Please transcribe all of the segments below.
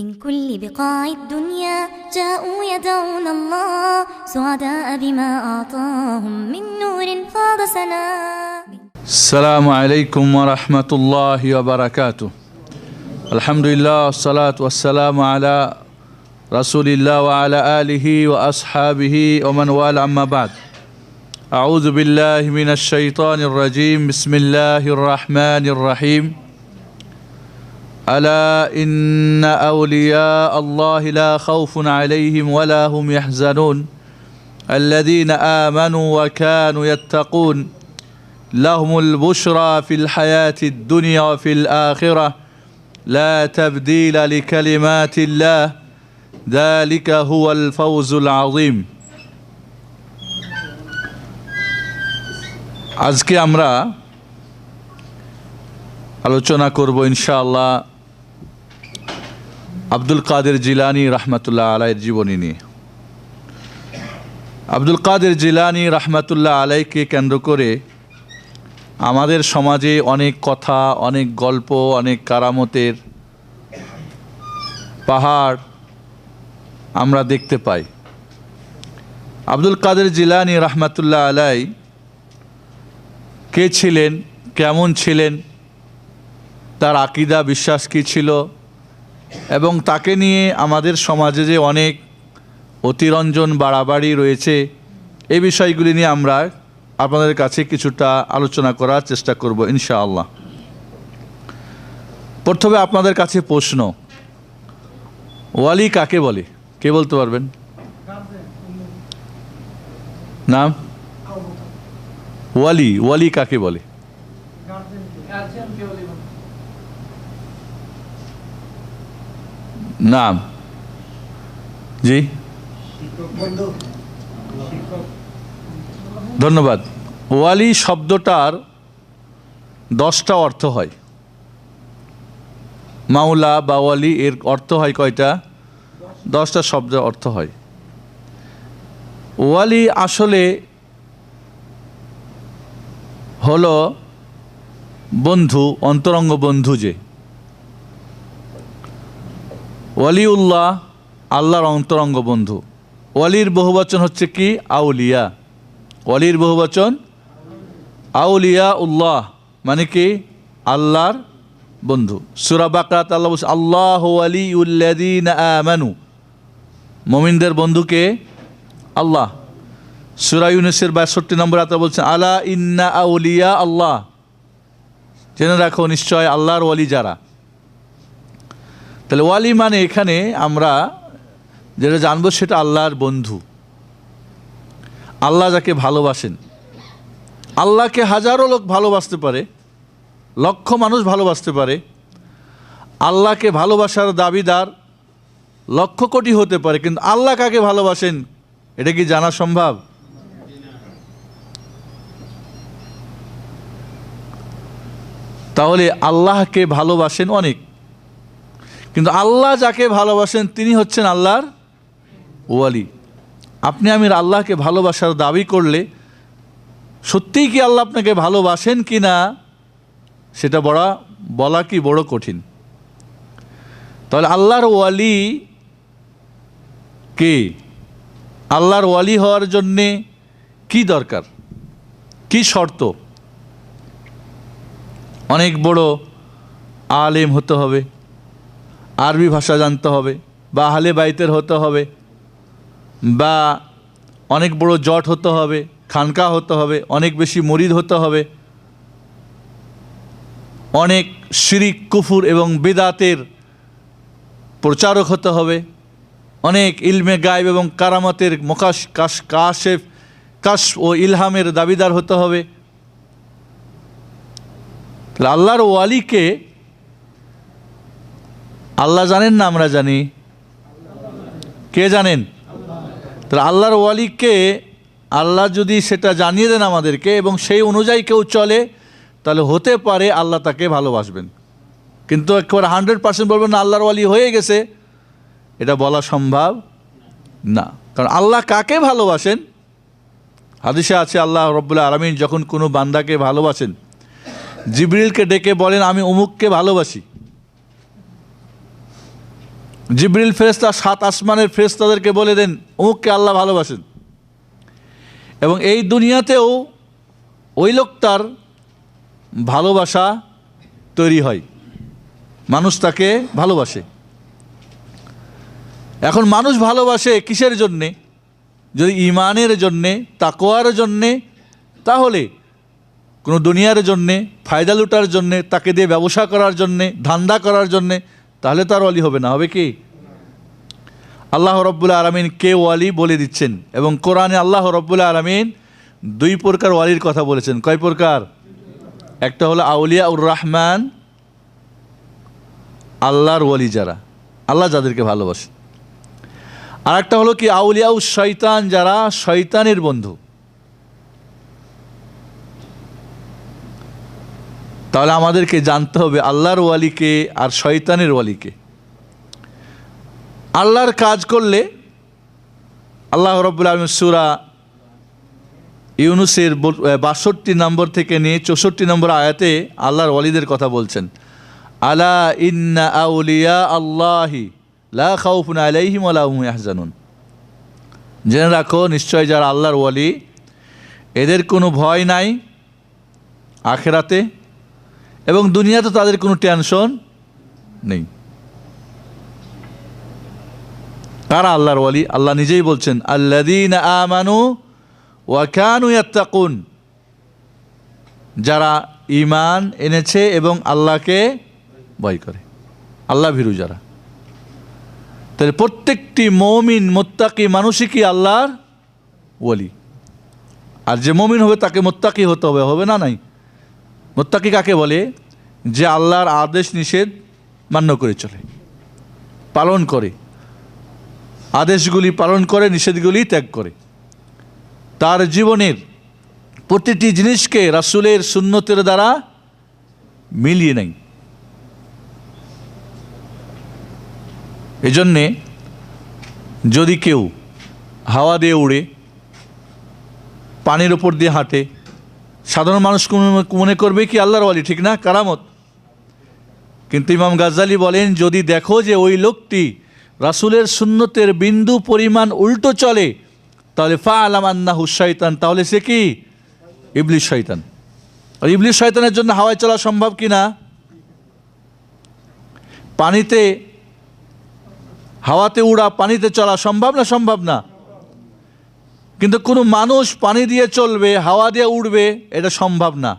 من كل بقاع الدنيا جاءوا يدعون الله سعداء بما أعطاهم من نور فاض سنا. السلام عليكم ورحمة الله وبركاته. الحمد لله والصلاة والسلام على رسول الله وعلى آله وأصحابه ومن والاه أما بعد. أعوذ بالله من الشيطان الرجيم. بسم الله الرحمن الرحيم. ألا إن أولياء الله لا خوف عليهم ولا هم يحزنون الذين آمنوا وكانوا يتقون لهم البشرى في الحياة الدنيا وفي الآخرة لا تبديل لكلمات الله ذلك هو الفوز العظيم. আজকে আমরা আলোচনা করব ইনশাআল্লাহ আব্দুল কাদের জিলানী রহমতুল্লাহ আলাইহির জীবনী নিয়ে। আব্দুল কাদের জিলানী রহমতুল্লাহ আলাইকে কেন্দ্র করে আমাদের সমাজে অনেক কথা, অনেক গল্প, অনেক কারামতের পাহাড় আমরা দেখতে পাই। আব্দুল কাদের জিলানী রহমতুল্লাহ আলাই কে ছিলেন, কেমন ছিলেন, তার আকীদা বিশ্বাস কী ছিল, এবং তাকে নিয়ে আমাদের সমাজে যে অনেক অতিরঞ্জন বাড়াবাড়ি রয়েছে, এই বিষয়গুলি নিয়ে আমরা আপনাদের কাছে কিছুটা আলোচনা করার চেষ্টা করব ইনশাআল্লাহ। প্রথমে আপনাদের কাছে প্রশ্ন, ওয়ালি কাকে বলে? কে বলতে পারবেন? নাম? ওয়ালি, ওয়ালি কাকে বলে? নাম? জি, ধন্যবাদ। ওয়ালি শব্দটার 10টা অর্থ হয়। মাওলা বা ওয়ালি এর অর্থ হয় কয়টা? 10টা শব্দের অর্থ হয়। ওয়ালি আসলে হলো বন্ধু, অন্তরঙ্গ বন্ধু। যে ওয়ালিউল্লাহ আল্লাহর অন্তরঙ্গ বন্ধু। ওয়ালির বহুবচন হচ্ছে কি? আউলিয়া। ওয়ালির বহুবচন আউলিয়া উল্লাহ, মানে কি? আল্লাহর বন্ধু। সূরা বাকারাত আল্লাহ বলছে আল্লাহু ওয়ালিউল্লাযীনা আমানু, মুমিনদের বন্ধুকে আল্লাহ। সূরা ইউনূসের ৬২ নম্বর আয়াতে বলছেন আলা ইন্না আউলিয়া আল্লাহ, জেনে রাখো নিশ্চয় আল্লাহর ওয়ালি যারা। তাহলে ওয়ালি মানে এখানে আমরা যেটা জানবো সেটা আল্লাহর বন্ধু। আল্লাহ যাকে ভালোবাসেন, আল্লাহকে হাজারো লোক ভালোবাসতে পারে, লক্ষ মানুষ ভালোবাসতে পারে। আল্লাহকে ভালোবাসার দাবিদার লক্ষ কোটি হতে পারে, কিন্তু আল্লাহ কাকে ভালোবাসেন এটা কি জানা সম্ভব? তাহলে আল্লাহকে ভালোবাসেন অনেক, কিন্তু আল্লাহ যাকে ভালোবাসেন তিনি হচ্ছেন আল্লাহর ওয়ালি। আপনি আমি আল্লাহকে ভালোবাসার দাবি করলে সত্যিই কি আল্লাহ আপনাকে ভালোবাসেন কি না সেটা বলা কি বড় কঠিন। তাহলে আল্লাহর ওয়ালি কে? আল্লাহর ওয়ালি হওয়ার জন্যে কি দরকার, কি শর্ত? অনেক বড় আলেম হতে হবে, আরবি ভাষা জানতে হবে, বা আহলে বাইতের হতে হবে, বা অনেক বড় জট হতে হবে, খানকা হতে হবে, অনেক বেশি মুরিদ হতে হবে, অনেক শিরিক, কুফুর এবং বিদাতের প্রচারক হতে হবে, অনেক ইলমে গায়েব এবং কারামতের কাশ ও ইলহামের দাবিদার হতে হবে। আল্লাহর ওয়ালিকে আল্লাহ জানেন না আমরা জানি? কে জানেন? তাহলে আল্লাহর ওয়ালিকে আল্লাহ যদি সেটা জানিয়ে দেন আমাদেরকে এবং সেই অনুযায়ী কেউ চলে, তাহলে হতে পারে আল্লাহ তাকে ভালোবাসবেন। কিন্তু একেবারে 100% বলবেন না আল্লাহর ওয়ালি হয়ে গেছে, এটা বলা সম্ভব না। কারণ আল্লাহ কাকে ভালোবাসেন? হাদিসে আছে আল্লাহ রব্বুল আলামিন যখন কোনো বান্দাকে ভালোবাসেন, জিবরিলকে ডেকে বলেন আমি অমুককে ভালোবাসি। জিবরিল ফেরেশতা 7 আসমানের ফেরেশতাদেরকে বলে দেন অমুককে আল্লাহ ভালোবাসেন, এবং এই দুনিয়াতেও ওই লোকটার ভালোবাসা তৈরি হয়, মানুষ তাকে ভালোবাসে। এখন মানুষ ভালোবাসে কিসের জন্যে? যদি ইমানের জন্যে, তাকওয়ার জন্যে, তাহলে কোনো দুনিয়ার জন্যে, ফায়দা লুটার জন্যে, তাকে দিয়ে ব্যবসা করার জন্যে, ধান্দা করার জন্যে, তাহলে তার ওয়ালি হবে না। হবে কি? আল্লাহ রব্বুল আলামিন কে ওয়ালি বলে দিচ্ছেন, এবং কোরআনে আল্লাহ রব্বুল আলামিন 2 প্রকার ওয়ালির কথা বলেছেন। কয় প্রকার? একটা হলো আউলিয়া উর রহমান, আল্লাহর ওয়ালি যারা, আল্লাহ যাদেরকে ভালোবাসে। আর একটা হলো কি আউলিয়া উস শয়তান, যারা শয়তানের বন্ধু। তাহলে আমাদেরকে জানতে হবে আল্লাহর ওয়ালিকে আর শয়তানের ওয়ালিকে। আল্লাহর কাজ করলে আল্লাহ রাব্বুল আলামিন সূরা ইউনূসের 62 নম্বর থেকে নিয়ে 64 নম্বর আয়াতে আল্লাহর ওয়ালিদের কথা বলছেন। আলা ইন্না আউলিয়া আল্লাহি লা খাউফুন আলাইহিম ওয়া লা হুম ইয়াহজানুন। জেনে রাখো, নিশ্চয় যারা আল্লাহর ওয়ালি, এদের কোনো ভয় নাই আখিরাতে, এবং দুনিয়াতে তাদের কোনো টেনশন নেই। কারা আল্লাহর ওয়ালি? আল্লাহ নিজেই বলছেন আল্লাযীনা আমানু ওয়া কানু ইয়াত্তাকুন, যারা ঈমান এনেছে এবং আল্লাহকে ভয় করে, আল্লাহ ভীরু যারা। তাহলে প্রত্যেকটি মুমিন মুত্তাকি মানুষই কি আল্লাহর ওয়ালি। আর যে মুমিন হবে তাকে মুত্তাকি হতে হবে, হবে না? নাই। মুত্তাকি কাকে বলে? যে আল্লাহর আদেশ নিষেধ মান্য করে চলে, পালন করে, আদেশগুলি পালন করে, নিষেধগুলি ত্যাগ করে, তার জীবনের প্রতিটি জিনিসকে রাসূলের সুন্নতের দ্বারা মিলিয়ে নেয়। এজন্যে যদি কেউ হাওয়া দিয়ে উড়ে, পানির ওপর দিয়ে হাঁটে, সাধারণ মানুষ মনে করবে কি আল্লাহর ওয়ালি, ঠিক না? কারামত। কিন্তু ইমাম গাজ্জালি বলেন, যদি দেখো যে ওই লোকটি রাসূলের সুন্নতের বিন্দু পরিমাণ উল্টো চলে, তাহলে ফাআলাম আন্নাহু শাইতান, তাহলে সে কি? ইবলিস শয়তান। আর ইবলিস শয়তানের জন্য হাওয়ায় চলা সম্ভব কি না? পানিতে, হাওয়াতে উড়া, পানিতে চলা সম্ভব না? সম্ভব না। কিন্তু কোনো মানুষ পানি দিয়ে চলবে, হাওয়া দিয়ে উড়বে, এটা সম্ভব না।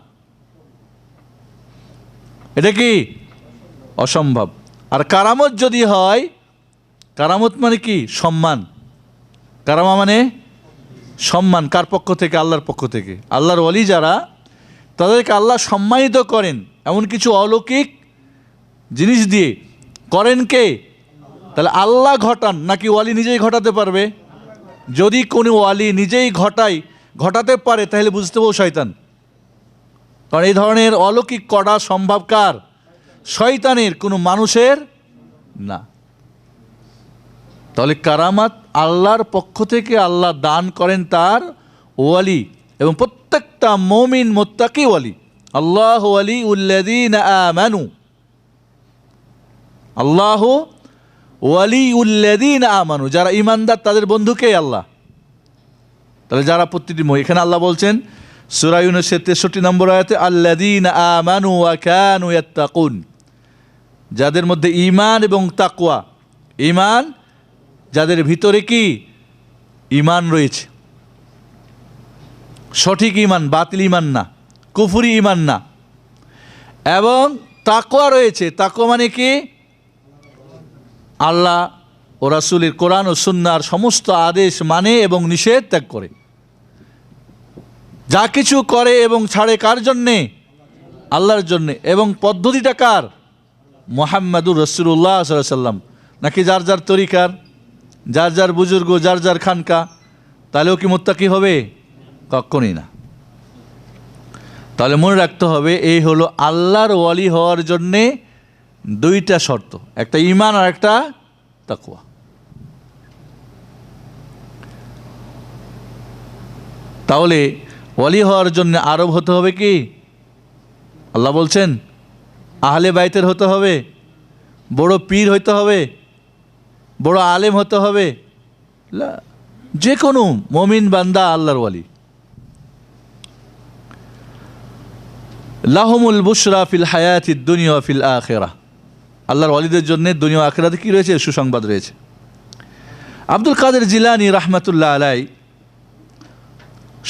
এটা কি? অসম্ভব। আর কারামত যদি হয়, কারামত মানে কি? সম্মান। কারামা মানে সম্মান। কার পক্ষ থেকে? আল্লাহর পক্ষ থেকে। আল্লাহর ওয়ালি যারা, তাদেরকে আল্লাহ সম্মানিত করেন এমন কিছু অলৌকিক জিনিস দিয়ে। করেন কে? তাহলে আল্লাহ ঘটান নাকি ওয়ালি নিজেই ঘটাতে পারবে? যদি কোনো ওয়ালি নিজেই ঘটাতে পারে, তাহলে বুঝতে পারবো শয়তান। কারণ এই ধরনের অলৌকিক করা সম্ভব কার? শয়তানের, কোনো মানুষের না। তাহলে কারামাত আল্লাহর পক্ষ থেকে আল্লাহ দান করেন তার ওয়ালি, এবং প্রত্যেকটা মুমিন মুত্তাকি ওয়ালি। আল্লাহু ওয়ালিউল্লাযীনা আমানু, আল্লাহু ওয়ালিউল্লাযীনা আমানু, যারা ঈমানদার তাদের বন্ধুকে আল্লাহ। তাহলে যারা প্রতিটি, এখানে আল্লাহ বলছেন সূরা ইউনূসের 63 নম্বর আয়াতে আল্লাযীনা আমানু ওয়া কানু ইয়াত্তাকুন, যাদের মধ্যে ঈমান এবং তাকওয়া। ঈমান, যাদের ভিতরে কি? ঈমান রয়েছে, সঠিক ঈমান, বাতিল ঈমান না, কুফরি ঈমান না। এবং তাকওয়া রয়েছে। তাকওয়া মানে কি? আল্লাহ ও রাসূলের কোরআন ও সুন্নাহর সমস্ত আদেশ মানে এবং নিষেধ ত্যাগ করে। যা কিছু করে এবং ছাড়ে কার জন্যে? আল্লাহর জন্যে। এবং পদ্ধতিটা কার? মুহাম্মাদুর রাসূলুল্লাহ সাল্লাল্লাহু আলাইহি ওয়াসাল্লাম, নাকি যার যার তরিকার, যার যার বুজুর্গ, যার যার খানকা? তাহলেও কি মুত্তাকি হবে? কখনই না। তাহলে মনে রাখতে হবে, এই হলো আল্লাহর ওয়ালি হওয়ার জন্যে 2টা শর্ত, একটা ঈমান আর একটা তাকওয়া। তাহলে ওয়ালি হওয়ার জন্য আরব হতে হবে কি? আল্লাহ বলছেন আহলে বাইতের হতে হবে, বড় পীর হইতে হবে, বড় আলেম হতে হবে? যে কোনো মুমিন বান্দা আল্লাহর ওয়ালি। লাহুমুল বুশরা ফিল হায়াতিদ দুনিয়া ফিল আখিরাহ, আল্লাহর ওয়ালিদের জন্য দুনিয়া ও আখিরাতে কি রয়েছে? সুসংবাদ রয়েছে। আব্দুল কাদের জিলানী রাহমাতুল্লাহ আলাইহি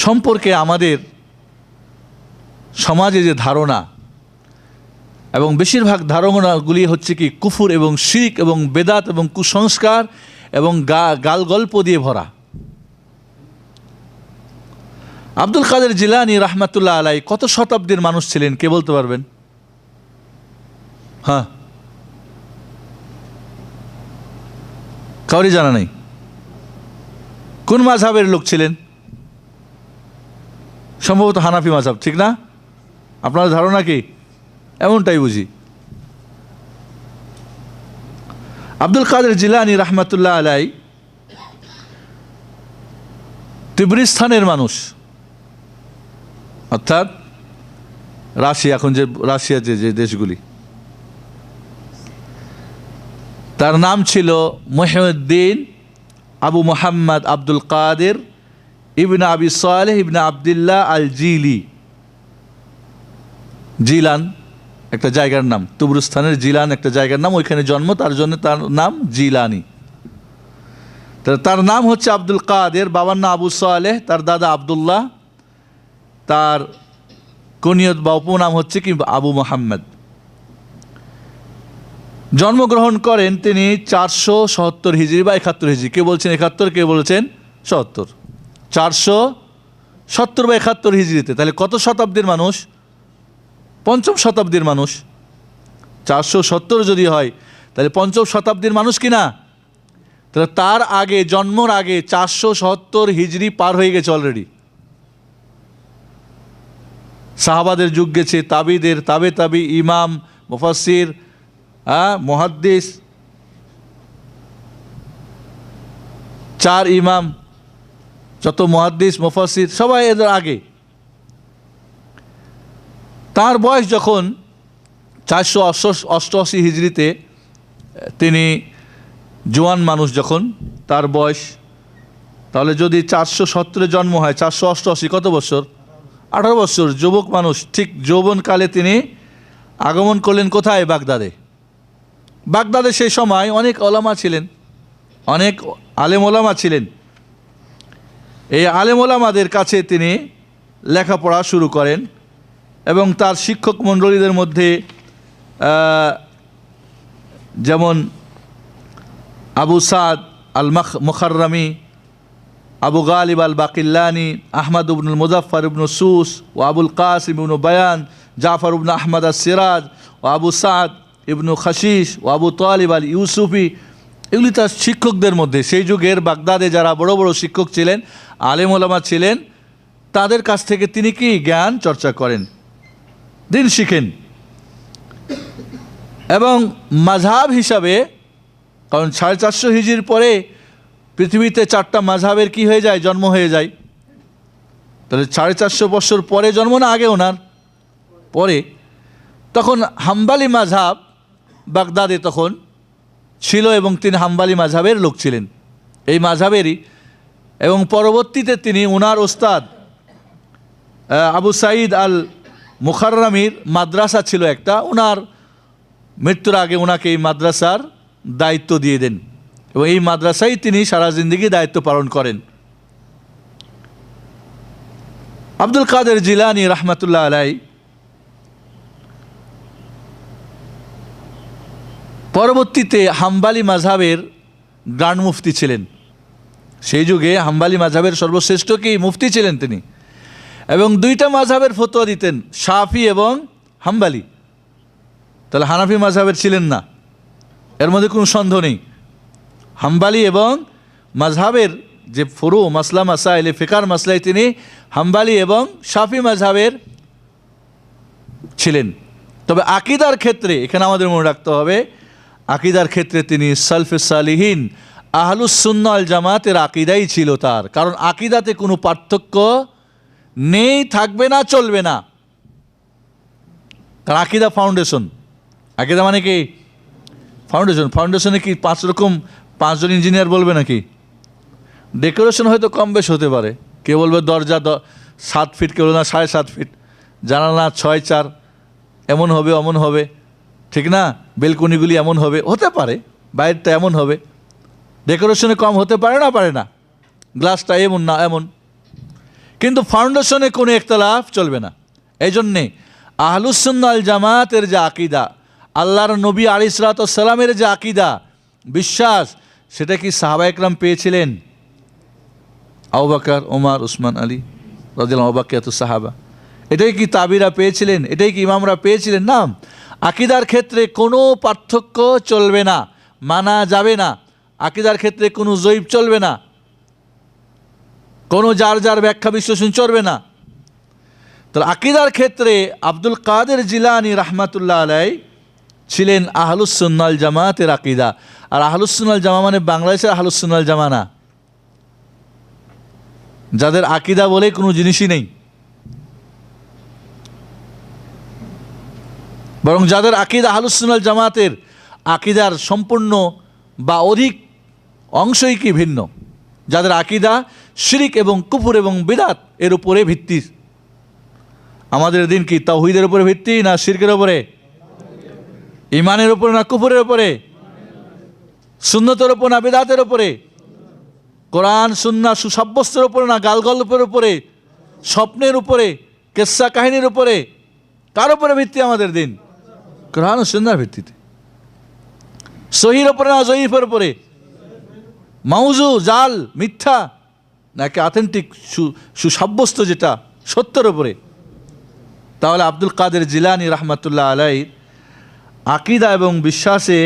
সম্পর্কে আমাদের সমাজে যে ধারণা, এবং বেশিরভাগ ধারণাগুলি হচ্ছে কি কুফর এবং শিরক এবং বেদাত এবং কুসংস্কার এবং গাল গল্প দিয়ে ভরা। আব্দুল কাদের জিলানী রাহমাতুল্লাহ আলাইহি কত শতাব্দীর মানুষ ছিলেন, কে বলতে পারবেন? হ্যাঁ, কাউরি জানা নেই। কোন মাযহাবের লোক ছিলেন? সম্ভবত হানাফি মাযহাব, ঠিক না? আপনার ধারণা কি? এমনটাই বুঝি। আব্দুল কাদের জিলানী রাহমাতুল্লাহ আলাইহি তিব্রিস্তানের মানুষ, অর্থাৎ রাশিয়া, এখন যে রাশিয়া যে দেশগুলি, তার নাম ছিল মুহিউদ্দিন আবু মুহাম্মদ আব্দুল কাদের ইবনে আবি সালেহ ইবনে আবদুল্লাহ আল জিলি। জিলান একটা জায়গার নাম, তুবরুস্তানের জিলান একটা জায়গার নাম, ওইখানে জন্ম, তার জন্য তার নাম জিলানি। তার নাম হচ্ছে আব্দুল কাদের, বাবার নাম আবু সালেহ, তার দাদা আবদুল্লাহ, তার কুনিয়ত বা উপনাম হচ্ছে কি আবু মুহাম্মদ। জন্মগ্রহণ করেন তিনি 477 হিজরি বা 71 হিজরি। কে বলছেন 71, কে বলছেন 70? 470 বা 71 হিজরিতে। তাহলে কত শতাব্দীর মানুষ? পঞ্চম শতাব্দীর মানুষ। 470 যদি হয় তাহলে পঞ্চম শতাব্দীর মানুষ কি না? তাহলে তার আগে, জন্মর আগে 470 হিজরি পার হয়ে গেছে অলরেডি। সাহাবাদের যুগ গেছে, তাবিদের, তাবে তাবি, ইমাম, মুফাসসির, মুহাদ্দিস, 4 ইমাম, যত মুহাদ্দিস মুফাসসির সবাই এদের আগে। তার বয়স যখন 488 হিজরিতে, তিনি জোয়ান মানুষ যখন, তার বয়স, তাহলে যদি 470 জন্ম হয়, 488 কত বছর? 18 বছর, যুবক মানুষ। ঠিক যৌবনকালে তিনি আগমন করলেন কোথায়? বাগদাদে। বাগদাদে সেই সময় অনেক ওলামা ছিলেন, অনেক আলেম ওলামা ছিলেন। এই আলেম ওলামাদের কাছে তিনি লেখাপড়া শুরু করেন এবং তার শিক্ষক মণ্ডলীদের মধ্যে যেমন আবু সাদ আল মুখাররামি, আবু গালিব আল বাকিল্লানি, আহমদ ইবনুল মুজাফফর ইবনু সুস ও আবুল কাসিম ইবনু বায়ান, জাফর ইবনু আহমদ আস সিরাজ ও আবু সাদ ইবনু খাশিশ ও আবু তালিব আল ইউসুফি, এগুলি তার শিক্ষকদের মধ্যে। সেই যুগের বাগদাদে যারা বড় বড় শিক্ষক ছিলেন, আলেম ওলামা ছিলেন, তাদের কাছ থেকে তিনি কি জ্ঞান চর্চা করেন, দিন শিখেন। এবং মাযহাব হিসাবে, কারণ 450 হিজরির পরে পৃথিবীতে 4টা মাযহাবের কি হয়ে যায়? জন্ম হয়ে যায়। তাহলে 450 বছর পরে জন্ম না আগে ওনার? পরে। তখন হাম্বালি মাযহাব বাগদাদে তখন ছিল এবং তিনি হাম্বালি মাযহাবের লোক ছিলেন, এই মাযহাবেরই। এবং পরবর্তীতে তিনি ওনার ওস্তাদ আবু সাঈদ আল মুখাররামির মাদ্রাসা ছিল একটা, ওনার মৃত্যুর আগে ওনাকে এই মাদ্রাসার দায়িত্ব দিয়ে দেন এবং এই মাদ্রাসায় তিনি সারা জিন্দেগি দায়িত্ব পালন করেন। আব্দুল কাদের জিলানী রাহমাতুল্লাহ আলাইহি পরবর্তীতে হাম্বালি মাযহাবের গ্র্যান্ড মুফতি ছিলেন। সেই যুগে হাম্বালি মাযহাবের সর্বশ্রেষ্ঠ কি মুফতি ছিলেন তিনি, এবং 2টা মাযহাবের ফতোয়া দিতেন, শাফি এবং হাম্বালি। তাহলে হানাফি মাযহাবের ছিলেন না, এর মধ্যে কোনো সন্দেহ নেই। হাম্বালি এবং মাযহাবের যে ফুরু মাসলা মাসাইল ফিকার মাসলায় তিনি হাম্বালি এবং শাফি মাযহাবের ছিলেন। তবে আকীদার ক্ষেত্রে এখানে আমাদের মনে রাখতে হবে, আকীদার ক্ষেত্রে তিনি সালফে সালিহিন আহলুস সুন্নাহ ওয়াল জামাতের আকীদাই ছিল তার। কারণ আকীদাতে কোনো পার্থক্য নেই, থাকবে না, চলবে না। কারণ আকীদা ফাউন্ডেশন। আকীদা মানে কি? ফাউন্ডেশন। ফাউন্ডেশনে কি 5 জন ইঞ্জিনিয়ার বলবে নাকি? ডেকোরেশন হয়তো কম বেশ হতে পারে, কেউ বলবে দরজা 7 ফিট, কেউ বলবে না 7.5 ফিট, জানালা 6-4 এমন হবে অমন হবে, ঠিক না? বেলকনিগুলি এমন হবে, হতে পারে, বাইরেটা এমন হবে, ডেকোরেশনে কম হতে পারে না, গ্লাসটা এমন না এমন, কিন্তু ফাউন্ডেশনে কোনো ইখতিলাফ চলবে না। এই জন্যে আহলুস সুন্নাহ ওয়াল জামাতের যে আকীদা, আল্লাহর নবী আলাইহিস সালাতু ওয়াস সালামের যে আকীদা বিশ্বাস, সেটা কি সাহাবা একরাম পেয়েছিলেন? আবু বকর, ওমর, উসমান, আলী রাদিয়াল্লাহু আনহু, বাকিয়াতুস সাহাবা, এটাই কি তাবিরা পেয়েছিলেন? এটাই কি ইমামরা পেয়েছিলেন? না। আকীদার ক্ষেত্রে কোনো পার্থক্য চলবে না, মানা যাবে না। আকীদার ক্ষেত্রে কোনো জয়ীব চলবে না, কোনো যার যার ব্যাখ্যা বিশ্লেষণ চলবে না। তাহলে আকীদার ক্ষেত্রে আব্দুল কাদের জিলানী রাহমাতুল্লাহ আলাইহি ছিলেন আহলুস সুন্নাহ ওয়াল জামাতের আকীদা। আর আহলুস সুন্নাহ ওয়াল জামা মানে বাংলাদেশের আহলুস সুন্নাহ ওয়াল জামা না, যাদের আকীদা বলে কোনো জিনিসই নেই, বরং যাদের আকীদা আহলুস সুন্নাহ ওয়াল জামাতের আকীদার সম্পূর্ণ বা অধিক অংশই কি ভিন্ন, যাদের আকীদা শিরক এবং কুফর এবং বিদআত এর উপরে ভিত্তি। আমাদের দিন কি তাওহীদের উপরে ভিত্তি না শিরকের উপরে? ঈমানের উপরে না কুফরের উপরে? সুন্নতের উপর না বিদআতের উপরে? কোরআন সুন্নাহ সুসাব্যস্তের উপরে না গালগল্পের উপরে, স্বপ্নের উপরে, কিসসা কাহিনীর উপরে? কার উপরে ভিত্তি আমাদের দিন? কোরআন ও সুন্নাহর ভিত্তিতে। সহির উপরে না জয়ীফের উপরে? মাউজু, জাল, মিথ্যা নাকি অথেন্টিক সুসাব্যস্ত যেটা সত্যের উপরে? তাহলে আব্দুল কাদের জিলানী রাহমাতুল্লাহ আলাইহির আকীদা এবং বিশ্বাসে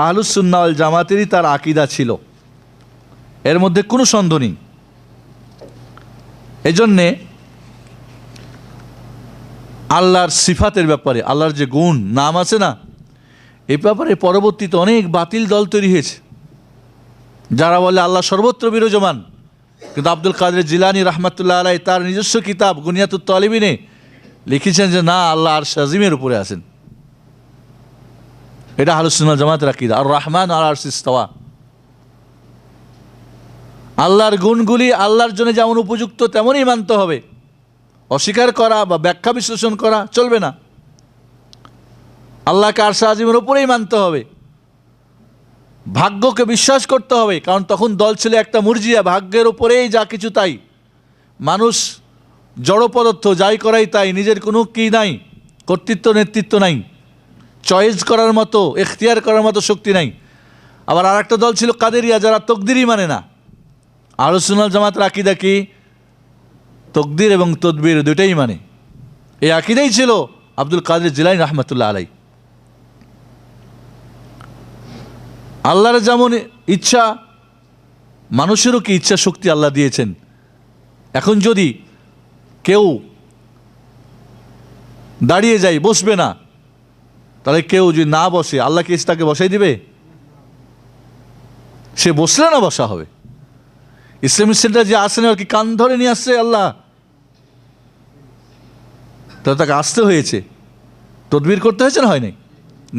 আহলুস সুন্নাহ ওয়াল জামাতেরই তার আকীদা ছিল, এর মধ্যে কোনো সন্দেহ নেই। এই জন্যে আল্লাহর সিফাতের ব্যাপারে, আল্লাহর যে গুণ নাম আছে না, এই ব্যাপারে পরবর্তীতে অনেক বাতিল দল তৈরি হয়েছে, যারা বলে আল্লাহ সর্বত্র বিরাজমান। কিন্তু আব্দুল কাদের জিলানী রাহমাতুল্লাহ আলাইহি তার নিজস্ব কিতাব গুনিয়াতুত তালিবিনে লিখেছেন যে না, আল্লাহ আরশ আজিমের উপরে আছেন। এটা আহলুস সুন্নাহ ওয়াল জামাতের আকীদা। আর রহমান আলা আরশিস ইস্তাওয়া, আল্লাহর গুণগুলি আল্লাহর জন্য যেমন উপযুক্ত তেমনই মানতে হবে, অস্বীকার করা বা ব্যাখ্যা বিশ্লেষণ করা চলবে না। আল্লাহকে আরশ আজিমের উপরেই মানতে হবে, ভাগ্যকে বিশ্বাস করতে হবে, কারণ তখন দল ছিল একটা মুরজিয়া, ভাগ্যের উপরেই যা কিছু তাই, মানুষ জড় পদার্থ, যাই করাই তাই, নিজের কোনো কি নাই, কর্তৃত্ব নেতৃত্ব নাই, চয়েস করার মতো এখতিয়ার করার মতো শক্তি নাই। আবার আর একটা দল ছিল কাদেরিয়া, যারা তকদিরই মানে না। আহলুস সুন্নাহ ওয়াল জামাতের আকীদা কি? তকদির এবং তদবির দুইটাই মানে। এই আকীদাই ছিল আব্দুল কাদের জিলানী রাহমাতুল্লাহ আলাইহি। আল্লাহর যেমন ইচ্ছা, মানুষেরও কি ইচ্ছা শক্তি আল্লাহ দিয়েছেন। এখন যদি কেউ দাঁড়িয়ে যায়, বসবে না, তাহলে কেউ যদি না বসে, আল্লাহ কি তাকে বসাই দিবে? সে বসলে না বসা হবে। ইসলামিক সেন্টার যে আসেন আর কি কান ধরে নিয়ে আসছে আল্লাহ, তাহলে তাকে আসতে হয়েছে, তদবির করতে হয়েছে না হয়নি,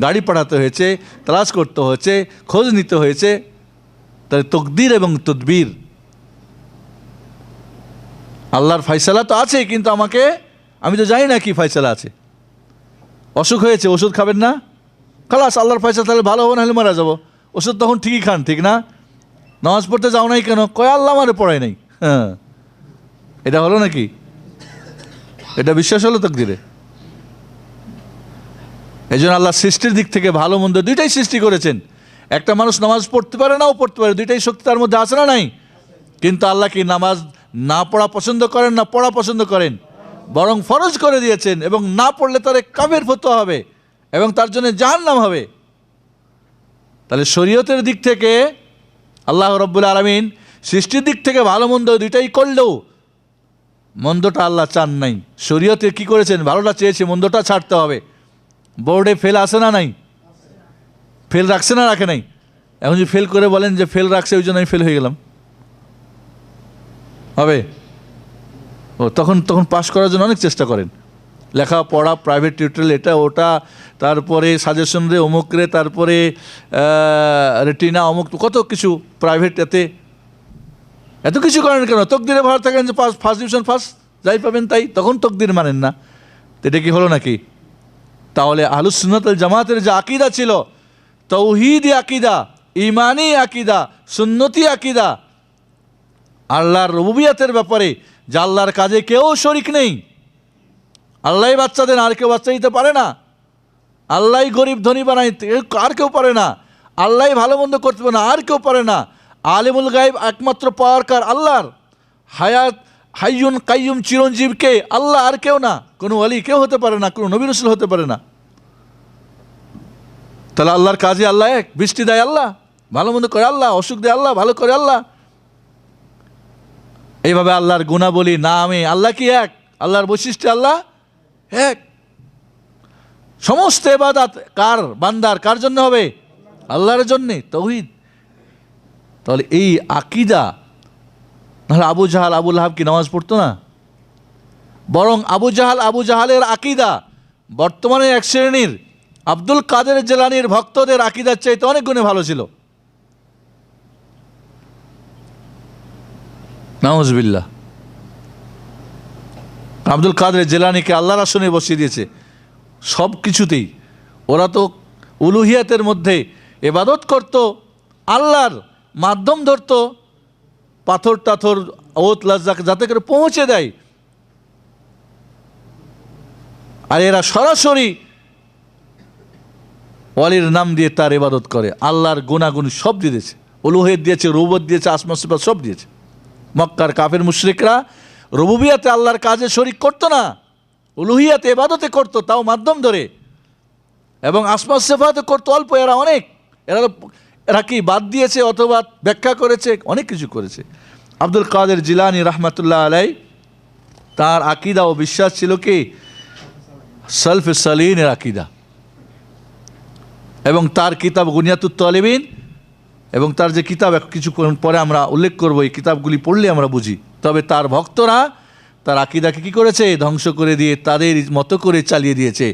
গাড়ি পাঠাতে হয়েছে, তালাশ করতে হয়েছে, খোঁজ নিতে হয়েছে। তাহলে তকদির এবং তদবির আল্লাহর ফয়সালা তো আছে, কিন্তু আমি তো জানি না কি ফয়সালা আছে। অসুখ হয়েছে, ওষুধ খাবেন না, খালাস আল্লাহর ফয়সালা, তাহলে ভালো হবো না হলে মারা যাবো। ওষুধ তখন ঠিকই খান, ঠিক না? নামাজ পড়তে যাও নাই কেন? কয় আল্লাহ আমারে পড়ায় নাই। হ্যাঁ, এটা হলো নাকি? এটা বিশ্বাস হলো তকদিরে? এই জন্য আল্লাহ সৃষ্টির দিক থেকে ভালো মন্দ দুইটাই সৃষ্টি করেছেন। একটা মানুষ নামাজ পড়তে পারে নাও পড়তে পারে, দুইটাই শক্তি তার মধ্যে আছে না নাই? কিন্তু আল্লাহ কি নামাজ না পড়া পছন্দ করেন না পড়া পছন্দ করেন? বরং ফরজ করে দিয়েছেন, এবং না পড়লে তার কাফের ফতোয়া হবে এবং তার জন্য জাহান্নাম হবে। তাহলে শরীয়তের দিক থেকে আল্লাহ রাব্বুল আলামিন সৃষ্টির দিক থেকে ভালো মন্দ দুইটাই করলেও মন্দটা আল্লাহ চান নাই। শরীয়তে কি করেছেন? ভালোটা চেয়েছে, মন্দটা ছাড়তে হবে। বোর্ডে ফেল আসে না নাই? ফেল রাখছে না রাখে নাই? এখন যদি ফেল করে বলেন যে ফেল রাখছে ওই জন্য আমি ফেল হয়ে গেলাম, হবে? তখন পাশ করার জন্য অনেক চেষ্টা করেন, লেখা পড়া, প্রাইভেট টিউটোরিয়াল, এটা ওটা, তারপরে সাজেশন রে, অমুক রে, তারপরে রেটিনা, অমুক, কত কিছু প্রাইভেট, এত কিছু করেন কেন? তকদিরে ভালো থাকেন যে ফার্স্ট ডিভিশন ফার্স্ট যাই পাবেন তাই, তখন তকদির মানেন না। এটা কি হলো নাকি? তাহলে আহলুস সুন্নাত ওয়াল জামাতের যে আকীদা ছিল, তাওহীদি আকীদা, ঈমানি আকীদা, সুন্নতি আকীদা, আল্লাহর রুবুবিয়তের ব্যাপারে, যে আল্লাহর কাজে কেউ শরিক নেই, আল্লাহই বাচ্চা দেন, আর কেউ বাচ্চা দিতে পারে না, আল্লাহই গরিব ধনী বানাই, আর কেউ পারে না, আল্লাহই ভালো মন্দ করতে পারে না, আর কেউ পারে না, আলিমুল গায়ব একমাত্র পাওয়ারকার আল্লাহর, হায়াত হাইয়ুন কাইয়ুম চিরঞ্জীব কে? আল্লাহ, আর কেউ না, কোনো ওয়ালি কেউ হতে পারে না, কোনো নবী রাসূল হতে পারে না। তাহলে আল্লাহর কাজে আল্লাহ এক, বৃষ্টি দেয় আল্লাহ, ভালো মন্দ করে আল্লাহ, অসুখ দেয় আল্লাহ, ভালো করে আল্লাহ। এইভাবে আল্লাহর গুণাবলী, নামে আল্লাহ কি এক, আল্লাহর বৈশিষ্ট্য আল্লাহ এক। সমস্ত ইবাদত কার? বান্দার। কার জন্য হবে? আল্লাহর জন্যে, তাওহীদ। তাহলে এই আকীদা, নাহলে আবু জাহাল আবু লাহাব কি নামাজ পড়তো না? বরং আবু জাহালের আকীদা বর্তমানে এক শ্রেণীর আব্দুল কাদের জিলানীর ভক্তদের আকীদার চাইতে অনেক গুণে ভালো ছিল। নাউজুবিল্লাহ। আব্দুল কাদের জিলানীকে আল্লাহর আসনে বসিয়ে দিয়েছে সব কিছুতেই। ওরা তো উলুহিয়াতের মধ্যে ইবাদত করত, আল্লাহর মাধ্যম ধরত, পাথর টাথর ওত লাজ্জাক যাতে করে পৌঁছে দেয়, আর এরা সরাসরি ওয়ালির নাম দিয়ে তার ইবাদত করে। আল্লাহর গুণাগুণ সব দিয়েছে, উলুহিয়ত দিয়েছে, রুবুবিয়ত দিয়েছে, আসমা সিফাত সব দিয়েছে। মক্কার কাফের মুশরিকরা রুবুবিয়তে আল্লাহর কাজে শরিক করতো না, উলুহিয়াতে ইবাদতে করতো, তাও মাধ্যম ধরে, এবং আসমা সিফাতে করতো অল্প। এরা কি বাদ দিয়েছে অথবা ব্যাখ্যা করেছে? অনেক কিছু করেছে। আব্দুল কাদের জিলানী রাহমাতুল্লাহ আলাই, তার আকীদা ও বিশ্বাস ছিল কি সালফে সালিনের আকীদা, এবং তার কিতাব গুনিয়াতুত তালিবিন, এবং তার যে কিতাব কিছু পরে আমরা উল্লেখ করবো, এই কিতাবগুলি পড়লে আমরা বুঝি। তবে তার ভক্তরা তার আকীদাকে কী করেছে? ধ্বংস করে দিয়ে তাদের মতো করে চালিয়ে দিয়েছে।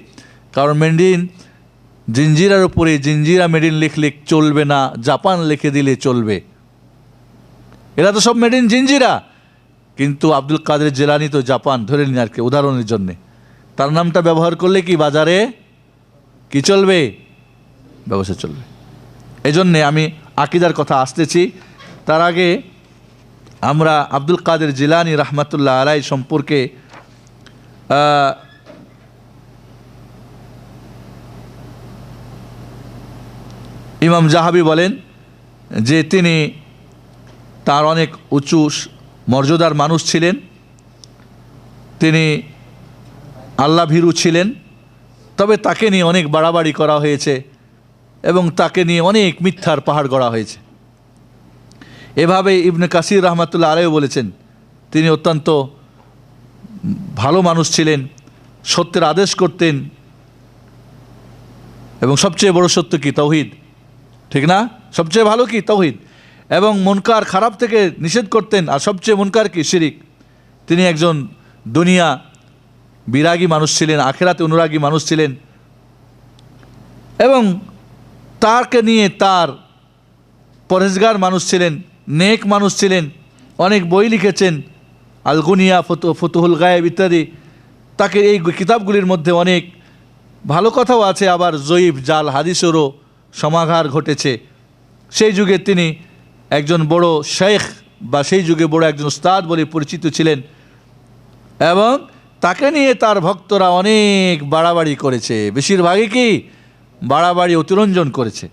কারণ মেডিন জিঞ্জিরার উপরে, জিঞ্জিরা মেডিন লিখলে চলবে না, জাপান লিখে দিলে চলবে। এরা তো সব মেডিন জিঞ্জিরা, কিন্তু আব্দুল কাদের জিলানী তো জাপান, ধরে নিন আর কি উদাহরণের জন্যে। তার নামটা ব্যবহার করলে কি বাজারে কি চলবে? ব্যবসা চলবে। এই জন্যে আমি আকীদার কথা আসতেছি। তার আগে আমরা আব্দুল কাদের জিলানী রাহমাতুল্লাহ আলাই সম্পর্কে ইমাম জাহাবি বলেন যে তিনি তার অনেক উঁচু মর্যাদার মানুষ ছিলেন, তিনি আল্লাহ ভীরু ছিলেন, তবে তাকে নিয়ে অনেক বাড়াবাড়ি করা হয়েছে এবং তাকে নিয়ে অনেক মিথ্যার পাহাড় গড়া হয়েছে। এভাবে ইবনে কাসির রহমাতুল্লাহ আলাইহি বলেছেন তিনি অত্যন্ত ভালো মানুষ ছিলেন, সত্যের আদেশ করতেন, এবং সবচেয়ে বড় সত্য কি? তাওহীদ, ঠিক না? সবচেয়ে ভালো কি? তাওহীদ। এবং মুনকার, খারাপ থেকে নিষেধ করতেন, আর সবচেয়ে মুনকার কি? শিরিক। তিনি একজন দুনিয়া বিরাগী মানুষ ছিলেন, আখিরাতে অনুরাগী মানুষ ছিলেন, এবং তারকে নিয়ে তার পরহেজগার মানুষ ছিলেন, নেক মানুষ ছিলেন, অনেক বই লিখেছেন, আল গুনিয়া, ফুতুহুল গায়েব ইত্যাদি। তাকে এই কিতাবগুলির মধ্যে অনেক ভালো কথাও আছে, আবার জয়ীফ জাল হাদিসেরও সমাহার ঘটেছে। সেই যুগে তিনি একজন বড় শেখ বা সেই যুগে বড় একজন উস্তাদ বলে পরিচিত ছিলেন, এবং তাকে নিয়ে তার ভক্তরা অনেক বাড়াবাড়ি করেছে। বেশিরভাগই কি বাড়াবাড়ি, অতিরঞ্জন করেছে।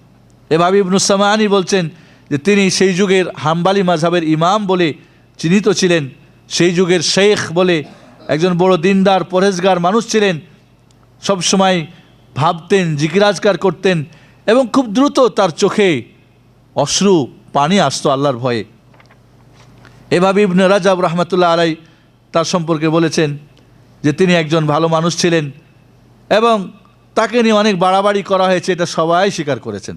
এভাবে ইবনুস সামাআনী বলছেন যে তিনি সেই যুগের হাম্বালি মাযহাবের ইমাম বলে চিহ্নিত ছিলেন, সেই যুগের শেখ বলে একজন বড় দিনদার পরহেজগার মানুষ ছিলেন, সবসময় ভাবতেন, জিকিরাজকার করতেন, এবং খুব দ্রুত তার চোখে অশ্রু পানি আসতো আল্লাহর ভয়ে। এভাবে ইবনে রাজাব রহমাতুল্লাহ আলাই তার সম্পর্কে বলেছেন যে তিনি একজন ভালো মানুষ ছিলেন, এবং তাকে নিয়ে অনেক বাড়াবাড়ি করা হয়েছে, এটা সবাই স্বীকার করেছেন।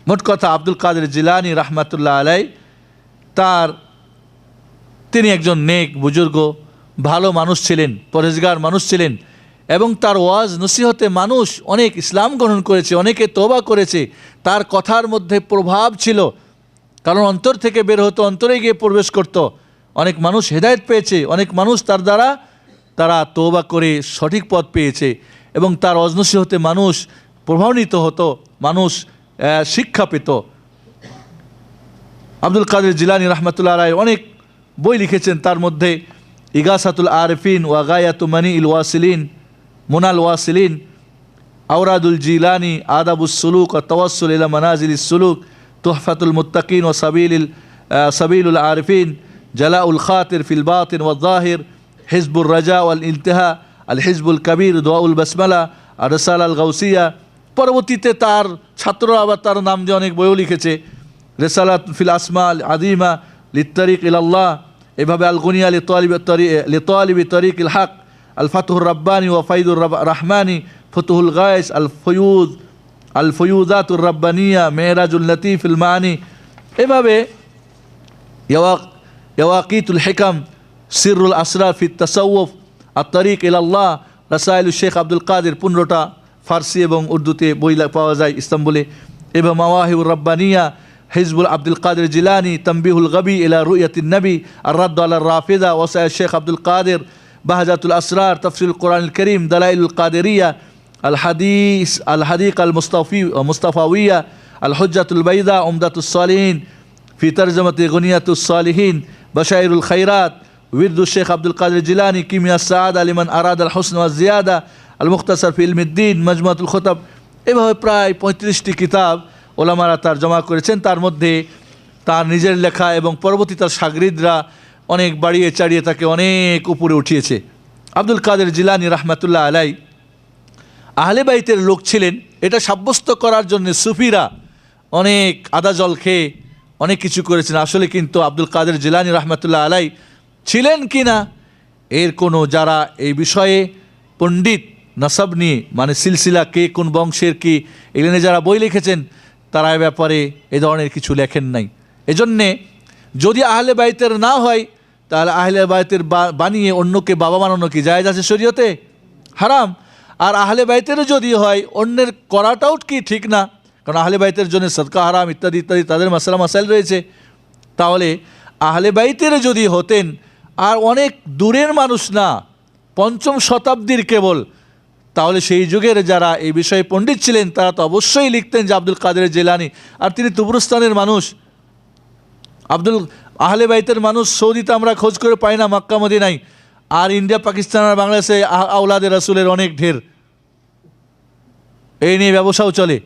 মোট কথা আব্দুল কাদের জিলানী রাহমাতুল্লাহ আলাই তিনি একজন নেক বুজুর্গ, ভালো মানুষ ছিলেন, পরহেজগার মানুষ ছিলেন, এবং তার ওয়াজ নসিহতে মানুষ অনেক ইসলাম গ্রহণ করেছে, অনেকে তওবা করেছে। তার কথার মধ্যে প্রভাব ছিল, কারণ অন্তর থেকে বের হতো, অন্তরে গিয়ে প্রবেশ করত। অনেক মানুষ হেদায়েত পেয়েছে, অনেক মানুষ তার দ্বারা তারা তওবা করে সঠিক পথ পেয়েছে, এবং তার ওয়াজ নসিহতে মানুষ প্রভাবান্বিত হতো, মানুষ শিক্ষা পেত। আব্দুল কাদের জিলানী রহমতুল্লাহ আলাইহি অনেক বই লিখেছেন, তার মধ্যে ইগাসাতুল আরিফিন ওয়া গায়াতু মানি ইল ওয়াসিলিন, মুনাল ওয়াসিলিন, আওরাদুল জিলানি, আদাবুস সুলুক ওয়া তাওয়াসসুল ইলা মানাজিলিস সুলুক, তুহফাতুল মুত্তাকিন ওয়া সাবিলুল আরিফিন, জালাউল খাতির ফিল বাতিন ওয়াল যাহির, হিজবুর রাজা ওয়াল ইলতিহা, আল হিজবুল কবির, দুআউল বাসমালা, আর রিসালা আল গাউসিয়া। পরবর্তীতে তার ছাত্ররা আবার তার নাম দিয়ে অনেক বইও লিখেছে, রিসালাত ফিল আসমা আল আযীমা লিত্তারিক ইলাল্লাহ, এভাবে আল গুনিয়া লিতালিবি তারিকিল হক, আল ফাতহুর রাব্বানি ওয়া ফাইদুর রহমানি, ফুতুহুল গায়েস, আল ফয়ুজাতুর রাব্বানিয়া, মেহরাজুল লতিফুল মানি, এভাবে ইয়াওয়াকিতুল হিকাম, সিররুল আসরার ফি তাসাউফ, আত তারিক ইলাল্লাহ, রাসাইলুশ শেখ আব্দুল কাদের, 15টা ফার্সি এবং উর্দুতে বই পাওয়া যায় ইস্তাম্বুলে। এবং মাওয়াহিবুর রাব্বানিয়া, হিজবুল আব্দুল কাদের জিলানি, তানবিহুল গবি ইলা রুয়াতিন নবী, আর রাদ্দ আলা রাফিদা, ওয়াসায় শেখ আব্দুল কাদের, বাহজাতুল আসরার, তাফসিরুল কোরআনুল করিম, দালাইলুল কাদেরিয়া, আল হাদিক আল মুস্তাফাউইয়া, আল হুজ্জাতুল বাইদা, উমদাতুস সালিহিন, ফি তরজমাতি গুনিয়াতুস সালিহিন, বাশাইরুল খাইরাত, উইরদুশ শেখ আব্দুল কাদের জিলানি, কিমিয়াস সাআদা লিমান আরাদ আল হুসন ওয়াজ জিয়াদা, আল মুখতাসার ফি ইলমিদ্দিন, মাজমুআতুল খুতাব। এভাবে প্রায় 35টি কিতাব ওলামারা তার জমা করেছেন। তার মধ্যে তার নিজের লেখা এবং পরবর্তী তার শাগরিদরা অনেক বাড়িয়ে চাড়িয়ে তাকে অনেক উপরে উঠিয়েছে। আব্দুল কাদের জিলানী রহমতুল্লাহ আলাই আহলে বাইতের লোক ছিলেন, এটা সাব্যস্ত করার জন্য সুফিরা অনেক আদা জল খেয়ে অনেক কিছু করেছেন। আসলে কিন্তু আব্দুল কাদের জিলানী রহমতুল্লাহ আলাই ছিলেন কি না এর কোনো, যারা এই বিষয়ে পণ্ডিত নাসাব নিয়ে, মানে সিলসিলা কে কোন বংশের কি, এগুলো নিয়ে যারা বই লিখেছেন, তারা এ ব্যাপারে এ ধরনের কিছু লেখেন নাই। এজন্যে যদি আহলে বাইতের না হয়, তাহলে আহলে বাইতের বানিয়ে অন্যকে বাবা বানানো কি জায়েজ আছে শরীয়তে? হারাম। আর আহলে বাইতের যদি হয়, অন্যের করাটাও কি ঠিক না, কারণ আহলে বাইতের জন্য সদকা হারাম ইত্যাদি ইত্যাদি তাদের মাসালা মাসাইল রয়েছে। তাহলে আহলে বাইতের যদি হতেন, আর অনেক দূরের মানুষ না, 5ম শতাব্দীর কেবল, তাহলে সেই যুগের যারা এই বিষয়ে পণ্ডিত ছিলেন তারা তো অবশ্যই লিখতেন যে আব্দুল কাদের জিলানী, আর তিনি তুবরস্তানের মানুষ। আহলে বাইতের মানুষ সৌদিতে আমরা খোঁজ করে পাই না, মক্কা মদিনায়, আর ইন্ডিয়া পাকিস্তান আর বাংলাদেশে আওলাদে রাসূলের অনেক ঢের, এই নিয়ে ব্যবসাও চলে।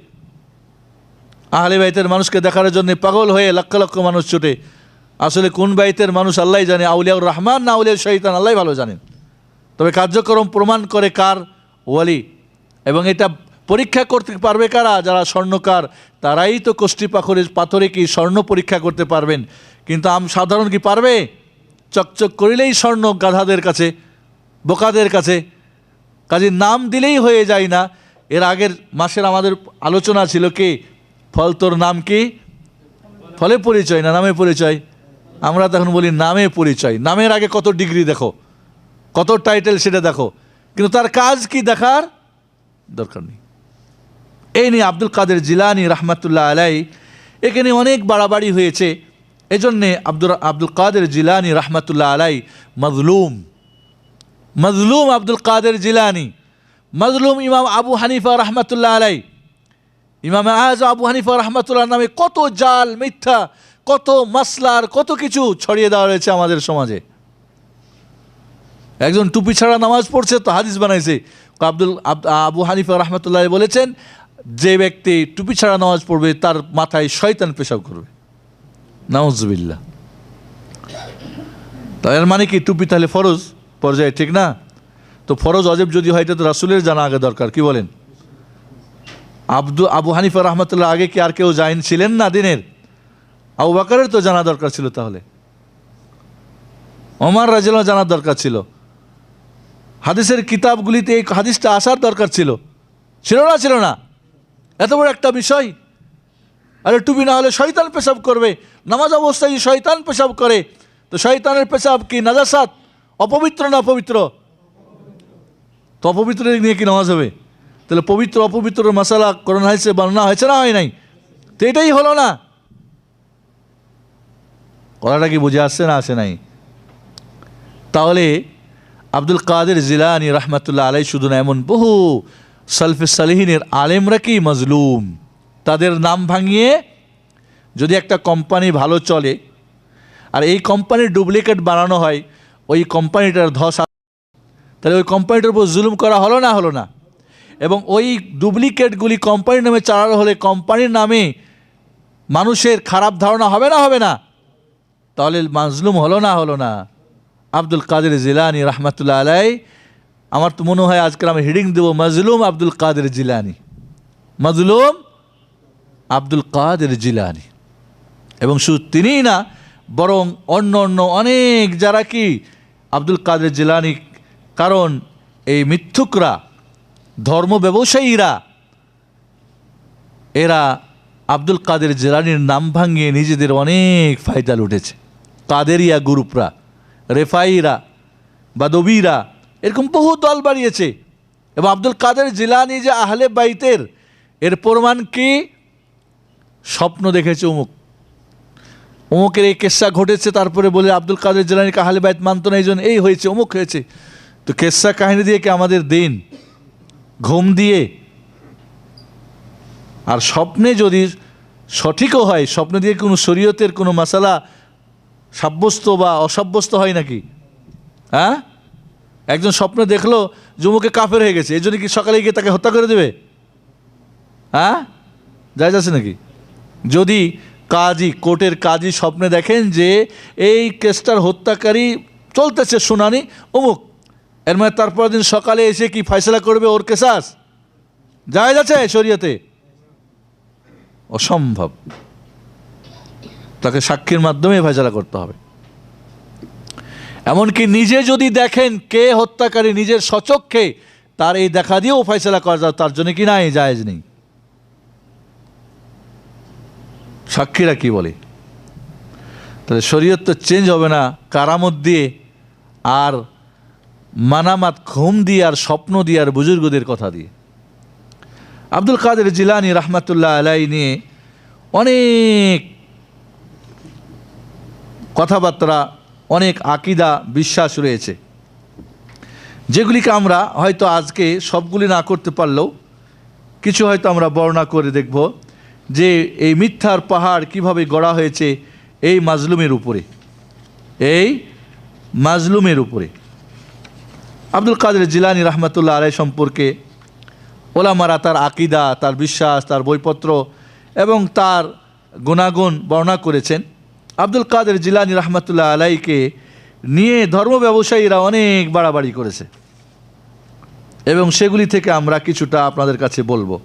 আহলে বাইতের মানুষকে দেখার জন্য পাগল হয়ে লক্ষ লক্ষ মানুষ ছুটে। আসলে কোন বাইতের মানুষ আল্লাহ জানে, আউলিয়াউর রহমান না আউলিয়া শয়তান, আল্লাহ ভালো জানেন। তবে কার্যক্রম প্রমাণ করে কার ওয়ালি, এবং এটা পরীক্ষা করতে পারবে কারা? যারা স্বর্ণকার, তারাই তো কষ্টি পাথরে কি স্বর্ণ পরীক্ষা করতে পারবেন, কিন্তু সাধারণ কি পারবে? চকচক করিলেই স্বর্ণ গাধাদের কাছে, বোকাদের কাছে, কাজে নাম দিলেই হয়ে যায় না। এর আগের মাসের আমাদের আলোচনা ছিল কি, ফল তোর নাম কি? ফলে পরিচয় না নামে পরিচয়। আমরা তখন বলি নামে পরিচয়। নামের আগে কত ডিগ্রি দেখো, কত টাইটেল সেটা দেখো, কিন্তু তার কাজ কি দেখার দরকার নেই। এই নিয়ে আব্দুল কাদের জিলানী রহমতুল্লাহ আলাই এখানে অনেক বাড়াবাড়ি হয়েছে। এজন্যে আব্দুল কাদের জিলানী রহমতুল্লাহ আলাই মজলুম আব্দুল কাদের জিলানী মজলুম। ইমাম আবু হানিফা রহমতুল্লাহ আলাই, ইমাম আযম আবু হানিফা রহমতুল্লাহ নামে কত জাল মিথ্যা, কত মাসলার কত কিছু ছড়িয়ে দেওয়া রয়েছে আমাদের সমাজে। একজন টুপি ছাড়া নামাজ পড়ছে তো হাদিস বানাইছে। আবু হানিফা রহমতুল্লাহ বলেছেন, যে ব্যক্তি টুপি ছাড়া নামাজ পড়বে তার মাথায় শয়তান পেশাব করবে। নাউজুবিল্লাহ। তার মানে কি টুপি তাহলে ফরজ পর্যায়ে, ঠিক না? তো ফরজ অজেব যদি হয়, এটা তো রাসূলের জানা আগে দরকার, কি বলেন? আবু হানিফা রহমতুল্লাহ আগে কি আর কেউ জাইন ছিলেন না দিনের? আবু বকরের তো জানা দরকার ছিল, তাহলে ওমর রাদিয়াল্লাহু জানার দরকার ছিল, হাদিসের কিতাবগুলিতে এই হাদিসটা আসার দরকার ছিল। ছিল না? এত বড় একটা বিষয়। আরে টুপি না হলে শয়তান পেশাব করবে, নামাজ অবস্থায় শয়তান পেশাব করে, তো শয়তানের পেশাব কি নাজাসাত, অপবিত্র না অপবিত্র? তো অপবিত্র নিয়ে কি নামাজ হবে? তাহলে পবিত্র অপবিত্র মশালা কোরআন হাদিসে বর্ণনা হয়েছে না হয় নাই? তো এটাই হলো না। কথাটা কি বুঝে আসছে না আসে নাই? তাহলে আব্দুল কাদের জিলানী রহমতুল্লাহ আলাই শুধু না, এমন বহু সালফে সালিহিনের আলেমরা কি মজলুম। তাদের নাম ভাঙিয়ে যদি একটা কোম্পানি ভালো চলে আর এই কোম্পানির ডুপ্লিকেট বানানো হয়, ওই কোম্পানিটার ধস, তাহলে ওই কোম্পানিটার উপর জুলুম করা হলো না হলো না? এবং ওই ডুপ্লিকেটগুলি কোম্পানির নামে চালানো হলে কোম্পানির নামে মানুষের খারাপ ধারণা হবে না হবে না? তাহলে মাজলুম হলো না হলো না? আব্দুল কাদের জিলানী রহমতুল্লাহ আলাই, আমার তো মনে হয় আজকাল আমি হেডিং দেবো মাজলুম আব্দুল কাদের জিলানী, মাজলুম আব্দুল কাদের জিলানী। এবং শুধু তিনিই না, বরং অন্য অন্য অনেক যারা কি আব্দুল কাদের জিলানী, কারণ এই মিথ্যুকরা, ধর্ম ব্যবসায়ীরা, এরা আব্দুল কাদের জিলানীর নাম ভাঙিয়ে নিজেদের অনেক ফায়দা লুটেছে। কাদেরিয়া গ্রুপরা, রেফাইরা, বাদবীরা, এরকম বহু দল বাড়িয়েছে। এবং আব্দুল কাদের জিলানী যে আহলে বাইতের, এর প্রমাণ কি? স্বপ্ন দেখেছে অমুকের এই কেসা ঘটেছে, তারপরে বলে আব্দুল কাদের জিলানীকে আহলে বাইত মানত না, এই জন্য এই হয়েছে অমুক হয়েছে। তো কেসা কাহিনী দিয়ে কি আমাদের দিন? ঘুম দিয়ে? আর স্বপ্নে যদি সঠিকও হয়, স্বপ্ন দিয়ে কোনো শরীয়তের কোনো মাসালা সাব্যস্ত বা অসাব্যস্ত হয় নাকি? হ্যাঁ, একজন স্বপ্নে দেখলো যুবকে কাফের হয়ে গেছে, এই জন্য কি সকালে গিয়ে তাকে হত্যা করে দেবে? হ্যাঁ, জায়েজ আছে নাকি? যদি কাজী, কোর্টের কাজী স্বপ্নে দেখেন যে এই কেসটার হত্যাকারী চলতেছে শুনানি অমুক, এর মানে তারপর দিন সকালে এসে কি ফয়সালা করবে ওর কেসাস? জায়েজ আছে শরীয়তে? অসম্ভব। তাকে সাক্ষীর মাধ্যমে ফয়সালা করতে হবে। এমনকি নিজে যদি দেখেন কে হত্যাকারী, নিজের স্বচক্ষে, তার এই দেখা দিয়েও ফয়সালা করা যায়, তার জন্য কি নাই? জায়েজ নেই। সাক্ষীরা কি বলে? তাহলে শরীয়ত তো চেঞ্জ হবে না কারামত দিয়ে আর মানামাত ঘুম দিয়ে আর স্বপ্ন দিয়ে আর বুজুর্গদের কথা দিয়ে। আব্দুল কাদের জিলানী রহমতুল্লাহ আলাই নিয়ে অনেক কথাবার্তা, অনেক আকিদা, বিশ্বাস রয়েছে, যেগুলিকে আমরা হয়তো আজকে সবগুলি না করতে পারলেও কিছু হয়তো আমরা বর্ণনা করে দেখব যে এই মিথ্যার পাহাড় কিভাবে গড়া হয়েছে এই মাজলুমের উপরে, এই মাজলুমের উপরে। আব্দুল কাদের জিলানী রহমতুল্লাহ আলাই সম্পর্কে ওলামারা তার আকিদা, তার বিশ্বাস, তার বইপত্র এবং তার গুণাগুণ বর্ণনা করেছেন। আব্দুল কাদের জিলানী রহমতুল্লাহ আলাইকে নিয়ে ধর্ম ব্যবসায়ীরা অনেক বাড়াবাড়ি করেছে এবং সেগুলি থেকে আমরা কিছুটা আপনাদের কাছে বলবো,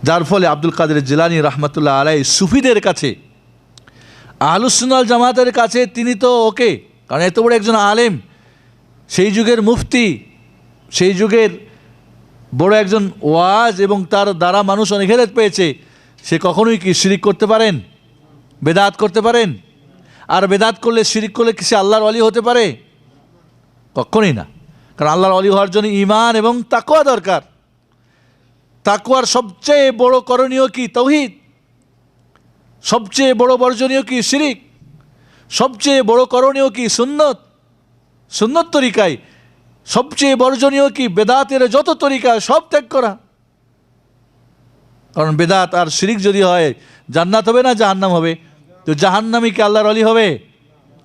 যার ফলে আব্দুল কাদের জিলানী রহমতুল্লাহ আলাই সুফিদের কাছে, আহলুস সুন্নাহ ওয়াল জামাতের কাছে তিনি তো ওকে, কারণ এত বড় একজন আলেম, সেই যুগের মুফতি, সেই যুগের বড় একজন ওয়াজ, এবং তার দ্বারা মানুষ অনেক হেদায়েত পেয়েছে, সে কখনোই কি শিরিক করতে পারেন? বেদাত করতে পারেন? আর বেদাত করলে, শিরিক করলে কি সে আল্লাহর ওলি হতে পারে? কখনোই না। কারণ আল্লাহর ওলি হওয়ার জন্য ঈমান এবং তাকওয়া দরকার। তাকওয়ার সবচেয়ে বড় করণীয় কি? তাওহীদ। সবচেয়ে বড় বর্জনীয় কি? শিরিক। সবচেয়ে বড় করণীয় কি? সুন্নত। সুন্নত তরিকায়। সবচেয়ে বর্জনীয় কি? বেদাতের যত তরিকা সব ত্যাগ করা। কারণ বেদাত আর শিরিক যদি হয়, জান্নাত হবে না জাহান্নাম হবে? তো জাহান্নামী কি আল্লাহর ওলি হবে?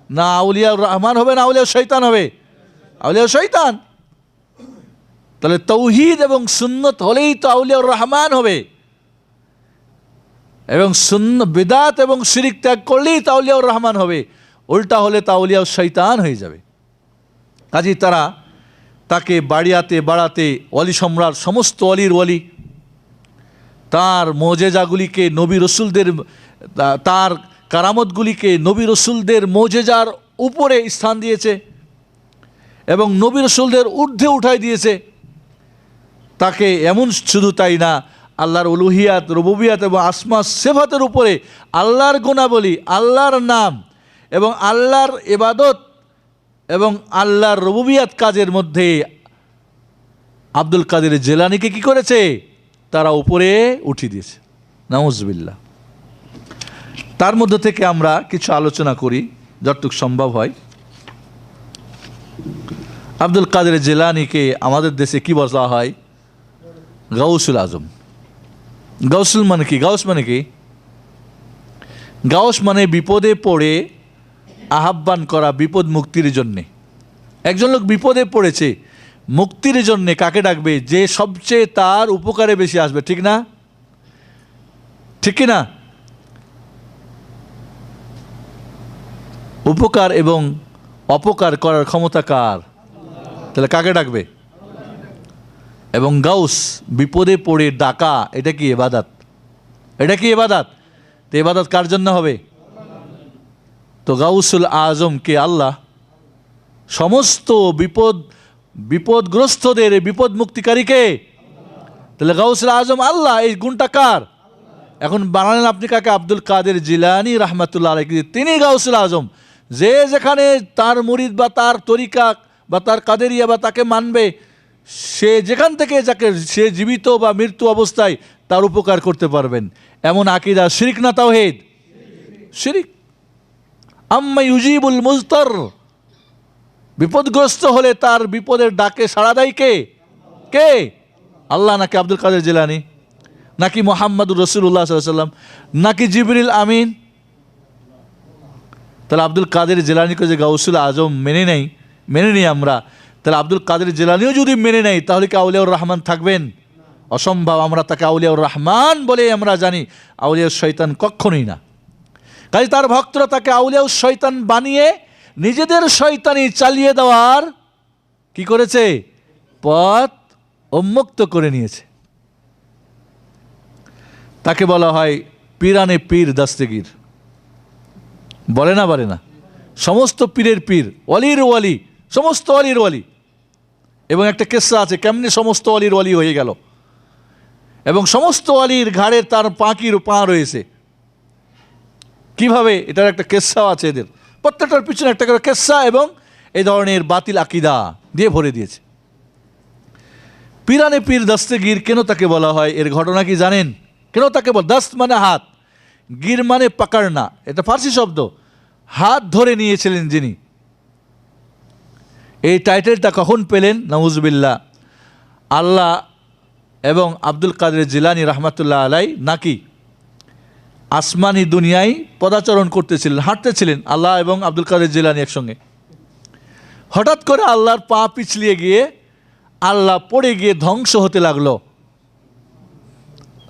না আউলিয়া রহমান হবে, না আউলিয়া শয়তান হবে? আউলিয়া শয়তান। তাহলে তাওহীদ এবং সুন্নত হলেই তো আউলিয়া রহমান হবে, এবং বেদাত এবং শিরিক ত্যাগ করলেই তো আউলিয়া রহমান হবে। উল্টা হলে তা আউলিয়া শয়তান হয়ে যাবে। কাজেই তাকে বাড়াতে ওলি সম্রাট, সমস্ত ওলির ওলি, তার মোজেজাগুলিকে নবী রসুলদের, তার কারামতগুলিকে নবী রসুলদের মোজেজার উপরে স্থান দিয়েছে এবং নবী রসুলদের ঊর্ধ্বে উঠাই দিয়েছে তাকে। এমন শুধু তাই না, আল্লাহর উলুহিয়াত, রুবুবিয়াত এবং আসমা সিফাতের উপরে আল্লাহর গুণাবলী, আল্লাহর নাম এবং আল্লাহর ইবাদত এবং আল্লাহর রুবুবিয়াত কাজের মধ্যে আব্দুল কাদের জিলানীকে কি করেছে? তারা উপরে উঠিয়ে দিয়েছে। নাউজুবিল্লাহ। তার মধ্যে থেকে আমরা কিছু আলোচনা করি যতটুকু সম্ভব হয়। আব্দুল কাদের জিলানীকে আমাদের দেশে কি বলা হয়? গাউসুল আজম। গাউসুল মানে কি? গাউস মানে কি? গাউস মানে বিপদে পড়ে আহ্বান করা, বিপদ মুক্তির জন্যে। একজন লোক বিপদে পড়েছে, মুক্তির জন্যে কাকে ডাকবে? যে সবচেয়ে তার উপকারে বেশি আসবে, ঠিক না? ঠিক কি না? উপকার এবং অপকার করার ক্ষমতা কার? তাহলে কাকে ডাকবে? এবং গাউস বিপদে পড়ে ডাকা, এটা কি ইবাদত? এটা কি ইবাদত? তো ইবাদত কার জন্য হবে? তো গাউসুল আজম কে? আল্লাহ। সমস্ত বিপদগ্রস্তদের বিপদ মুক্তিকারীকে। তাহলে গাউসুল আজম আল্লাহ, এই গুণটা কার? এখন বানালেন আপনি কাকে? আব্দুল কাদের জিলানী রাহমাতুল্লাহ আলাইহি। তিনি গাউসুল আজম। যে যেখানে তার মুরিদ বা তার তরিকা বা তার কাদেরিয়া বা তাকে মানবে, সে যেখান থেকে যাকে সে জীবিত বা মৃত্যু অবস্থায় তার উপকার করতে পারবেন, এমন আকীদা। শিরক না তাওহীদ? শিরক। আম্মা ইউজিবুল মুজতার, বিপদগ্রস্ত হলে তার বিপদের ডাকে সাড়া দেয় কে? কে? আল্লাহ নাকি আব্দুল কাদের জিলানী? নাকি মুহাম্মদুর রাসূলুল্লাহ সাল্লাল্লাহু আলাইহি ওয়াসাল্লাম? নাকি জিবরিল আমিন? তাহলে আব্দুল কাদের জিলানীকে যে গাউসুল আজম মেনে নিই আমরা, তাহলে আব্দুল কাদের জিলানীও যদি মেনে নেই, তাহলে কি আউলিয়াউর রহমান থাকবেন? অসম্ভব। আমরা তাকে আউলিয়াউর রহমান বলে আমরা জানি, আউলিয়াউর শয়তান কখনোই না। কাজে তার ভক্তরা তাকে আউলিয়াউর শয়তান বানিয়ে নিজেদের শয়তানি চালিয়ে দেওয়ার কি করেছে? পথ উন্মুক্ত করে নিয়েছে। তাকে বলা হয় পীরানে পীর দস্তগীর। বলে না? সমস্ত পীরের পীর, ওয়ালির ওয়ালি, সমস্ত ওয়ালির ওয়ালি। এবং একটা কিসসা আছে কেমনি সমস্ত ওয়ালির ওয়ালি হয়ে গেল। এবং সমস্ত ওয়ালির ঘাড়ের তার পাঁকির পা রয়েছে। কিভাবে? এটার একটা কিসসাও আছে। এদের প্রত্যেকটার পিছনে একটা করে কিসসা এবং এই ধরনের বাতিল আকীদা দিয়ে ভরে দিয়েছে। পীরানে পীর দস্তগীর কেন তাকে বলা হয়? এর ঘটনা কি জানেন? কেন তাকে দস্ত মানে হাত, গির মানে পাকাড়না, এটা ফার্সি শব্দ। হাত ধরে নিয়েছিলেন যিনি। এই টাইটেলটা কখন পেলেন? নাউজুবিল্লাহ। আল্লাহ এবং আব্দুল কাদের জিলানী রাহমাতুল্লাহ আলাই নাকি আসমানি দুনিয়ায় পদাচরণ করতেছিলেন, হাঁটতেছিলেন আল্লাহ এবং আব্দুল কাদের জিলানী একসঙ্গে। হঠাৎ করে আল্লাহর পা পিছলিয়ে গিয়ে আল্লাহ পড়ে গিয়ে ধ্বংস হতে লাগলো।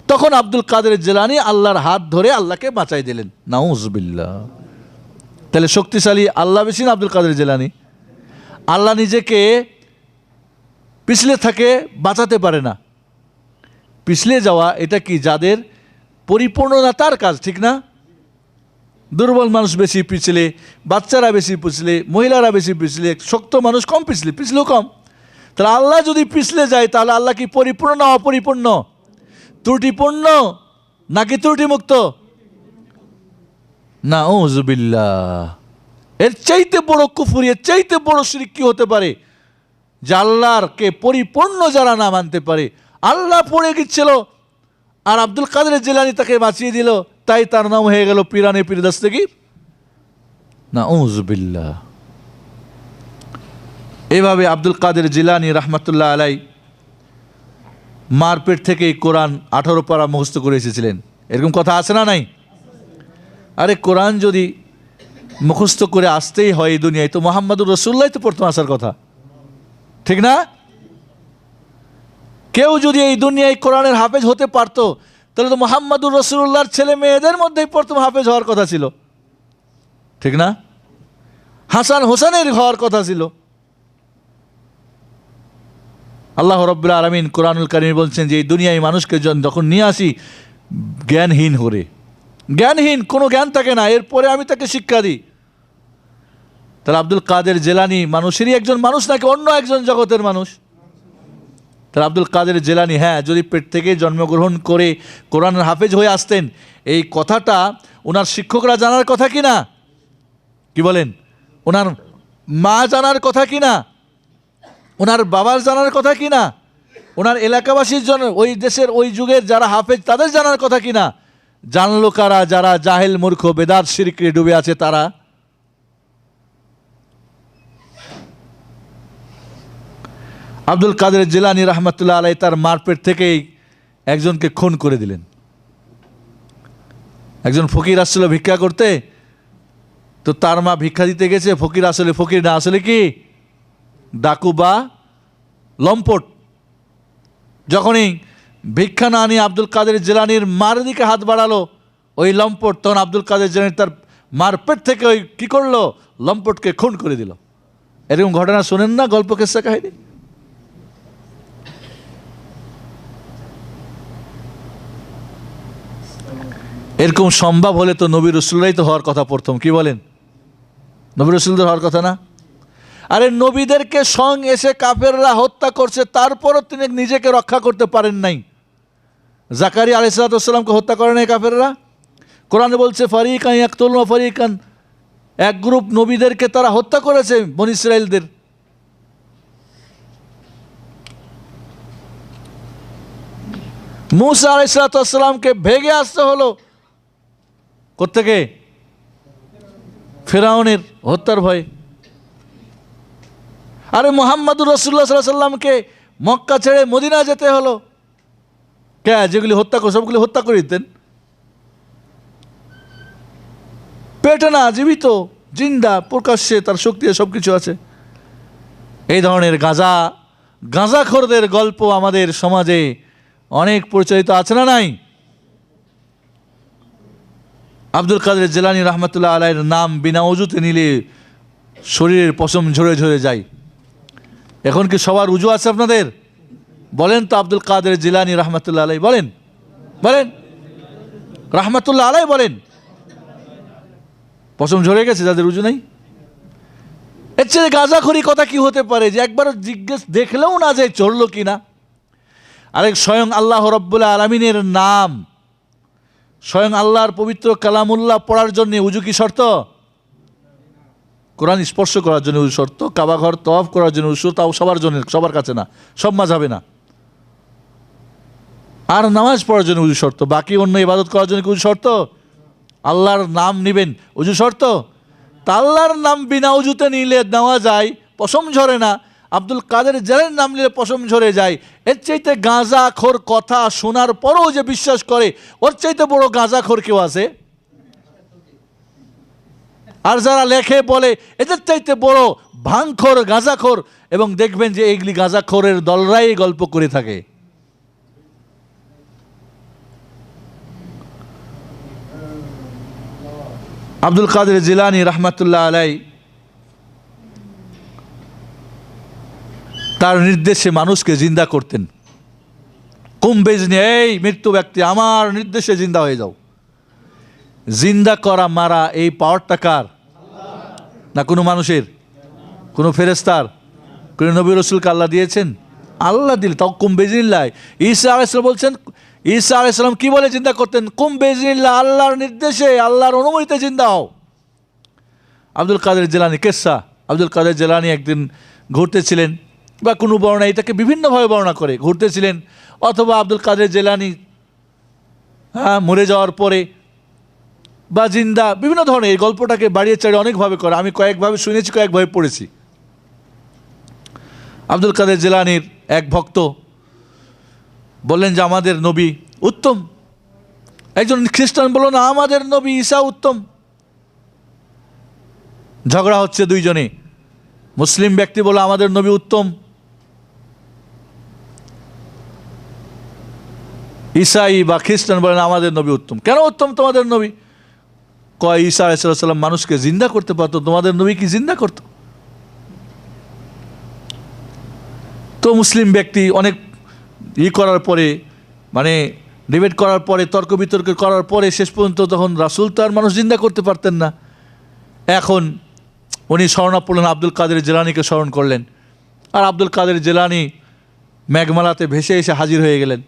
তখন আব্দুল কাদের জিলানী আল্লাহর হাত ধরে আল্লাহকে বাঁচাই দিলেন। নাউজুবিল্লাহ। তাহলে শক্তিশালী আল্লাহ বেশি না আব্দুল কাদের জিলানী? আল্লাহ নিজেকে পিছলে থাকে, বাঁচাতে পারে না। পিছলে যাওয়া এটা কি? যাদের পরিপূর্ণ না তার কাজ, ঠিক না? দুর্বল মানুষ বেশি পিছলে, বাচ্চারা বেশি পিছলে, মহিলারা বেশি পিছলে, শক্ত মানুষ কম পিছলেও কম। তাহলে আল্লাহ যদি পিছলে যায়, তাহলে আল্লাহ কি পরিপূর্ণ না অপরিপূর্ণ? ত্রুটিপূর্ণ নাকি ত্রুটিমুক্ত? নাউজুবিল্লাহ। এর চাইতে বড় কুফর, এর চাইতে বড় শিরক কি হতে পারে? যে আল্লাহরকে পরিপূর্ণ যারা না মানতে পারে। আল্লাহ পড়ে গিয়েছিল আর আব্দুল কাদের জিলানী তাকে বাঁচিয়ে দিল, তাই তার নাম হয়ে গেল পীরানে পীর দস্তগীর। নাউজুবিল্লাহ। এইভাবে আব্দুল কাদের জিলানী রাহমাতুল্লাহ আলাই মার পেট থেকে কোরআন 18 পারা মুখস্থ করে এসেছিলেন। এরকম কথা আছে না নাই? আরে কোরআন যদি মুখস্থ করে আসতেই হয় এই দুনিয়ায়, তো মুহাম্মদুর রাসূলুল্লাহ তো প্রথম আসার কথা, ঠিক না? কেউ যদি এই দুনিয়ায় কোরআনের হাফেজ হতে পারত, তাহলে তো মুহাম্মদুর রাসূলুল্লাহর ছেলে মেয়েদের মধ্যেই প্রথম হাফেজ হওয়ার কথা ছিল, ঠিক না? হাসান হোসেনের হওয়ার কথা ছিল। আল্লাহ রাব্বুল আলামিন কোরআনুল কারীমে বলছেন যে এই দুনিয়ায় মানুষকে যখন নিয়ে আসি জ্ঞানহীন হরে, জ্ঞানহীন, কোনো জ্ঞান থাকে না, এরপরে আমি তাকে শিক্ষা দিই। তাহলে আব্দুল কাদের জিলানী মানুষেরই একজন মানুষ নাকি অন্য একজন জগতের মানুষ? তাহলে আব্দুল কাদের জিলানী, হ্যাঁ, যদি পেট থেকে জন্মগ্রহণ করে কোরআনের হাফেজ হয়ে আসতেন, এই কথাটা ওনার শিক্ষকরা জানার কথা কি না? কি বলেন? ওনার মা জানার কথা কি না? ওনার বাবার জানার কথা কি না? ওনার এলাকাবাসীর জন্য, ওই দেশের ওই যুগের যারা হাফেজ তাদের জানার কথা কিনা? জানলো কারা? যারা জাহেল মূর্খ বেদাত শিরকে ডুবে আছে তারা। আব্দুল কাদের জিলানী রহমতুল্লাহ আলাইহি তার মারপেট থেকেই একজনকে খুন করে দিলেন। একজন ফকির আসছিল ভিক্ষা করতে, তো তার মা ভিক্ষা দিতে গেছে, ফকির আসলে ফকির না, আসলে কি ডাকু বা লম্পট। যখনই ভিক্ষা না নিয়ে আব্দুল কাদের জিলানীর মার দিকে হাত বাড়ালো ওই লম্পট, তখন আব্দুল কাদের জিলানী তার মারপেট থেকে ওই কী করলো, লম্পটকে খুন করে দিল। এরকম ঘটনা শোনেন না গল্প কেসা কাহিনী? এরকম সম্ভব হলে তো নবী রসুলরাই তো হওয়ার কথা প্রথম, কি বলেন? নবী রসুলদের হওয়ার কথা না? আরে নবীদেরকে সং এসে কাফেররা হত্যা করছে, তারপরও তিনি নিজেকে রক্ষা করতে পারেন নাই। জাকারিয়া আলাইহিস সালামকে হত্যা করে নাই কাফেররা? কোরআনে বলছে ফারিকান ইয়াকতুলুন ফারিকান, এক গ্রুপ নবীদেরকে তারা হত্যা করেছে বনী ইসরাইলদের। মূসা আলাইহিস সালামকে ভেগে আসতে হলো কোত্থেকে? ফিরআউনের হত্যার ভয়ে। আরে মুহাম্মদুর রাসূলুল্লাহ সাল্লাল্লাহু আলাইহি সাল্লামকে মক্কা ছেড়ে মদিনা যেতে হলো। কে? যেগুলি হত্যা করে সবগুলি হত্যা করে দিতেন। পেটে না, জীবিত, জিন্দা, প্রকাশ্যে তার শক্তি সব কিছু আছে। এই ধরনের গাঁজাখোরদের গল্প আমাদের সমাজে অনেক প্রচলিত আছে না নাই? আব্দুল কাদের জিলানী রহমতুল্লাহ আলাইহির নাম বিনা ওযুতে নিলে শরীরের পশম ঝরে ঝরে যায়। এখন কি সবার উজু আছে আপনাদের? বলেন তো আব্দুল কাদের জিলানী রহমতুল্লাহ আলাইহি বলেন, বলেন রহমতুল্লাহ আলাইহি বলেন। পশম ঝরে গেছে যাদের উজু নাই? এর চেয়ে গাঁজাখড়ি কথা কি হতে পারে যে একবার জিজ্ঞেস দেখলেও না যায় চললো কিনা? আরেক স্বয়ং আল্লাহ রাব্বুল আলামিনের নাম, স্বয়ং আল্লাহর পবিত্র কালামুল্লাহ পড়ার জন্য উজু কি শর্ত? কোরআন স্পর্শ করার জন্য উজু শর্ত, কাবা ঘর তওয়াফ করার জন্য উজু, তাও সবার জন্য, সবার কাছে না, সব মাযহাবে না। আর নামাজ পড়ার জন্য উজু শর্ত, বাকি অন্য ইবাদত করার জন্য কি উজু শর্ত? আল্লাহর নাম নিবেন উজু শর্ত? তা আল্লাহর নাম বিনা উজুতে নিলে নেওয়া যায়, পশম ঝরে না। আব্দুল কাদের জিলানীর নাম নিলে পশম ঝরে যায়। এর চাইতে গাঁজাখোর কথা শোনার পরও যে বিশ্বাস করে, ওর চাইতে বড় গাঁজাখোর কেউ আছে? আর যারা লেখে বলে এদের চাইতে বড় ভাঙখোর গাঁজাখোর, এবং দেখবেন যে এইগুলি গাঁজাখোরের দলরাই গল্প করে থাকে। আব্দুল কাদের জিলানী রহমতুল্লাহ আলাইহি তার নির্দেশে মানুষকে জিন্দা করতেন। কুম্বেজনি, এই মৃত্যু ব্যক্তি আমার নির্দেশে জিন্দা হয়ে যাও। জিন্দা করা মারা এই পাওয়ারটা কার? না কোনো মানুষের, কোনো ফেরেস্তার, কোনো নবী রসুলকে আল্লাহ দিয়েছেন? আল্লাহ দিলে, তাও কুম্বেজনিল্লাহ। ঈসা আলাইহিস সালাম বলছেন, ঈসা আলাইহিস সালাম কি বলে জিন্দা করতেন? কুম্বেজনিল্লাহ, আল্লাহর নির্দেশে, আল্লাহর অনুমতিতে জিন্দা হও। আব্দুল কাদের জিলানী কেসা, আব্দুল কাদের জিলানী একদিন ঘুরতেছিলেন, বা কোনো বর্ণনা এটাকে বিভিন্নভাবে বর্ণনা করে, ঘুরতেছিলেন, অথবা আব্দুল কাদের জিলানী মরে যাওয়ার পরে বা জিন্দা, বিভিন্ন ধরনের এই গল্পটাকে বাড়িয়ে চাড়িয়ে অনেকভাবে করে। আমি কয়েকভাবে শুনেছি, কয়েকভাবে পড়েছি। আব্দুল কাদের জিলানীর এক ভক্ত বললেন যে আমাদের নবী উত্তম। একজন খ্রিস্টান বলল না, আমাদের নবী ঈসা উত্তম। ঝগড়া হচ্ছে দুইজনে। মুসলিম ব্যক্তি বলল আমাদের নবী উত্তম, ঈসাই বা খ্রিস্টান বলেন আমাদের নবী উত্তম। কেন উত্তম তোমাদের নবী? কয় ঈসা আলাইহিস সালাম মানুষকে জিন্দা করতে পারতো, তোমাদের নবী কি জিন্দা করতো? তো মুসলিম ব্যক্তি অনেক করার পরে, মানে ডিবেট করার পরে, তর্ক বিতর্ক করার পরে শেষ পর্যন্ত তখন রাসূল তো আর মানুষ জিন্দা করতে পারতেন না। এখন উনি শরণাপন্ন আব্দুল কাদের জিলানীকে স্মরণ করলেন, আর আব্দুল কাদের জিলানী মেঘমালাতে ভেসে এসে হাজির হয়ে গেলেন।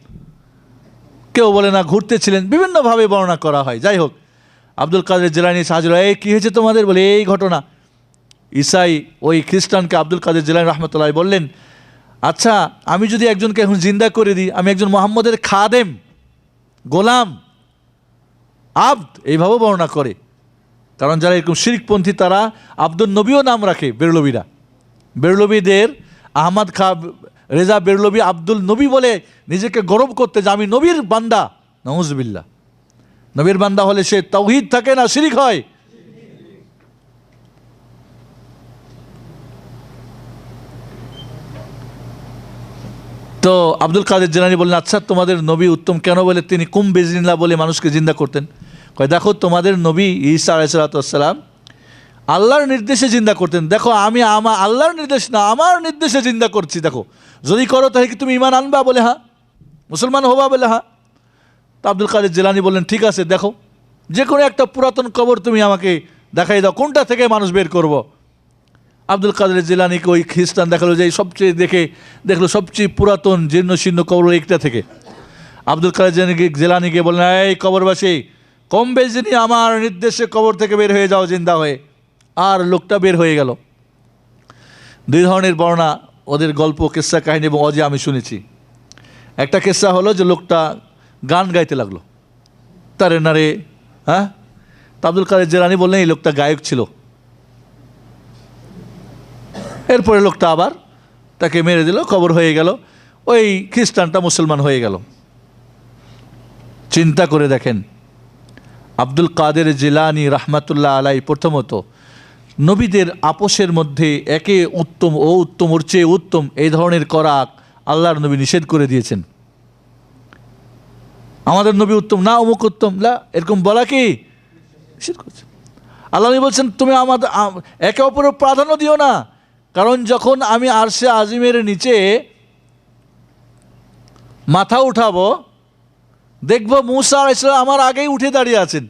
কেউ বলে না ঘুরতেছিলেন, বিভিন্নভাবে বর্ণনা করা হয়। যাই হোক, আব্দুল কাদের জিলানী হাজির হয়। এই কী হয়েছে তোমাদের? বলে এই ঘটনা। ঈসাই ওই খ্রিস্টানকে আব্দুল কাদের জিলানী রহমতুল্লাহ বললেন, আচ্ছা আমি যদি একজনকে এখন জিন্দা করে দিই, আমি একজন মোহাম্মদের খাদেম, গোলাম, আব্দ, এইভাবে বর্ণনা করে। কারণ যারা এরকম শিরকপন্থী তারা আব্দুল নবীও নাম রাখে। বেরলবিরা, বেরলবিদের আহমদ খা রেজা বেরলবি আব্দুল নবী বলে নিজেকে গৌরব করতে যে আমি নবীর বান্দা। নাউজুবিল্লাহ। নবীর বান্দা হলে সে তাওহীদ থাকে না, শিরিক হয়। তো আব্দুল কাদের জিলানী বললেন, আচ্ছা তোমাদের নবী উত্তম কেন বলে তিনি কুম বেজিনিল্লাহ বলে মানুষকে জিন্দা করতেন? কয় দেখো তোমাদের নবী ঈসা আলাইহিস সালাম আল্লাহর নির্দেশে জিন্দা করতেন। দেখো আমি আল্লাহর নির্দেশ না, আমার নির্দেশে জিন্দা করছি। দেখো যদি করো তাহলে কি তুমি ঈমান আনবা? বলে হ্যাঁ। মুসলমান হবা? বলে হ্যাঁ। তো আব্দুল কাদের জিলানী বললেন, ঠিক আছে দেখো যে কোনো একটা পুরাতন কবর তুমি আমাকে দেখাই দাও, কোনটা থেকে মানুষ বের করব। আব্দুল কাদের জিলানীকে ওই খ্রিস্টান দেখালো যে সবচেয়ে দেখলো সবচেয়ে পুরাতন জীর্ণ শীর্ণ কবর একটা থেকে। আব্দুল কাদের জিলানীকে বললেন, এই কবরবাসী, কম বেশি আমার নির্দেশে কবর থেকে বের হয়ে যাও জিন্দা হয়ে। আর লোকটা বের হয়ে গেল। দুই ধরনের বর্ণনা ওদের গল্প, কিস্সা কাহিনী এবং অজে আমি শুনেছি। একটা কিস্সা হলো যে লোকটা গান গাইতে লাগলো, তারে নারে, হ্যাঁ। তো আব্দুল কাদের জিলানী বললেন এই লোকটা গায়ক ছিল। এরপরে লোকটা আবার তাকে মেরে দিল, কবর হয়ে গেল, ওই খ্রিস্টানটা মুসলমান হয়ে গেল। চিন্তা করে দেখেন, আব্দুল কাদের জিলানী রাহমাতুল্লাহ আলাই প্রথমত নবীদের আপোষের মধ্যে একে উত্তম ও উত্তম ওর চেয়ে উত্তম এই ধরনের করা আল্লাহর নবী নিষেধ করে দিয়েছেন। আমাদের নবী উত্তম না, অমুক উত্তম না, এরকম বলা কি নিষেধ করছে। আল্লাহ নবী বলছেন তুমি আমাদের একে অপরের প্রাধান্য দিও না। কারণ যখন আমি আরশে আজিমের নিচে মাথা উঠাবো, দেখবো মূসা আলাইহিস সালাম আমার আগেই উঠে দাঁড়িয়ে আছেন।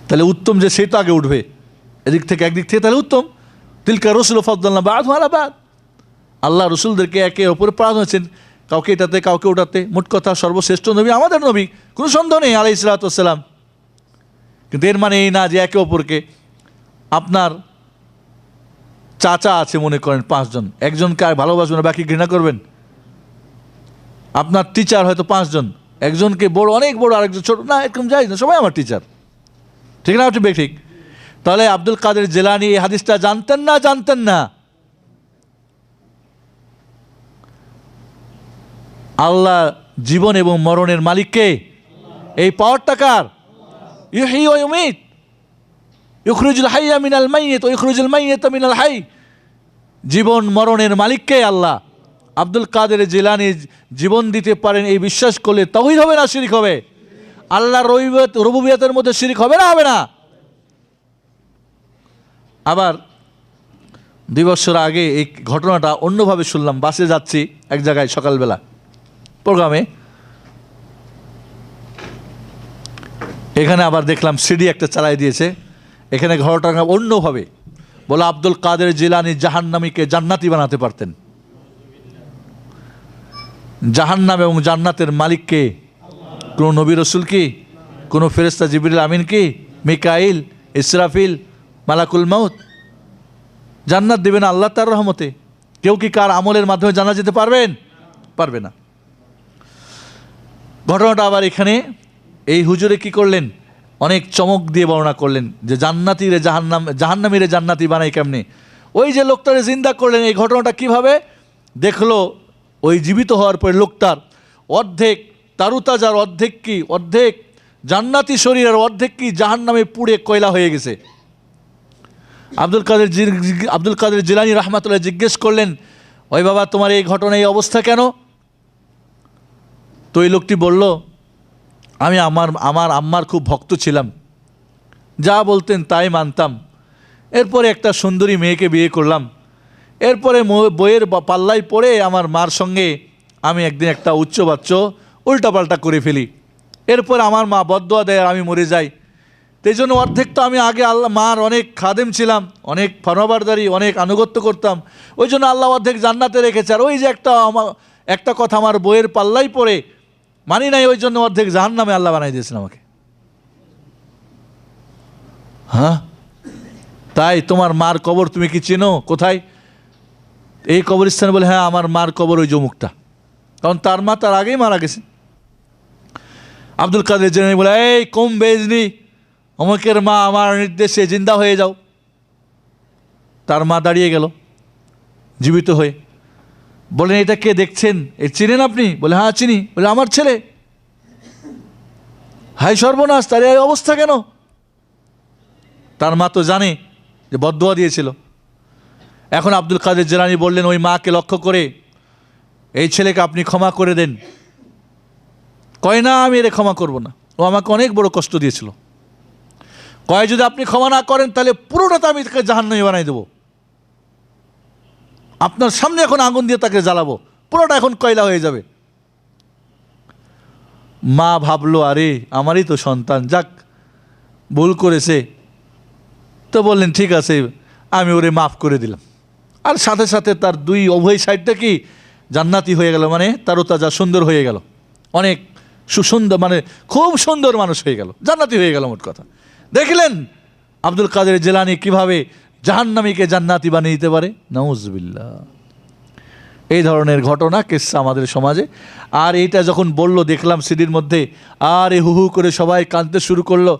তাহলে উত্তম যে সে তো আগে উঠবে এদিক থেকে, একদিক থেকে তাহলে উত্তম। তিলকা রসুল ফাদ্দালনা বা'দুহুম আলা বা'দ। আল্লাহ রসুলদেরকে একে অপরে প্রাধান্য দিয়েছেন, কাউকে এটাতে কাউকে ওটাতে। মোট কথা সর্বশ্রেষ্ঠ নবী আমাদের নবী, কোনো সন্দেহ নেই আলাইহিস সালাতু ওয়াস সালাম। কিন্তু এর মানে এই না যে একে অপরকে, আপনার চাচা আছে মনে করেন 5 জন, একজনকে আর ভালোবাসবেন না, বাকি ঘৃণা করবেন। আপনার টিচার হয়তো 5 জন, একজনকে বড়, অনেক বড়, আরেকজন ছোট, না এরকম যায় না, সবাই আমার টিচার, ঠিক না? ঠিক। তাহলে আব্দুল কাদের জিলানী এই হাদিসটা জানতেন না? জানতেন না। আল্লাহ জীবন এবং মরণের মালিককে, এই পাওয়ারটা কার? ইউহয়ী ওয়া ইউমীত, ইখরুজুল হাইয়া মিনাল মাইয়িত ওয়া ইখরুজুল মাইয়িতা মিনাল হাই। জীবন মরণের মালিককে আল্লাহ। আব্দুল কাদের জিলানী জীবন দিতে পারেন এই বিশ্বাস করলে তাওহীদ হবে না শিরক হবে? আল্লাহর রুবুবিয়তের মধ্যে শিরক হবে না? হবে না? আবার 2 বছর আগে এই ঘটনাটা অন্যভাবে শুনলাম। বাসে যাচ্ছি এক জায়গায় সকালবেলা প্রোগ্রামে, এখানে আবার দেখলাম সিডি একটা চালাই দিয়েছে, এখানে ঘটনা অন্যভাবে বলে আব্দুল কাদের জিলানী জাহান্নামীকে জান্নাতি বানাতে পারতেন। জাহান্নাম এবং জান্নাতের মালিক কে? কোন নবী রসুল কি? কোন ফেরেশতা জিবরিল আমিন কি? মিকাইল, ইসরাফিল, মালাকুল মাউত? জান্নাত দেবেন আল্লাহ তার রহমতে। কেউ কি কার আমলের মাধ্যমে জানা যেতে পারবেন? পারবে না। ঘটনাটা আবার এখানে এই হুজুরে কি করলেন, অনেক চমক দিয়ে বর্ণনা করলেন যে জান্নাতীরে জাহান্নামীরে জান্নাতি বানাই কেমনে। ওই যে লোকটারে জিন্দা করলেন, এই ঘটনাটা কিভাবে দেখলো, ওই জীবিত হওয়ার পরে লোকটার অর্ধেক তারুতাজার, অর্ধেক কি, অর্ধেক জান্নাতি শরীরের অর্ধেক কি জাহান্নামে পুড়ে কয়লা হয়ে গেছে। আব্দুল কাদের জিলানী রাহমাতুল্লাহ জিজ্ঞেস করলেন, ওই বাবা তোমার এই ঘটনা এই অবস্থা কেন? তো এই লোকটি বলল, আমি আমার আম্মার খুব ভক্ত ছিলাম, যা বলতেন তাই মানতাম। এরপরে একটা সুন্দরী মেয়েকে বিয়ে করলাম, এরপরে বইয়ের পাল্লায় পড়ে আমার মার সঙ্গে আমি একদিন একটা উচ্চবাচ্য উল্টাপাল্টা করে ফেলি। এরপর আমার মা বদদোয়া দেয় আর আমি মরে যাই। এই জন্য অর্ধেক তো আমি আগে আল্লাহ মার অনেক খাদেম ছিলাম, অনেক ফরমাবরদারি, অনেক আনুগত্য করতাম, ওই জন্য আল্লাহ অর্ধেক জান্নাতে রেখেছে। আর ওই যে একটা কথা আমার বইয়ের পাল্লাই পড়ে মানি নাই, ওই জন্য অর্ধেক জাহান্নামে আল্লাহ বানাই দিয়েছেন আমাকে। হ্যাঁ, তাই তোমার মার কবর তুমি কি চেনো? কোথায়? এই কবরস্থানে বলে হ্যাঁ আমার মার কবর ওই জমুকটা, কারণ তার মা তার আগেই মারা গেছে। আব্দুল কাদের জিলানী বলে এই কম বেজনি, অমুকের মা আমার নির্দেশে জিন্দা হয়ে যাও। তার মা দাঁড়িয়ে গেল জীবিত হয়ে। বলেন এটা কে দেখছেন, এ চিনেন আপনি? বলে হ্যাঁ চিনি। বলে আমার ছেলে। হাই সর্বনাশ, তার এই অবস্থা কেন? তার মা তো জানে যে বদদুয়া দিয়েছিল। এখন আব্দুল কাদের জিলানী বললেন ওই মাকে লক্ষ্য করে, এই ছেলেকে আপনি ক্ষমা করে দেন। কয় না আমি এর ক্ষমা করব না, ও আমাকে অনেক বড় কষ্ট দিয়েছিল। কয় যদি আপনি ক্ষমা না করেন তাহলে পুরোটা তো আমি তাকে জাহান্নামী বানাই দেবো, আপনার সামনে এখন আগুন দিয়ে তাকে জ্বালাবো, পুরোটা এখন কয়লা হয়ে যাবে। মা ভাবলো আরে আমারই তো সন্তান, যাক ভুল করেছে, তো বললেন ঠিক আছে আমি ওরে মাফ করে দিলাম। আর সাথে সাথে তার দুই উভয় সাইডটা কি জান্নাতি হয়ে গেল, মানে তারতাজা সুন্দর হয়ে গেল, অনেক সুসুন্দর, মানে খুব সুন্দর মানুষ হয়ে গেল, জান্নাতি হয়ে গেল মোট কথা। দেখলেন আব্দুল কাদের জিলানী কিভাবে জাহান্নামীকে জান্নাতি বানিয়ে দিতে পারে। নাউজুবিল্লাহ। এই ধরনের ঘটনা কিসসা আমাদের সমাজে। আর এইটা যখন বলল দেখলাম সিডির মধ্যে, আর হু হু করে সবাই কাঁদতে শুরু করলো।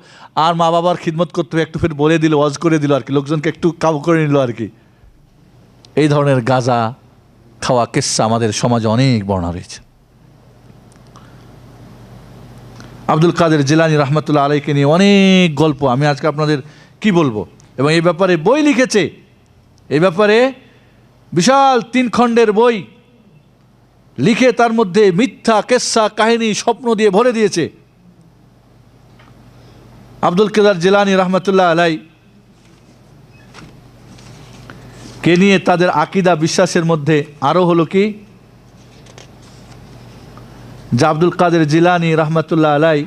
আর মা বাবার খিদমত করতে একটু ফের বলে দিল, ওয়াজ করে দিল আর কি, লোকজনকে একটু কাবু করে নিল আর কি। এই ধরনের গাঁজা খাওয়া কিসসা আমাদের সমাজে অনেক বর্ণনা রয়েছে। আব্দুল কাদের জিলানী রহমতুল্লাহ আলাইকে নিয়ে অনেক গল্প আমি আজকে আপনাদের কি বলবো। এবং এই ব্যাপারে বই লিখেছে, এই ব্যাপারে বিশাল 3 খণ্ডের বই লিখে তার মধ্যে মিথ্যা কিসসা কাহিনী স্বপ্ন দিয়ে ভরে দিয়েছে। আব্দুল কাদের জিলানী রহমতুল্লাহ আলাই কে নিয়ে তাদের আকীদা বিশ্বাসের মধ্যে আরও হলো কি, যে আব্দুল কাদের জিলানী রহমতুল্লাহ আলাই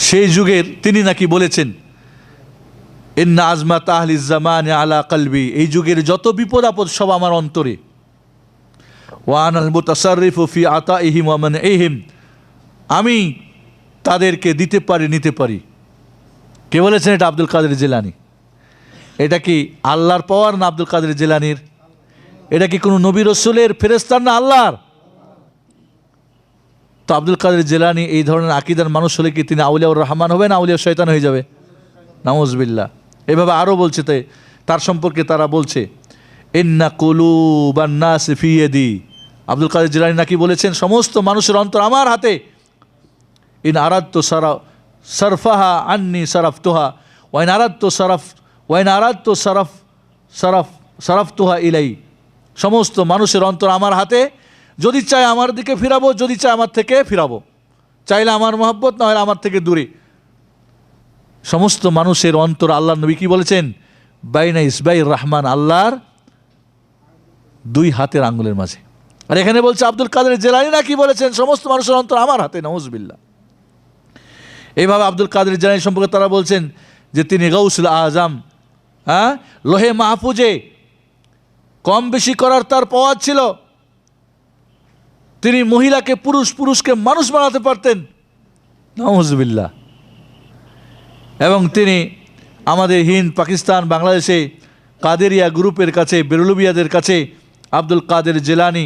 সেই যুগের তিনি নাকি বলেছেন ইন্না আজমাত আহলিজ জামানে আলা কলবি, এই যুগের যত বিপদ আপদ সব আমার অন্তরে। ওয়া আনাল মুতাসাররিফু ফি আতাইহিম ওয়া মানইহিম, আমি তাদেরকে দিতে পারি নিতে পারি। কে বলেছেন এটা? আব্দুল কাদের জিলানী। এটা কি আল্লাহর পাওয়ার না আব্দুল কাদের জিলানীর? এটা কি কোনো নবী রসুলের, ফেরেশতার না আল্লাহর? তো আব্দুল কাদের জিলানী এই ধরনের আকীদার মানুষ হলে কি তিনি আউলিয়াউর রহমান হবে না আউলিয়া শয়তান হয়ে যাবে? নাউজুবিল্লাহ। এভাবে আরও বলছে, তার সম্পর্কে তারা বলছে ইন্না কুলুবান নাস ফি ইয়াদি, আব্দুল কাদের জিলানী নাকি বলেছেন সমস্ত মানুষের অন্তর আমার হাতে। ইন আরাদতু সারফাহা আন্নি সারাফতুহা ওয়া ইন আরাদতু সারাফতুহা ইলাই, সমস্ত মানুষের অন্তর আমার হাতে, যদি চাই আমার দিকে ফিরাবো, যদি চাই আমার থেকে ফিরাবো, চাইলে আমার মহব্বত, না হলে আমার থেকে দূরে। সমস্ত মানুষের অন্তর আল্লাহ নবী কি বলেছেন? বাইনা ইসবাইর রহমান, আল্লাহর 2 হাতের আঙ্গুলের মাঝে। আর এখানে বলছে আব্দুল কাদের জিলানী নাকি বলেছেন সমস্ত মানুষের অন্তর আমার হাতে। নাউজুবিল্লাহ। এইভাবে আব্দুল কাদের জিলানী সম্পর্কে তারা বলছেন যে তিনি গাউসুল আজম, হ্যাঁ, লোহে মাহফুজে কম বেশি করার তার পাওয়ার ছিল, তিনি মহিলাকে পুরুষ, পুরুষকে মানুষ বানাতে পারতেন। নাউজুবিল্লাহ। এবং তিনি আমাদের হিন্দ, পাকিস্তান, বাংলাদেশে কাদেরিয়া গ্রুপের কাছে, বেরলুবিয়াদের কাছে আব্দুল কাদের জিলানী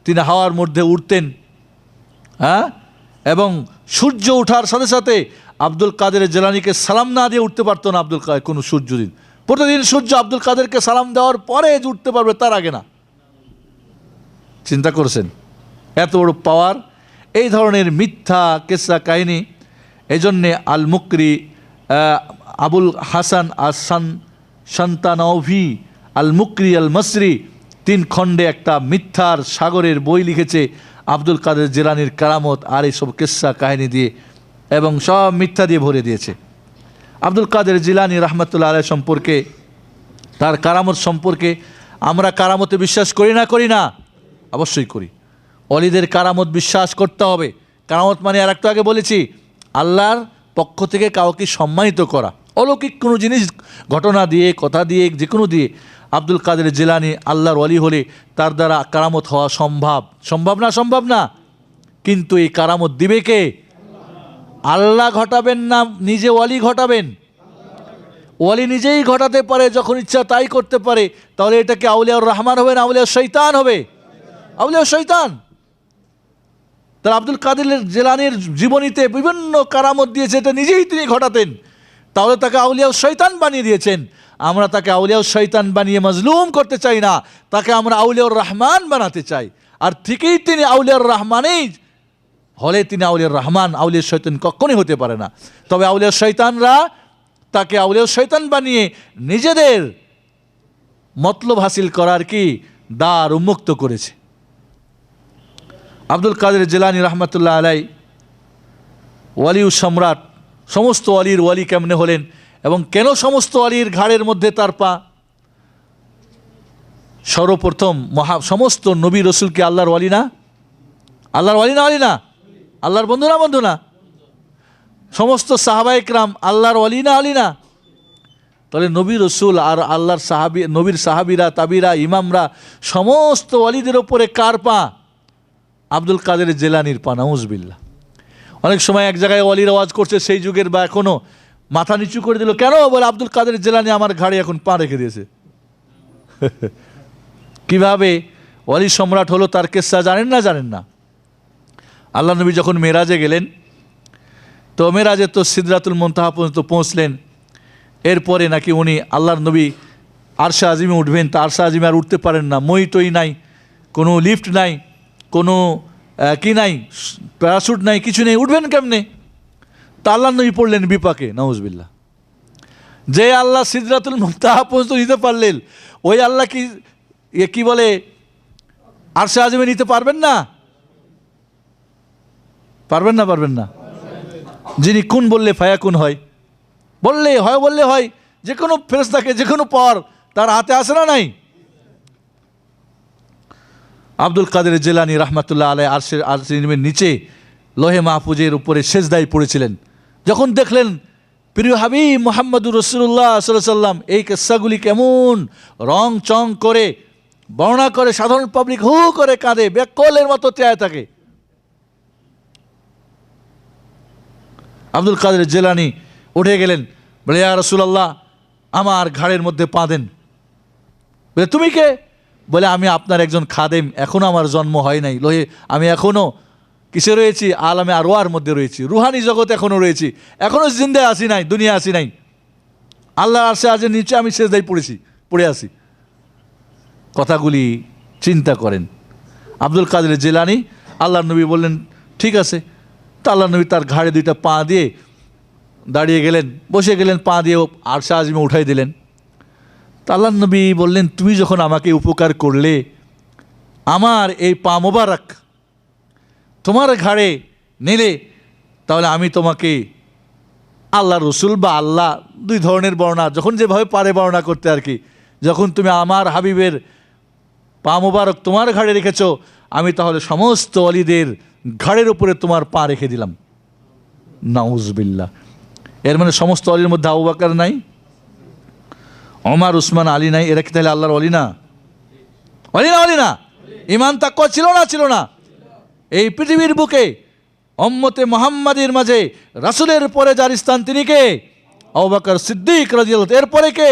তিনি হাওয়ার মধ্যে উঠতেন, হ্যাঁ, এবং সূর্য ওঠার সাথে সাথে আব্দুল কাদের জিলানীকে সালাম না দিয়ে উঠতে পারতো না আব্দুল কাদের কোনো সূর্য দিন। প্রতিদিন সূর্য আব্দুল কাদেরকে সালাম দেওয়ার পরে উঠতে পারবে, তার আগে না। চিন্তা করছেন এত বড় পাওয়ার। এই ধরনের মিথ্যা কিসসা কাহিনী, এই জন্যে আল মুকরি আবুল হাসান শান্তানভি আল মুকরি আল মসরি 3 খণ্ডে একটা মিথ্যার সাগরের বই লিখেছে আব্দুল কাদের জিলানীর কারামত আর এইসব কিসসা কাহিনী দিয়ে, এবং সব মিথ্যা দিয়ে ভরে দিয়েছে। আব্দুল কাদের জিলানী রহমতুল্লাহ আলাইহি সম্পর্কে, তার কারামত সম্পর্কে আমরা কারামতে বিশ্বাস করি না? অবশ্যই করি। অলিদের কারামত বিশ্বাস করতে হবে। কারামত মানে আর একটু আগে বলেছি আল্লাহর পক্ষ থেকে কাউকে সম্মানিত করা, অলৌকিক কোনো জিনিস, ঘটনা দিয়ে, কথা দিয়ে, যে কোনো দিয়ে। আব্দুল কাদের জিলানী আল্লাহর ওলি হলে তার দ্বারা কারামত হওয়া সম্ভব না। কিন্তু এই কারামত দিবে কে? আল্লাহ ঘটাবেন না নিজে ওলি ঘটাবেন? ওয়ালি নিজেই ঘটাতে পারে, যখন ইচ্ছা তাই করতে পারে, তাহলে এটাকে আউলিয়াউর রহমান হবে না আউলিয়া শয়তান হবে? আউলিয়া শয়তান। তার আব্দুল কাদের জিলানীর জীবনীতে বিভিন্ন কারামত দিয়েছে, এটা নিজেই তিনি ঘটাতেন, তাহলে তাকে আউলিয়া শয়তান বানিয়ে দিয়েছেন। আমরা তাকে আউলিয়া শয়তান বানিয়ে মাজলুম করতে চাই না, তাকে আমরা আউলিয়াউর রহমান বানাতে চাই। আর ঠিকই তিনি আউলিয়াউর রহমানেই হলে তিনি আউলিয়াউর রহমান, আউলিয়া শয়তান কখনোই হতে পারে না। তবে আউলিয়া শয়তানরা তাকে আউলিয়া শয়তান বানিয়ে নিজেদের মতলব হাসিল করার কি দ্বার উন্মুক্ত করেছে। আব্দুল কাদের জিলানী রহমতুল্লাহ আলাই ওয়ালি সম্রাট, সমস্ত ওয়ালির ওয়ালি কেমনে হলেন এবং কেন সমস্ত ওয়ালির ঘাড়ের মধ্যে তার পা? সর্বপ্রথম সমস্ত নবী রসুলকে আল্লাহর ওয়ালি না? আল্লাহর ওয়ালি না? ওয়ালি না? আল্লাহর বন্ধু না? বন্ধু না? সমস্ত সাহাবা ইকরাম আল্লাহর ওয়ালি না? ওয়ালি না? তাহলে নবী রসুল আর আল্লাহর সাহাবি, নবীর সাহাবিরা, তাবিরা, ইমামরা, সমস্ত ওয়ালিদের ওপরে কার পা? আব্দুল কাদের জিলানীর পা। নাউজুবিল্লাহ। অনেক সময় এক জায়গায় ওয়ালির আওয়াজ করছে সেই যুগের, বা এখনো মাথা নিচু করে দিল, কেন? বলে আব্দুল কাদের জিলানী আমার ঘাড়ে এখন পা রেখে দিয়েছে। কিভাবে ওয়ালি সম্রাট হলো তার কিসসা জানেন না? জানেন না? আল্লাহ নবী যখন মেরাজে গেলেন, তো মেরাজে তো সিদরাতুল মুনতাহা পর্যন্ত পৌঁছলেন। এরপরে নাকি উনি আল্লাহর নবী আরশে আজিমে উঠবেন, তা আরশে আজিমে আর উঠতে পারেন না, মই টই নাই, কোনো লিফট নাই, কোনো কি নাই, প্যারাশুট নাই, কিছু নেই, উঠবেন কেমনে? তা আল্লাহর নবী পড়লেন বিপাকে। নাউজুবিল্লাহ। যে আল্লাহ সিদরাতুল মুনতাহা পর্যন্ত নিতে পারলেন, ওই আল্লাহ কি বলে আরশে আজিমে নিতে পারবেন না? পারবেন না? পারবেন না? যিনি কুন বললে ফায়াকুন হয়, বললে হয়, বললে হয়। যে কোনো ফেরেশতাকে, যে কোনো পর তার হাতে আসে না? নাই। আব্দুল কাদের জিলানী রহমতুল্লাহ আলাই আরশের নিচে লোহে মাহফুজের উপরে সেজদায় পড়েছিলেন। যখন দেখলেন প্রিয় হাবিব মুহাম্মদুর রাসূলুল্লাহ সাল্লাল্লাহু আলাইহি ওয়াসাল্লাম এই কিসসাগুলি কেমন রং চং করে বর্ণনা করে, সাধারণ পাবলিক হু করে কাঁদে, বেকলের মতো চেয়ে থাকে। আব্দুল কাদের জিলানী উঠে গেলেন, বলে ইয়া রাসূলুল্লাহ আমার ঘাড়ের মধ্যে পা দেন। বলে তুমি কে? বলে আমি আপনার একজন খাদেম, এখনও আমার জন্ম হয় নাই, লোহে আমি এখনও কিসে রয়েছি? আলামে আরওয়ার মধ্যে রয়েছি, রুহানি জগৎ এখনও রয়েছি, এখনও জিন্দা আসি নাই, দুনিয়া আসি নাই। আল্লাহর আরশে আজিমের নিচে আমি সেজদায় পড়ে আছি। কথাগুলি চিন্তা করেন। আব্দুল কাদের জিলানী, আল্লাহর নবী বললেন ঠিক আছে। তা আল্লাহ নবী তার ঘাড়ে দুইটা পা দিয়ে দাঁড়িয়ে গেলেন, বসে গেলেন, পা দিয়ে আরশে আজিমে উঠাই দিলেন। তা আল্লাহ নবী বললেন তুমি যখন আমাকে উপকার করলে, আমার এই পা মোবারক তোমার ঘাড়ে নিলে, তাহলে আমি তোমাকে আল্লাহ রসুল বা আল্লাহ, দুই ধরনের বর্ণনা, যখন যেভাবে পারে বর্ণনা করতে আর কি, যখন তুমি আমার হাবিবের পা মোবারক তোমার ঘাড়ে রেখেছো, আমি তাহলে সমস্ত ওয়ালিদের ঘাড়ের উপরে তোমার পা রেখে দিলাম। নাউজুবিল্লাহ। এর মানে সমস্ত ওয়ালির মধ্যে আবু বকর নাই, ওমর, উসমান, আলী নাই, এরা কি তাহলে আল্লাহর ওয়ালি না? ওয়ালি না? ওয়ালি না? ঈমান তাকওয়া ছিল না? ছিল না? এই পৃথিবীর বুকে উম্মতে মুহাম্মাদীর মাঝে রাসূলের পরে যার স্থান তিনি কে? আবু বকর সিদ্দিক রাদিয়াল্লাহু, এরপরে কে?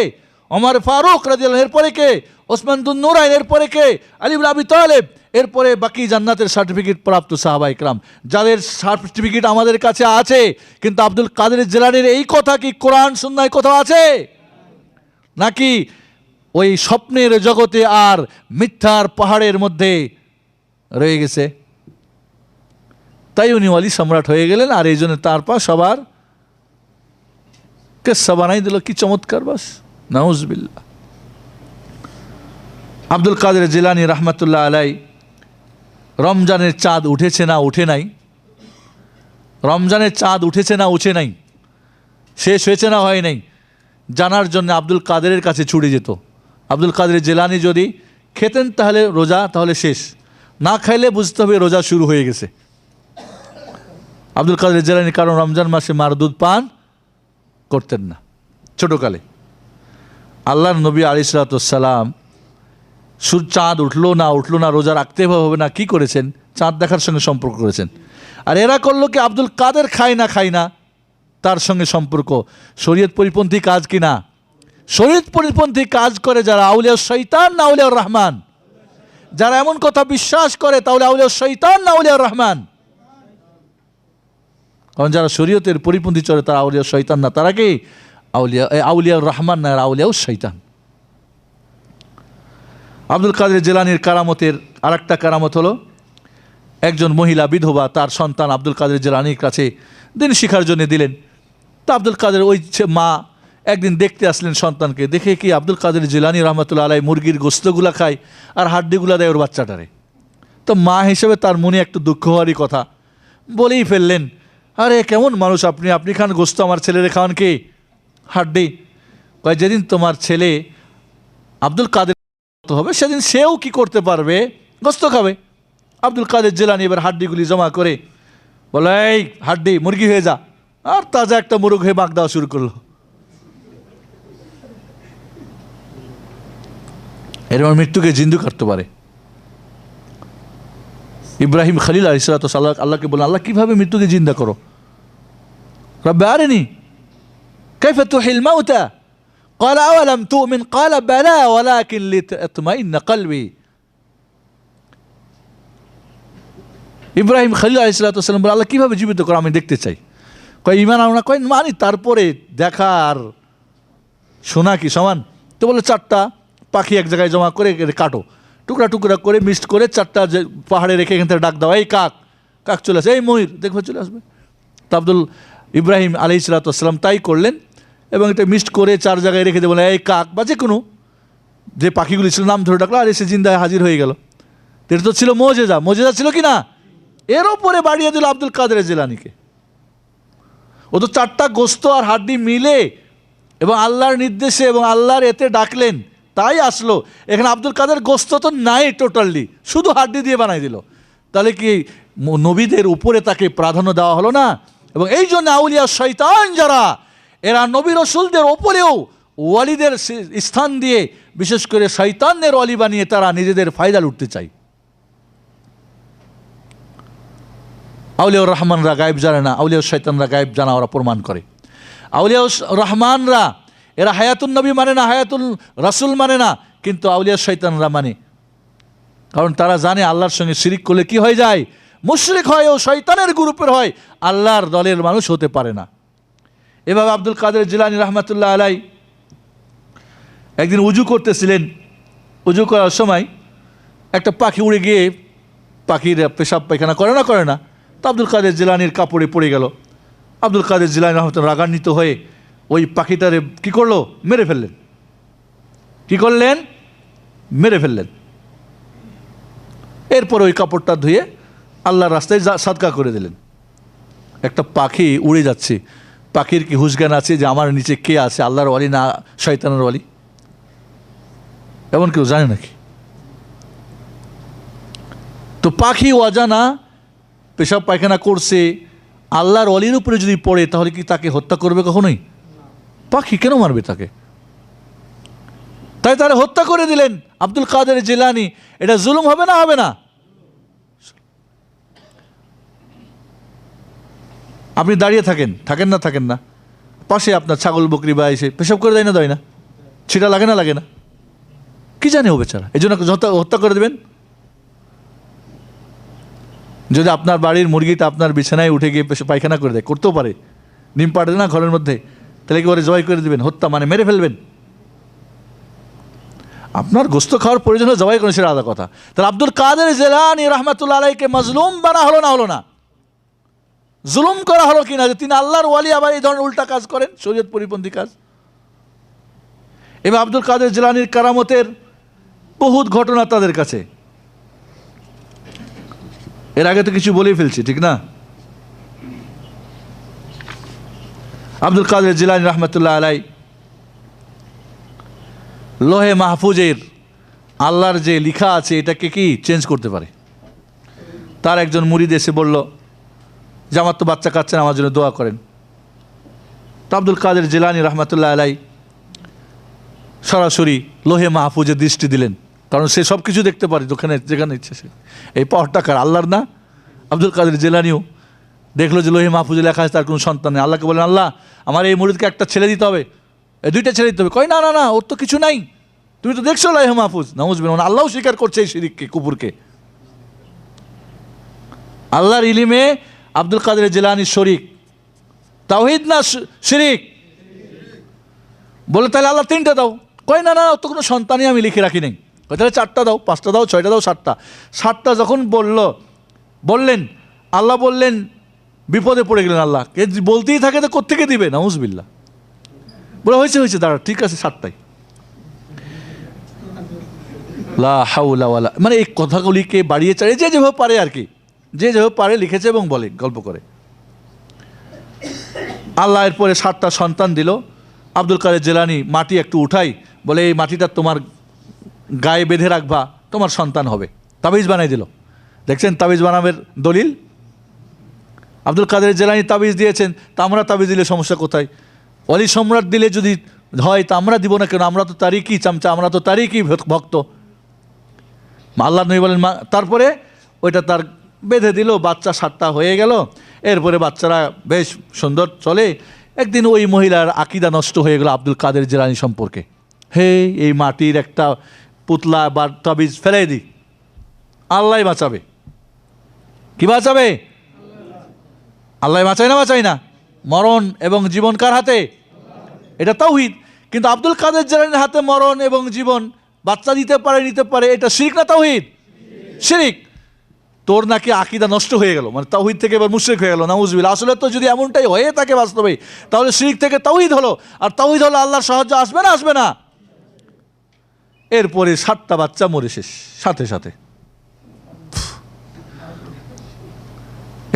ওমর ফারুক রাদিয়াল্লাহু, এরপরে কে? ওসমান দুন নূরাইন, এরপরে কে? আলী ইবনে আবি তালেব, এরপরে বাকি জান্নাতের সার্টিফিকেট প্রাপ্ত সাহাবা ইকরাম, যাদের সার্টিফিকেট আমাদের কাছে আছে। কিন্তু আব্দুল কাদের জিলানীর এই কথা কি কোরআন সুন্নাহয় কোথাও আছে? নাকি ওই স্বপ্নের জগতে আর মিথ্যার পাহাড়ের মধ্যে রয়ে গেছে? তাই উনি ওয়ালি সম্রাট হয়ে গেলেন, আর এই জন্য তার পা সবার কিসসা বানাই দিল। কি চমৎকার! বাস নাউজুবিল্লাহ। আব্দুল কাদের জিলানী রহমতুল্লাহ আলাই রমজানের চাঁদ উঠেছে না উঠে নাই, রমজানের চাঁদ উঠেছে না উঠে নাই, শেষ হয়েছে না হয় নাই, জানার জন্য আব্দুল কাদেরের কাছে ছুটে যেত। আব্দুল কাদের জিলানী যদি খেতেন তাহলে রোজা তাহলে শেষ, না খাইলে বুঝতে হবে রোজা শুরু হয়ে গেছে। আব্দুল কাদের জিলানী কারণ রমজান মাসে মার দুধ পান করতেন না ছোটোকালে। আল্লাহর নবী আলাইহিসসালাম চাঁদ উঠলো না রোজা রাখতে হবে না, কি করেছেন? চাঁদ দেখার সঙ্গে সম্পর্ক করেছেন। আর এরা করলো কি? আব্দুল কাদের খায় না তার সঙ্গে সম্পর্ক, শরীয়ত পরিপন্থী কাজ কি না? শরীয়ত পরিপন্থী কাজ করে যারা, আউলিয়া শয়তান না আউলিয়া রহমান? যারা এমন কথা বিশ্বাস করে তাহলে আউলিয়া শয়তান না আউলিয়া রহমান? কারণ যারা শরীয়তের পরিপন্থী চলে তারা আউলিয়া শয়তান না, তারা কি আউলিয়া রহমান না, আউলিয়া শয়তান। আব্দুল কাদের জিলানীর কারামতের আরেকটা কারামত হলো, একজন মহিলা বিধবা তার সন্তান আব্দুল কাদের জিলানীর কাছে দিন শিখার জন্য দিলেন। তা আব্দুল কাদের ওই মা একদিন দেখতে আসলেন সন্তানকে, দেখে কি আব্দুল কাদের জিলানী রহমতুল্লাহ আলাই মুরগির গোস্তগুলা খায় আর হাড্ডিগুলা দেয় ওর বাচ্চাটারে। তো মা হিসেবে তার মনে একটু দুঃখ হওয়ারই কথা, বলেই ফেললেন, আরে কেমন মানুষ আপনি, আপনি খান গোস্ত, আমার ছেলেরে খাওয়ান কি হাড্ডি? কয় যেদিন তোমার ছেলে আব্দুল কাদের হবে সেদিন সেও কি করতে পারবে, গোস্ত খাবে। আব্দুল কাদের জিলানী এবার হাড্ডিগুলি জমা করে বলে, এই হাড্ডি মুরগি হয়ে যা, আর তাজা একটা মুরগ হয়ে বাঁক দেওয়া শুরু করলো। এরকম মৃত্যুকে জিন্দু করতে পারে। ইব্রাহিম খলিল আলাইহিস সালাম আল্লাহকে বলেন, আল্লাহ কিভাবে মৃত্যুকে জিন্দা করো? রব্বি আরিনি কাইফা তুহিল মাউতা قال أولم تؤمن قال بلى ولكن لتطمئن قلبي। ইব্রাহিম খলিল আলাইহিস সালাম বলে, আল্লাহ কিভাবে জীবিত করো আমি দেখতে চাই। কয় ঈমান আনো না? কয় মানি, তারপরে দেখা আর শোনা কি সমান? তো বলে, 4টা পাখি এক জায়গায় জমা করে কাটো, টুকরা টুকরা করে মিক্সড করে 4টা যে পাহাড়ে রেখে এখান থেকে ডাক দাও, এই কাক, কাক চলে আসে, এই ময়ূর দেখবে চলে আসবে। তা আব্দুল ইব্রাহিম আলাইহিস সালাম তাই করলেন এবং এটা মিক্সড করে 4 জায়গায় রেখে দেবো, এই কাক বা যে কোনো যে পাখিগুলি ছিল নাম ধরে ডাকলো, আর এসে জিন্দায় হাজির হয়ে গেল। এটা তো ছিল মোজেজা, মোজেজা ছিল কি না? এর ওপরে বাড়িয়ে দিল আব্দুল কাদের জিলানীকে। ও তো 4টা গোস্ত আর হাড্ডি মিলে এবং আল্লাহর নির্দেশে এবং আল্লাহর এতে ডাকলেন, তাই আসলো। এখানে আব্দুল কাদের গোস্ত তো নাই, টোটালি শুধু হাড্ডি দিয়ে বানাই দিল। তাহলে কি নবীদের উপরে তাকে প্রাধান্য দেওয়া হলো না? এবং এই জন্য আউলিয়া শয়তান যারা, এরা নবী রসুলদের ওপরেও ওয়ালিদের স্থান দিয়ে, বিশেষ করে শয়তানদের ওয়ালি বানিয়ে তারা নিজেদের ফায়দা লুটতে চায়। আউলিয়া রহমানরা গায়েব জানে না, আউলিয়া শয়তানরা গায়েব জানা ওরা প্রমাণ করে। আউলিয়া রহমানরা এরা হায়াতুন নবী মানে না, হায়াতুল রাসূল মানে না, কিন্তু আউলিয়া শয়তানরা মানে। কারণ তারা জানে আল্লাহর সঙ্গে শিরিক করলে কি হয়ে যায়, মুশরিক হয় ও শয়তানের গ্রুপের হয়, আল্লাহর দলের মানুষ হতে পারে না। এভাবে আব্দুল কাদের জিলানী রহমতুল্লাহ আলাই একদিন উজু করতেছিলেন, উজু করার সময় একটা পাখি উড়ে গিয়ে, পাখির পেশাব পায়খানা করে না, তো আব্দুল কাদের জিলানীর কাপড়ে পড়ে গেল। আব্দুল কাদের জিলানী রহমতুল্লাহ রাগান্বিত হয়ে ওই পাখিটারে কী করলো, মেরে ফেললেন। কি করলেন? মেরে ফেললেন। এরপর ওই কাপড়টা ধুয়ে আল্লাহর রাস্তায় সাদকা করে দিলেন। একটা পাখি উড়ে যাচ্ছে, পাখির কি হুঁশ জ্ঞান আছে যে আমার নিচে কে আছে, আল্লাহর ওয়ালি না শয়তানের ওয়ালি? এমন কেউ জানে নাকি? তো পাখি অজানা পেশাব পায়খানা করছে, আল্লাহর ওয়ালির উপরে যদি পড়ে তাহলে কি তাকে হত্যা করবে? কখনোই। পাখি কেন মারবে তাকে? তাই তারা হত্যা করে দিলেন আব্দুল কাদের জিলানী। এটা জুলুম হবে না? হবে না? আপনি দাঁড়িয়ে থাকেন না, পাশে আপনার ছাগল বকরি বা এসে পেশাব করে দেয় না, ছিটা লাগে না? কি জানে ও বেচারা, এই জন্য হত্যা করে দেবেন? যদি আপনার বাড়ির মুরগিটা আপনার বিছানায় উঠে গিয়ে পায়খানা করে দেয়, করতেও পারে, ডিম পাড়ে না ঘরের মধ্যে, তাহলে কি ওরে জবাই করে দেবেন? হত্যা মানে মেরে ফেলবেন? আপনার গোস্ত খাওয়ার প্রয়োজন হলে জবাই করেন, সেটা আলাদা কথা। তাহলে আব্দুল কাদের জিলানী রহমাতুল্লাহ আলাইকে মাজলুম বানা হলো না? হলো না? জুলুম করা হলো কিনা যে তিনি আল্লাহর ওয়ালি আবার এই ধরনের উল্টা কাজ করেন, শরীয়ত পরিপন্থী কাজ। এবার আব্দুল কাদের জিলানীর কারামতের বহুত ঘটনা তাদের কাছে। এর আগে তো কিছু বলেই ফেলছি, ঠিক না? আব্দুল কাদের জিলানী রহমতুল্লাহ আলাই লোহে মাহফুজের আল্লাহর যে লিখা আছে এটাকে কি চেঞ্জ করতে পারে? তার একজন মুরিদ এসে বলল যে আমার তো বাচ্চা কাচ্চা না, আমার জন্য দোয়া করেন। তো আব্দুল কাদের জিলানী রহমতুল্লাহ আলাই সরাসরি লোহে মাহফুজের দৃষ্টি দিলেন, কারণ সে সব কিছু দেখতে পারে যেখানে ইচ্ছে। সে এই পাওয়ারটা কার? আল্লাহর না? আব্দুল কাদের জিলানীও দেখলো যে লোহে মাহফুজে লেখা আছে তার কোনো সন্তান নেই। আল্লাহকে বলেন, আল্লাহ আমার এই মুরিদকে একটা ছেলে দিতে হবে। এই দুইটা ছেড়ে দিতে হবে। কয় না না না, ওর তো কিছু নাই, তুমি তো দেখছো লাইহ মাহফুজ। নাউজুবিল্লাহ, আল্লাহ স্বীকার করছে এই শিরিককে, কুফুরকে। আল্লাহর ইলিমে আব্দুল কাদের জিলানী শরিক, তাওহীদ না শিরিক? বলে তাহলে আল্লাহ 3টা দাও। কয় না না, তো কোনো সন্তানই আমি লিখে রাখি নাই। তাহলে 4টা দাও, 5টা দাও, 6টা দাও, 7টা। 7টা যখন বললেন, আল্লাহ বললেন বিপদে পড়ে গেলেন। আল্লাহ কে বলতেই থাকে তো কোত্থেকে দিবে? নাউজুবিল্লাহ। বলে হয়েছে দাঁড়া, ঠিক আছে 7টাই। লা হাওলা ওয়ালা, মানে এই কথাগুলিকে বাড়িয়ে চাড়িয়ে যে যেভাবে পারে আর কি, যে যেভাবে পারে লিখেছে এবং বলে গল্প করে। আল্লাহ এরপরে 7টা সন্তান দিল। আব্দুল কাদের জিলানী মাটি একটু উঠাই, বলে এই মাটিটা তোমার গায়ে বেঁধে রাখবা, তোমার সন্তান হবে। তাবিজ বানাই দিল। দেখছেন তাবিজ বানাবের দলিল? আব্দুল কাদের জিলানী তাবিজ দিয়েছেন, তা আমরা তাবিজ দিলে সমস্যা কোথায়? অলি সম্রাট দিলে যদি হয় তা আমরা দিব না কেন? আমরা তো তারই কি চামচা, আমরা তো তারই কি ভক্ত। আল্লাহ নবী বলেন তারপরে ওইটা তার বেঁধে দিল, বাচ্চা 7টা হয়ে গেল। এরপরে বাচ্চারা বেশ সুন্দর চলে। একদিন ওই মহিলার আকিদা নষ্ট হয়ে গেল আব্দুল কাদের জিলানী সম্পর্কে। হে, এই মাটির একটা পুতলা বা তাবিজ ফেলাই দিই, আল্লাহ বাঁচাবে। কি বাঁচাবে? আল্লাহ বাঁচায় না? বাঁচায় না? মরণ এবং জীবন কার হাতে? এটা তাওহীদ। কিন্তু আব্দুল কাদের জিলানীর হাতে মরণ এবং জীবন, বাচ্চা দিতে পারে, নিতে পারে, এটা শিরিক না তাওহীদ? শিরিক। তোর নাকি আকিদা নষ্ট হয়ে গেল, মানে তাওহীদ থেকে এবার মুশরিক হয়ে গেল। নাউজুবিল্লাহ। আসলে তো যদি এমনটাই হয়ে থাকে বাস্তবে, তাহলে শিরিক থেকে তাওহীদ হলো। আর তাওহীদ হলো আল্লাহর সাহায্য আসবে না? আসবে না? এরপরে 7টা বাচ্চা মরে শেষ সাথে সাথে।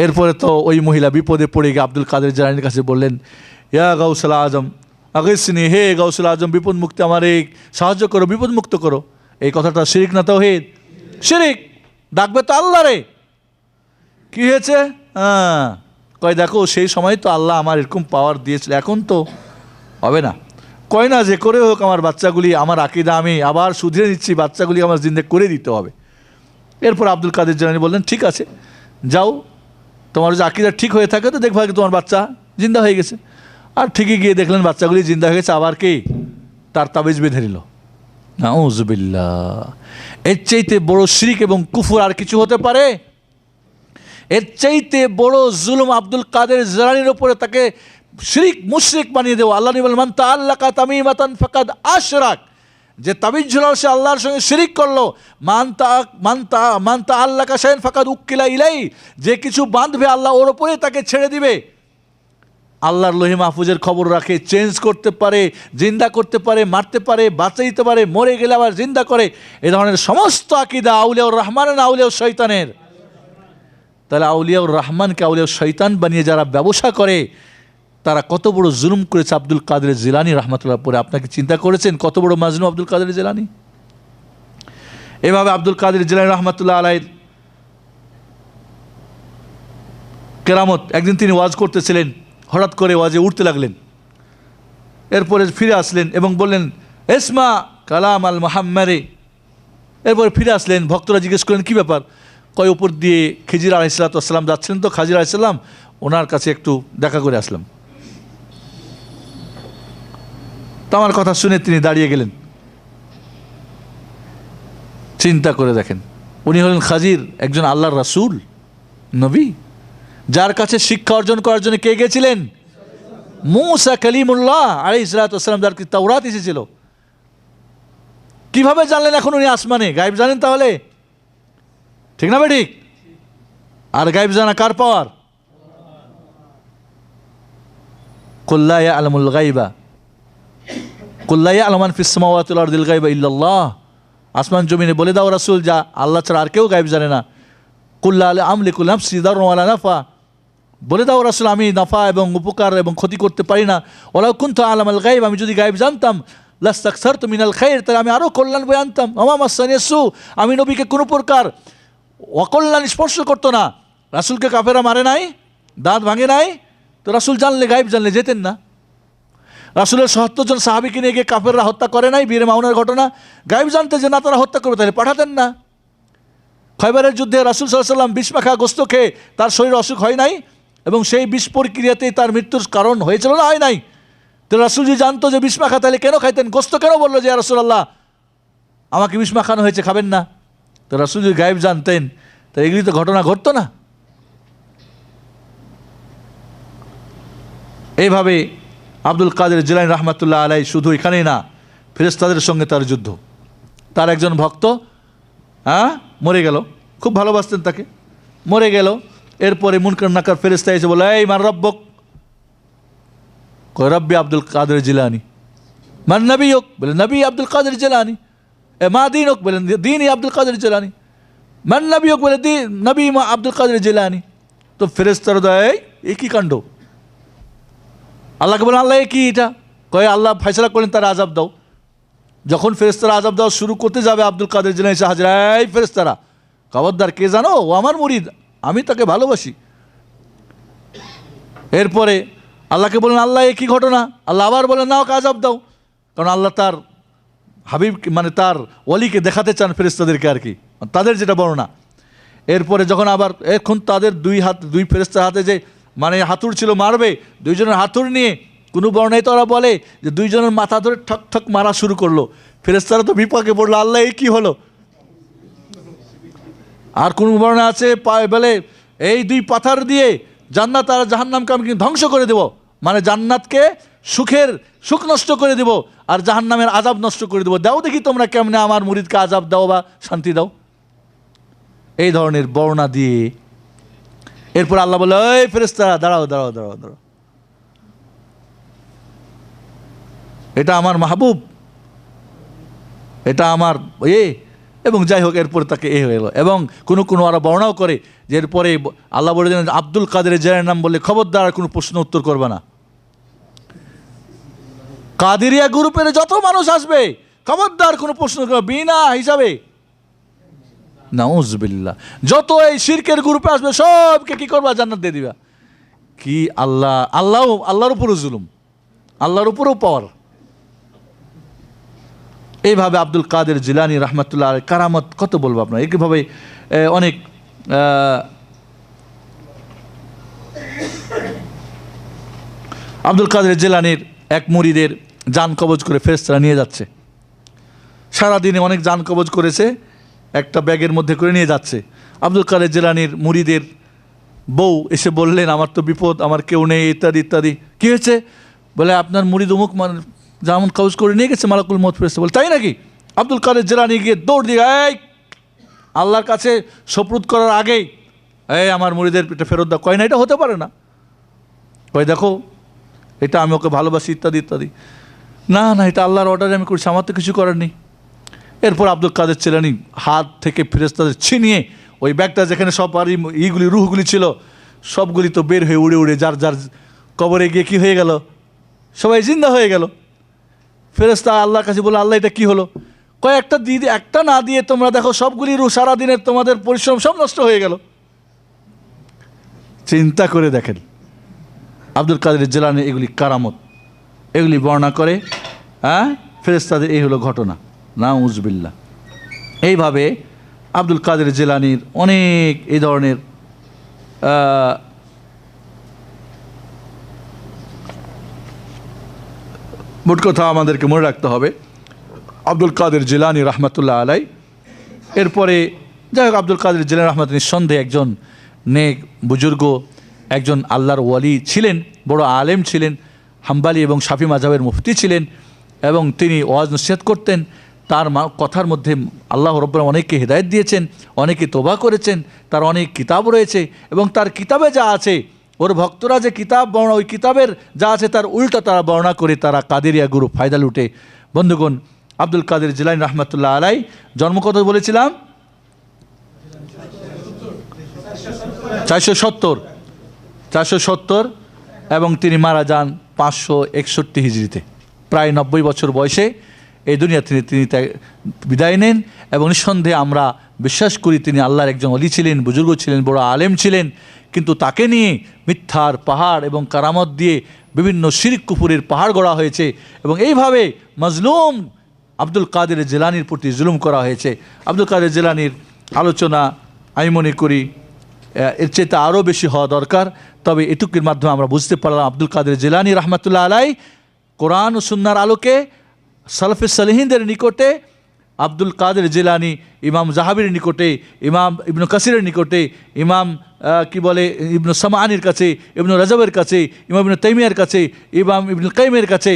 এরপরে তো ওই মহিলা বিপদে পড়ে গিয়ে আব্দুল কাদের জিলানীর কাছে বললেন, ইয়া গাউসুল আজম আগিসনি, হে গাউসুল আজম, বিপদ মুক্তি আমারে সাহায্য করো, বিপদ মুক্ত করো। এই কথাটা শিরিক না তাওহীদ? শিরিক। ডাকবে তো আল্লাহ রে। কি হয়েছে? কয় দেখো সেই সময় তো আল্লাহ আমার এরকম পাওয়ার দিয়েছিল, এখন তো হবে না। কয় না, যে করে হোক আমার বাচ্চাগুলি, আমার আকিদা আমি আবার শুধরে নিচ্ছি, বাচ্চাগুলি আমার জিন্দে করে দিতে হবে। এরপর আব্দুল কাদের জিলানী বললেন, ঠিক আছে যাও, তোমার যে আকিদা ঠিক হয়ে থাকে তো দেখবা তোমার বাচ্চা জিন্দা হয়ে গেছে। আর ঠিকই গিয়ে দেখলেন বাচ্চাগুলি জিন্দা হয়ে গেছে। আবার কি? তার তাবিজ বেঁধে নিল। নাউজুবিল্লাহ। এর চাইতে বড় শিরিক এবং কুফর আর কিছু হতে পারে? এর চাইতে বড় জুলুম আব্দুল কাদের জিলানীর উপরে, তাকে শিরিক মুশরিক বানিয়ে দেওয়া। আল্লাহ বলেন, মান তাআল্লাকা তামিমাতান ফাকাদ আশরাক, যে তাবিজ ঝুলাল সে আল্লাহর সঙ্গে শিরিক করলো। মান তাআল্লাকা শাইআন ফাকাদ উক্কিলা ইলাই, যে কিছু বাঁধবে আল্লাহ ওর উপরে তাকে ছেড়ে দিবে। আল্লাহর লোহে মাহফুজের খবর রাখে, চেঞ্জ করতে পারে, জিন্দা করতে পারে, মারতে পারে, বাঁচাই দিতে পারে, মরে গেলে আবার জিন্দা করে। এ ধরনের সমস্ত আকীদা আউলিয়াউর রহমানের না আউলিয়াউর শয়তানের? তাহলে আউলিয়াউর রহমানকে আউলিয়াউর শয়তান বানিয়ে যারা ব্যবসা করে, তারা কত বড় জুলুম করেছে আব্দুল কাদের জিলানী রাহমাতুল্লাহ পরে। আপনাকে চিন্তা করেছেন কত বড় মাজনু আব্দুল কাদের জিলানী? এভাবে আব্দুল কাদের জিলানী রাহমাতুল্লাহ আলাইহির কেরামত। একদিন তিনি ওয়াজ করতেছিলেন, হঠাৎ করে ওয়াজে উঠতে লাগলেন। এরপরে ফিরে আসলেন এবং বললেন, ইসমা কালাম আল মুহাম্মাদি। এরপরে ফিরে আসলেন, ভক্তরা জিজ্ঞেস করলেন কী ব্যাপার? কয় উপর দিয়ে খিজির আলাইহিসসালাতু ওয়াসসালাম যাচ্ছিলেন, তো খাজির আলাইহিসসালাম ওনার কাছে একটু দেখা করে আসলাম। তো আমার কথা শুনে তিনি দাঁড়িয়ে গেলেন। চিন্তা করে দেখেন, উনি হলেন খাজির, একজন আল্লাহর রাসূল, নবী, যার কাছে শিক্ষা অর্জন করার জন্য কে গেছিলেন? মূসা কালিমুল্লাহ আলাইহিসসালাতু ওয়াসসালাম, যার কি তাওরাত এসেছিল। কিভাবে জানলেন এখন উনি আসমানে? গায়েব জানেন তাহলে? ঠিক না বেঠিক? আর গায়েব জানা কার পাওয়ার? কুল লা ইয়ালামুল গায়বা, কুল লা ইয়ালামু মান ফিস সামাওয়াতি ওয়াল আরদিল গায়বা ইল্লাল্লাহ। আসমান জমিনে বলে দাও রাসূল, যা আল্লাহ ছাড়া আর কেউ গায়েব জানে না। কুল লা আমলিকু নাফসি দাররান ওয়ালা নাফা, বলে দাও রাসূল আমি নাফা এবং উপকার এবং ক্ষতি করতে পারি না। ওয়ালাউ কুনতু আ'লামুল গায়ব, আমি যদি গায়েব জানতাম, লাস্তাকসারতু মিনাল খায়র, তাহলে আমি আরও কল্যাণ বয়ে আনতাম। ওমা মাসসানি সু, আমি নবীকে কোনো প্রকার অকল্যাণ স্পর্শ করতো না। রাসূলকে কাফেরা মারে নাই, দাঁত ভাঙে নাই, তো রাসূল জানলে, গায়েব জানলে যেতেন না। রাসূলের ৭০ জন সাহাবীকে নিয়ে গিয়ে কাফেররা হত্যা করে নাই, বীরে মাউনার ঘটনা। গায়েব জানতে যে না তারা হত্যা করবে, তাহলে পাঠাতেন না। খয়বরের যুদ্ধে রাসূল সাল্লাল্লাহু আলাইহি ওয়াসাল্লাম বিষ মাখা গোস্ত খেয়ে তার শরীর অসুখ হয় নাই, এবং সেই বিষ প্রক্রিয়াতেই তার মৃত্যুর কারণ হয়েছিল না হয় নাই? তো তো রাসূল যদি জানতো যে বিষ মাখা, তাহলে কেন খাইতেন? গোস্ত কেন বললো যে ইয়া রাসূলুল্লাহ আমাকে বিষ মাখানো হয়েছে, খাবেন না? তো রাসূল যদি গায়েব জানতেন তো এগুলি তো ঘটনা ঘটতো না। এইভাবে আব্দুল কাদের জিলানী রহমাতুল্লাহ আলাইহি শুধু এখানেই না, ফেরেশতাদের সঙ্গে তার যুদ্ধ। তার একজন ভক্ত মরে গেল, খুব ভালোবাসতেন তাকে, মরে গেল। এরপরে মুনকার নাকার ফেরেশতা এসে বলে, এই মান রব্বক? কয় রব্বি আব্দুল কাদের জিলানী। মান নবিয়ক? বলে নবী আব্দুল কাদের জিলানী। মা দীনক? বলেন দীনই আব্দুল কাদের জিলানী। মান নবিয়ক? বলে নবী মা আব্দুল কাদের জিলানী। তো ফেরেশতারা দেয় এই কি কাণ্ড? আল্লাহকে বলেন আল্লাহ কি এটা? কয় আল্লাহ ফয়সালা করলেন তারা আযাব দাও। যখন ফেরেশতারা আযাব দেওয়া শুরু করতে যাবে, আব্দুল কাদের জিলানী এসে হাজির। এই ফেরেশতারা, খবরদার, কে জানো? ও আমার মুরিদ, আমি তাকে ভালোবাসি। এরপরে আল্লাহকে বলেন আল্লাহ এ কি ঘটনা? আল্লাহ আবার বলেন না, ওকে আযাব দাও। কারণ আল্লাহ তার হাবিব মানে তার ওয়ালিকে দেখাতে চান ফেরেশতাদেরকে আর কি, তাদের যেটা বর্ণনা। এরপরে যখন আবার এখন তাদের দুই ফেরেশতার হাতে যে মানে হাতুড় ছিল, মারবে, দুইজনের হাতুড় নিয়ে কোনো বর্ণায় তারা বলে যে দুইজনের মাথা ধরে ঠক ঠক মারা শুরু করলো। ফেরেশতারা তো বিপাকে পড়লো, আল্লাহ এই কি হলো? আর কোন বর্ণনা আছে বলে এই দুই পাথর দিয়ে জান্নাত আর জাহান্নামকে আমি ধ্বংস করে দেব, মানে জান্নাতকে সুখ নষ্ট করে দেব আর জাহান্নামের আযাব নষ্ট করে দেব। দাও দেখি তোমরা কেমনে আমার মুরিদকে আযাব দাও বা শান্তি দাও। এই ধরনের বর্ণনা দিয়ে এরপর আল্লাহ বলে, এই ফেরেশতারা দাঁড়াও দাঁড়াও দাঁড়াও দাঁড়াও, এটা আমার মাহবুব, এটা আমার এবং যাই হোক এরপরে তাকে হয়ে গেল। এবং কোনো ওরা বর্ণনাও করে যে এরপরে আল্লাহ বলে দিলেন আব্দুল কাদের জিলানীর নাম বললে খবরদার কোনো প্রশ্ন উত্তর করবে না। কাদেরিয়া গ্রুপের যত মানুষ আসবে খবরদার কোনো প্রশ্ন করবে বিনা হিসাবে। নাউজুবিল্লাহ, যত এই শিরকের গ্রুপে আসবে সবকে কি করবা? জান্নাত দিয়ে দিবা। কি আল্লাহর উপরও জুলুম, আল্লাহর উপরেও পাওয়ার। এইভাবে আব্দুল কাদের জিলানী রহমাতুল্লাহ আলাইহি কারামত কত বলবো আপনার। এইভাবে অনেক আব্দুল কাদের জিলানীর এক মুরিদের জান কবজ করে ফেরেশতারা নিয়ে যাচ্ছে। সারাদিনে অনেক জান কবজ করেছে, একটা ব্যাগের মধ্যে করে নিয়ে যাচ্ছে। আব্দুল কাদের জিলানীর মুরিদের বউ এসে বললেন আমার তো বিপদ, আমার কেউ নেই, ইত্যাদি ইত্যাদি। কী হয়েছে? বলে আপনার মুরিদ অমুক যেমন কবজ করে নিয়ে গেছে মালাকুল মউত ফেরেশতা। বলে তাই নাকি? আব্দুল কাদের জিলানী গিয়ে দৌড় দিয়ে এই আল্লাহর কাছে সুপ্রুত করার আগেই আমার মুরিদের এটা ফেরত দাও। কয় না, এটা হতে পারে না। কয় দেখো এটা আমি ওকে ভালোবাসি ইত্যাদি ইত্যাদি। না না, এটা আল্লাহর অর্ডারে আমি করছি, আমার তো কিছু করার নেই। এরপর আব্দুল কাদের জিলানী হাত থেকে ফেরেশতাদের ছিনিয়ে ওই ব্যাগটা যেখানে সব আর রুহগুলি ছিল সবগুলি তো বের হয়ে উড়ে উড়ে যার যার কবরে গিয়ে কি হয়ে গেল? সবাই জিন্দা হয়ে গেল। ফেরেশতা আল্লাহর কাছে বলে আল্লাহ এটা কি হলো? কয়েকটা একটা না দিয়ে তোমরা দেখো সবগুলি রুহ সারাদিনের তোমাদের পরিশ্রম সব নষ্ট হয়ে গেল। চিন্তা করে দেখেন আব্দুল কাদের জিলানী এগুলি কারামত, এগুলি বর্ণনা করে ফেরেশতাদের এই হলো ঘটনা। নাউজুবিল্লাহ। এইভাবে আব্দুল কাদের জিলানীর অনেক এই ধরনের মোট কথা আমাদেরকে মনে রাখতে হবে আব্দুল কাদের জিলানী রহমাতুল্লাহ আলাইহি। এরপরে যাই হোক আব্দুল কাদের জিলানী রহমাতুল্লাহ নিঃসন্দেহে একজন নেক বুজুর্গ, একজন আল্লাহর ওয়ালি ছিলেন, বড় আলেম ছিলেন, হাম্বালি এবং শাফি মাযহাবের মুফতি ছিলেন এবং তিনি ওয়াজ নসিহত করতেন। তার কথার মধ্যে আল্লাহ রাব্বুল আলামিন অনেককে হেদায়েত দিয়েছেন, অনেকে তওবা করেছেন, তার অনেক কিতাব রয়েছে এবং তার কিতাবে যা আছে ওর ভক্তরা যে কিতাব বর্ণনা ওই কিতাবের যা আছে তার উল্টা তারা বর্ণনা করে তারা কাদেরিয়া গ্রুপ ফায়দা লুটে। বন্ধুগণ, আব্দুল কাদের জিলানী রহমাতুল্লাহ আলাইহি জন্ম কত বলেছিলাম? 470 এবং তিনি মারা যান 561 হিজরিতে। প্রায় 90 বছর বয়সে এই দুনিয়া তিনি বিদায় নেন এবং নিঃসন্দেহে আমরা বিশ্বাস করি তিনি আল্লাহর একজন ওলি ছিলেন, বুজুর্গ ছিলেন, বড় আলেম ছিলেন। কিন্তু তাকে নিয়ে মিথ্যার পাহাড় এবং কারামত দিয়ে বিভিন্ন শিরক কুফুরের পাহাড় গড়া হয়েছে এবং এইভাবে মজলুম আব্দুল কাদের জিলানীর প্রতি জুলুম করা হয়েছে। আব্দুল কাদের জিলানীর আলোচনা আমি মনে করি এর চেয়ে আরও বেশি হওয়া দরকার। তবে এটুকুর মাধ্যমে আমরা বুঝতে পারলাম আব্দুল কাদের জিলানী রহমাতুল্লাহ আলাইহি কোরআন ও সুন্নাহর আলোকে সালফে সালেহিনদের নিকটে আব্দুল কাদের জিলানী, ইমাম জাহাবির নিকটে, ইমাম ইবনু কাসিরের নিকটে, ইমাম কি বলে ইবনু সামানির কাছে, ইবনু রাজবের কাছে, ইমাম ইবনু তাইমিয়ার কাছে, ইমাম ইবনুল কাইমের কাছে,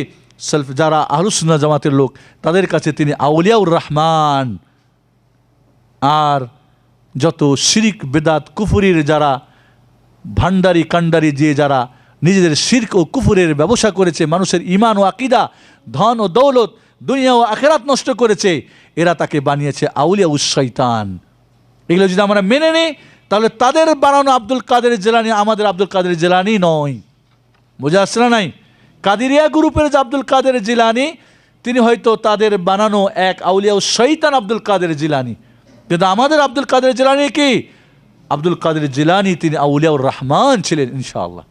সালফ যারা আহলুস সুন্নাহ জামাতের লোক তাদের কাছে তিনি আউলিয়াউর রহমান। আর যত শিরিক বেদাত কুফুরির যারা ভান্ডারি কান্ডারি যে যারা নিজেদের শিরক ও কুফুরের ব্যবসা করেছে, মানুষের ঈমান ও আকীদা, ধন ও দৌলত, দুনিয়া ও আখিরাত নষ্ট করেছে, এরা তাকে বানিয়েছে আউলিয়া উস শয়তান। এগুলো যদি আমরা মেনে নিই তাহলে তাদের বানানো আব্দুল কাদের জিলানী আমাদের আব্দুল কাদের জিলানী নয়। বোঝা আসছে না? নাই কাদিরিয়া গ্রুপের যে আব্দুল কাদের জিলানী তিনি হয়তো তাদের বানানো এক আউলিয়া উস শয়তান আব্দুল কাদের জিলানী, কিন্তু আমাদের আব্দুল কাদের জিলানী কি? আব্দুল কাদের জিলানী তিনি আউলিয়াউর রহমান ছিলেন ইনশাআল্লাহ।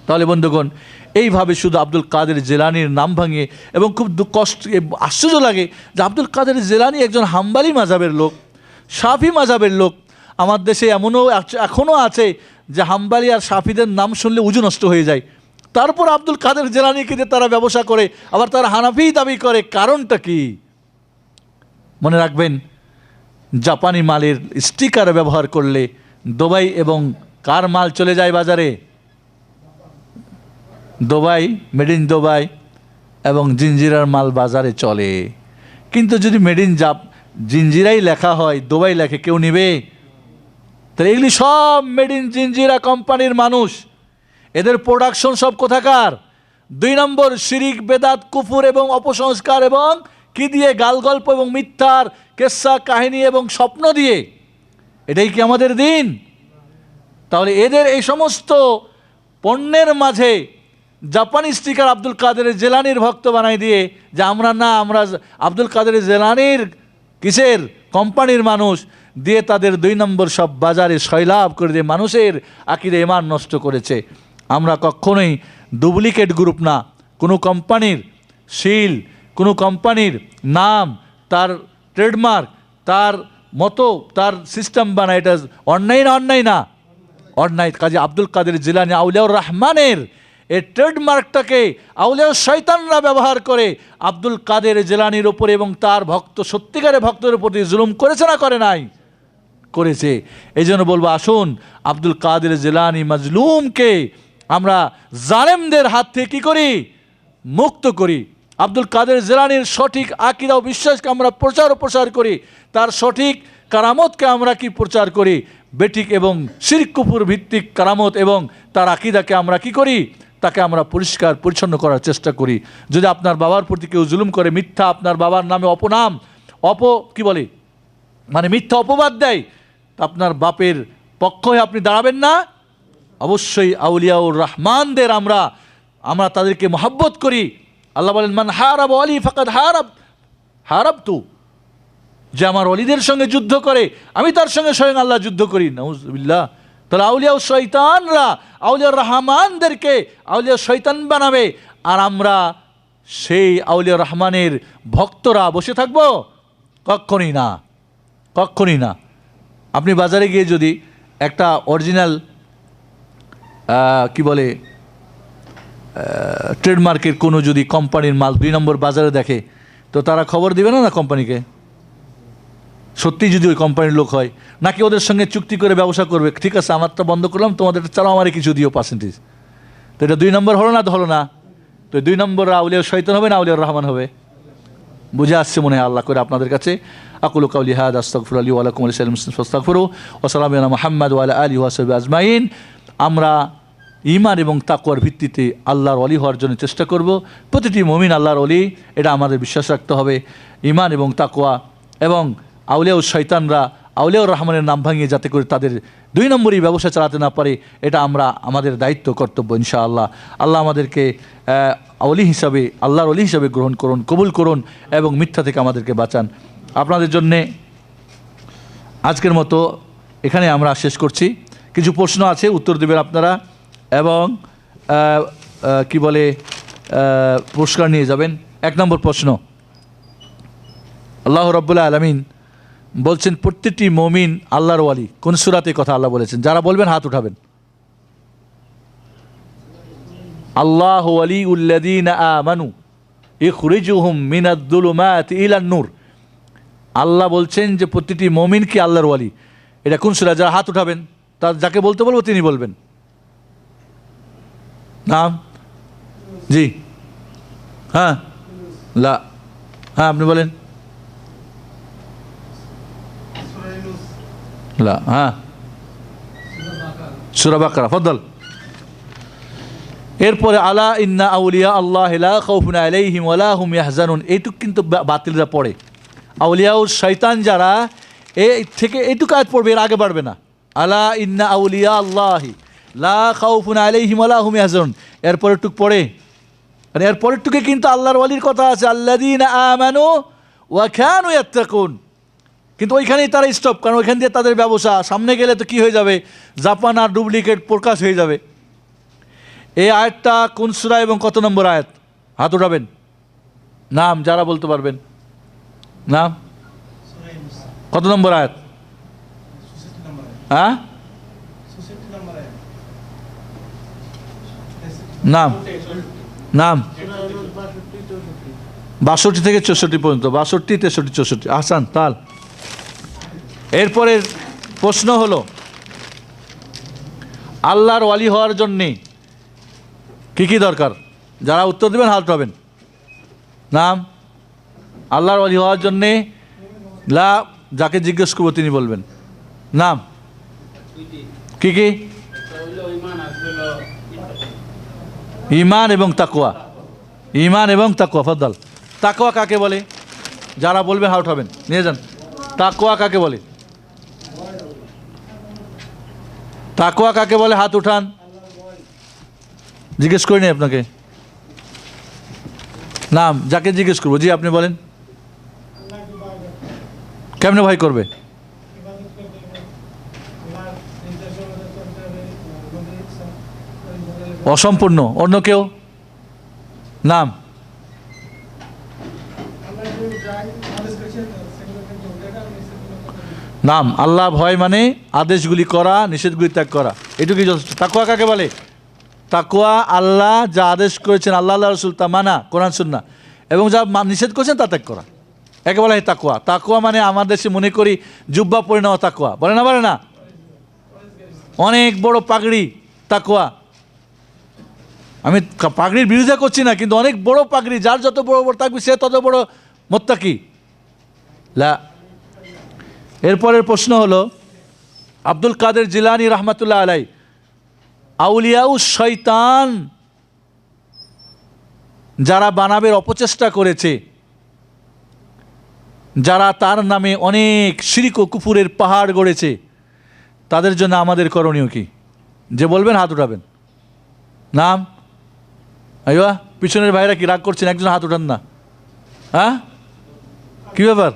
তাহলে বন্ধুগণ, এইভাবে শুধু আব্দুল কাদের জিলানীর নাম ভাঙিয়ে এবং খুব কষ্ট আশ্চর্য লাগে যে আব্দুল কাদের জিলানী একজন হাম্বালি মাযহাবের লোক, শাফি মাযহাবের লোক। আমার দেশে এখনও আছে যে হাম্বালি আর শাফিদের নাম শুনলে উজু নষ্ট হয়ে যায়। তারপর আব্দুল কাদের জিলানীকে যে তারা ব্যবসা করে, আবার তারা হানাফি দাবি করে, কারণটা কি? মনে রাখবেন, জাপানি মালের স্টিকার ব্যবহার করলে দুবাই এবং কার মাল চলে যায় বাজারে? দুবাই, মেড ইন দুবাই এবং জিঞ্জিরার মাল বাজারে চলে। কিন্তু যদি মেড ইন জিঞ্জিরাই লেখা হয়, দুবাই লেখে, কেউ নেবে? তাহলে এগুলি সব মেড ইন জিঞ্জিরা কোম্পানির মানুষ। এদের প্রোডাকশন সব কোথাকার? 2 নম্বর শিরিক বেদাত কুফুর এবং অপসংস্কার এবং কি দিয়ে? গালগল্প এবং মিথ্যার কেসা কাহিনী এবং স্বপ্ন দিয়ে। এটাই কি আমাদের দিন? তাহলে এদের এই সমস্ত পণ্যের মাঝে জাপানি স্টিকার আব্দুল কাদের জিলানীর ভক্ত বানাই দিয়ে যে আমরা আব্দুল কাদের জিলানীর কিসের কোম্পানির মানুষ দিয়ে তাদের 2 নম্বর সব বাজারে সয়লাভ করে দিয়ে মানুষের আকীদা ঈমান নষ্ট করেছে। আমরা কখনোই ডুপ্লিকেট গ্রুপ না। কোনো কোম্পানির সিল, কোনো কোম্পানির নাম, তার ট্রেডমার্ক, তার মতো তার সিস্টেম বানায়, এটা অন্যায় না? অন্যায় না? অন্যায়। কাজে আব্দুল কাদের জিলানী আউলিয়াউর রহমানের এই ট্রেডমার্কটাকে আউলিয়া শয়তানরা ব্যবহার করে আব্দুল কাদের জিলানীর উপরে এবং তার ভক্ত সত্যিকারের ভক্তের প্রতি জুলুম করেছে না করে নাই? করেছে। এই জন্য বলবো, আসুন আব্দুল কাদের জিলানী মাজলুমকে আমরা জালেমদের হাত থেকে কী করি? মুক্ত করি। আব্দুল কাদের জিলানীর সঠিক আকীদা ও বিশ্বাসকে আমরা প্রচার করি, তার সঠিক কারামতকে আমরা কি প্রচার করি? বেঠিক এবং শিরক কুফর ভিত্তিক কারামত এবং তার আকীদাকে আমরা কি করি? তাকে আমরা পরিষ্কার পরিচ্ছন্ন করার চেষ্টা করি। যদি আপনার বাবার প্রতি কেউ জুলুম করে, মিথ্যা আপনার বাবার নামে অপনাম কি বলে মানে মিথ্যা অপবাদ দেয়, তা আপনার বাপের পক্ষ হয়ে আপনি দাঁড়াবেন না? অবশ্যই আউলিয়াউর রহমানদের আমরা তাদেরকে মহব্বত করি। আল্লাহ বলেন, মান হারাব ওয়ালি ফাকাদ হারাবতু, যে আমার ওলিদের সঙ্গে যুদ্ধ করে আমি তার সঙ্গে স্বয়ং আল্লাহ যুদ্ধ করি। নাউযুবিল্লাহ। তাহলে আউলিয়া শয়তানরা আউলিয়া রহমানদেরকে আউলিয়া শয়তান বানাবে, আর আমরা সেই আউলিয়া রহমানের ভক্তরা বসে থাকব? কখনই না, কখনই না। আপনি বাজারে গিয়ে যদি একটা অরিজিনাল কি বলে ট্রেডমার্কের কোনো যদি কোম্পানির মাল 2 নম্বর বাজারে দেখে, তো তারা খবর দিবে না কোম্পানিকে? সত্যি যদি ওই কোম্পানির লোক হয়, নাকি ওদের সঙ্গে চুক্তি করে ব্যবসা করবে? ঠিক আছে, আমারটা বন্ধ করলাম, তোমাদের চালাও, আমারে কিছু দিও পার্সেন্টেজ। তো এটা 2 নম্বর হলো না? তো 2 নম্বর আউলিয়া শয়তান হবে না আউলিয়াউর রহমান হবে? বুঝে আসছে মনে হয় আল্লাহ করে আপনাদের কাছে। আকুলু কাউলি হাযা আস্তাগফিরুল্লাহ লি ওয়া লাকুম ওয়া লিসাইরিল মুসলিমিন ফাস্তাগফিরু ওয়া সাল্লামু আলা মুহাম্মাদ ওয়া আলা আলিহি ওয়া সাহবিহি আজমাইন। আমরা ঈমান এবং তাকওয়ার ভিত্তিতে আল্লাহর ওলি হওয়ার জন্য চেষ্টা করব। প্রতিটি মুমিন আল্লাহর ওলি, এটা আমাদের বিশ্বাস রাখতে হবে। ঈমান এবং তাকওয়া এবং আউলিয়া শয়তানরা আউলিয়াউর রহমানের নাম ভাঙিয়ে যাতে করে তাদের 2 নম্বরই ব্যবসা চালাতে না পারে, এটা আমাদের দায়িত্ব, কর্তব্য ইনশাআল্লাহ। আল্লাহ আমাদেরকে ওলি হিসাবে, আল্লাহর ওলি হিসাবে গ্রহণ করুন, কবুল করুন এবং মিথ্যা থেকে আমাদেরকে বাঁচান। আপনাদের জন্যে আজকের মতো এখানে আমরা শেষ করছি। কিছু প্রশ্ন আছে, উত্তর দেবেন আপনারা এবং কি বলে পুরস্কার নিয়ে যাবেন। 1 নম্বর প্রশ্ন, আল্লাহ রাব্বুল আলামিন বলছেন প্রত্যেকটি মুমিন আল্লাহর ওয়ালি। কোন সূরাতে কথা আল্লাহ বলেছেন? যারা বলবেন হাত উঠাবেন। আল্লাহু ওয়ালিউল্লাযীনা আমানু ইখরিজুহুম মিনাদ-দুলুমাতি ইলান-নূর। আল্লাহ বলছেন যে প্রতিটি মুমিন কি আল্লাহর ওয়ালি। এটা কোন সূরা? যারা হাত উঠাবেন তার যাকে বলতে বলবো তিনি বলবেন। নাম? জি, হ্যাঁ, লা, হ্যাঁ আপনি বলেন। লা, হ্যাঁ, সূরা বাকারা। ফদল। এরপরে আলা ইন্না আউলিয়া আল্লাহ লা খাউফুন আলাইহিম ওয়া লা হুম ইয়াহজানুন, এইটুক কিন্তু বাতিলরা পড়ে। আউলিয়া ও শয়তান যারা এই থেকে এইটুকু আয়াত পড়বে, এর আগে বাড়বে না। আলা ইন্না আউলিয়া আল্লাহি লা খাউফুন আলাইহিম ওয়া লা হুম ইয়াহজানুন, এরপরের টুক পড়ে। মানে এরপরের টুকে কিন্তু আল্লাহর ওয়ালির কথা আছে, আল্লাযীনা আমানু ওয়া কানু ইয়াত্তাকুন। কিন্তু ওইখানেই তারা স্টপ, কারণ ওইখান দিয়ে তাদের ব্যবসা। সামনে গেলে তো কি হয়ে যাবে, জাপান আর ডুপ্লিকেট প্রকাশ হয়ে যাবে। এই আয়াতটা কোন সূরা এবং কত নম্বর আয়াত? হাত উঠাবেন, নাম যারা বলতে পারবেন। নাম? কত নম্বর আয়াত? হ্যাঁ, নাম? নাম 62 থেকে 64 পর্যন্ত, 62, 63, 64। আহসান, তাল। এরপরের প্রশ্ন হলো, আল্লাহর ওয়ালি হওয়ার জন্যে কি কি দরকার? যারা উত্তর দেবেন হাত উঠাবেন। নাম? আল্লাহর ওয়ালি হওয়ার জন্যে লা, যাকে জিজ্ঞেস করবো তিনি বলবেন। নাম? কি কি? ঈমান এবং তাকওয়া। ঈমান এবং তাকওয়া। ফদল। তাকওয়া কাকে বলে? যারা বলবেন হাত উঠাবেন, নিয়ে যান। তাকওয়া কাকে বলে? তাকওয়া কাকে বলে? হাত উঠান, জিজ্ঞেস করিনি আপনাকে। নাম? যাকে জিজ্ঞেস করবো। জি, আপনি বলেন। কেমনে ভয় করবে? অসম্পূর্ণ। অন্য কেউ? নাম? নাম? আল্লাহ ভয় মানে আদেশগুলি করা, নিষেধগুলি ত্যাগ করা, এটুকুই যথেষ্ট। তাকওয়া কাকে বলে? তাকওয়া আল্লাহ যা আদেশ করেছেন, আল্লাহ আল্লাহ রসুল তা মানা, কোরআন সুন্নাহ, এবং যা নিষেধ করেছেন তা ত্যাগ করা, একে বলা হয় তাকওয়া। তাকওয়া মানে আমাদের দেশে মনে করি জুব্বা পরে নেওয়া তাকওয়া, বলে না? বলে না? অনেক বড় পাগড়ি তাকওয়া। আমি পাগড়ির বিরোধিতা করছি না, কিন্তু অনেক বড় পাগড়ি, যার যত বড় বড় থাকবে সে তত বড় মুত্তাকি। লা। এরপরের প্রশ্ন হলো, আব্দুল কাদের জিলানী রহমাতুল্লাহ আলাই আউলিয়াউ শয়তান যারা বানাবের অপচেষ্টা করেছে, যারা তার নামে অনেক শিরক ও কুফুরের পাহাড় গড়েছে, তাদের জন্য আমাদের করণীয় কি? যে বলবেন হাত উঠাবেন। নাম? আইবা, পিছনের ভাইরা কি রাগ করছেন? একজন হাত উঠান না। হ্যাঁ, কি ব্যাপার?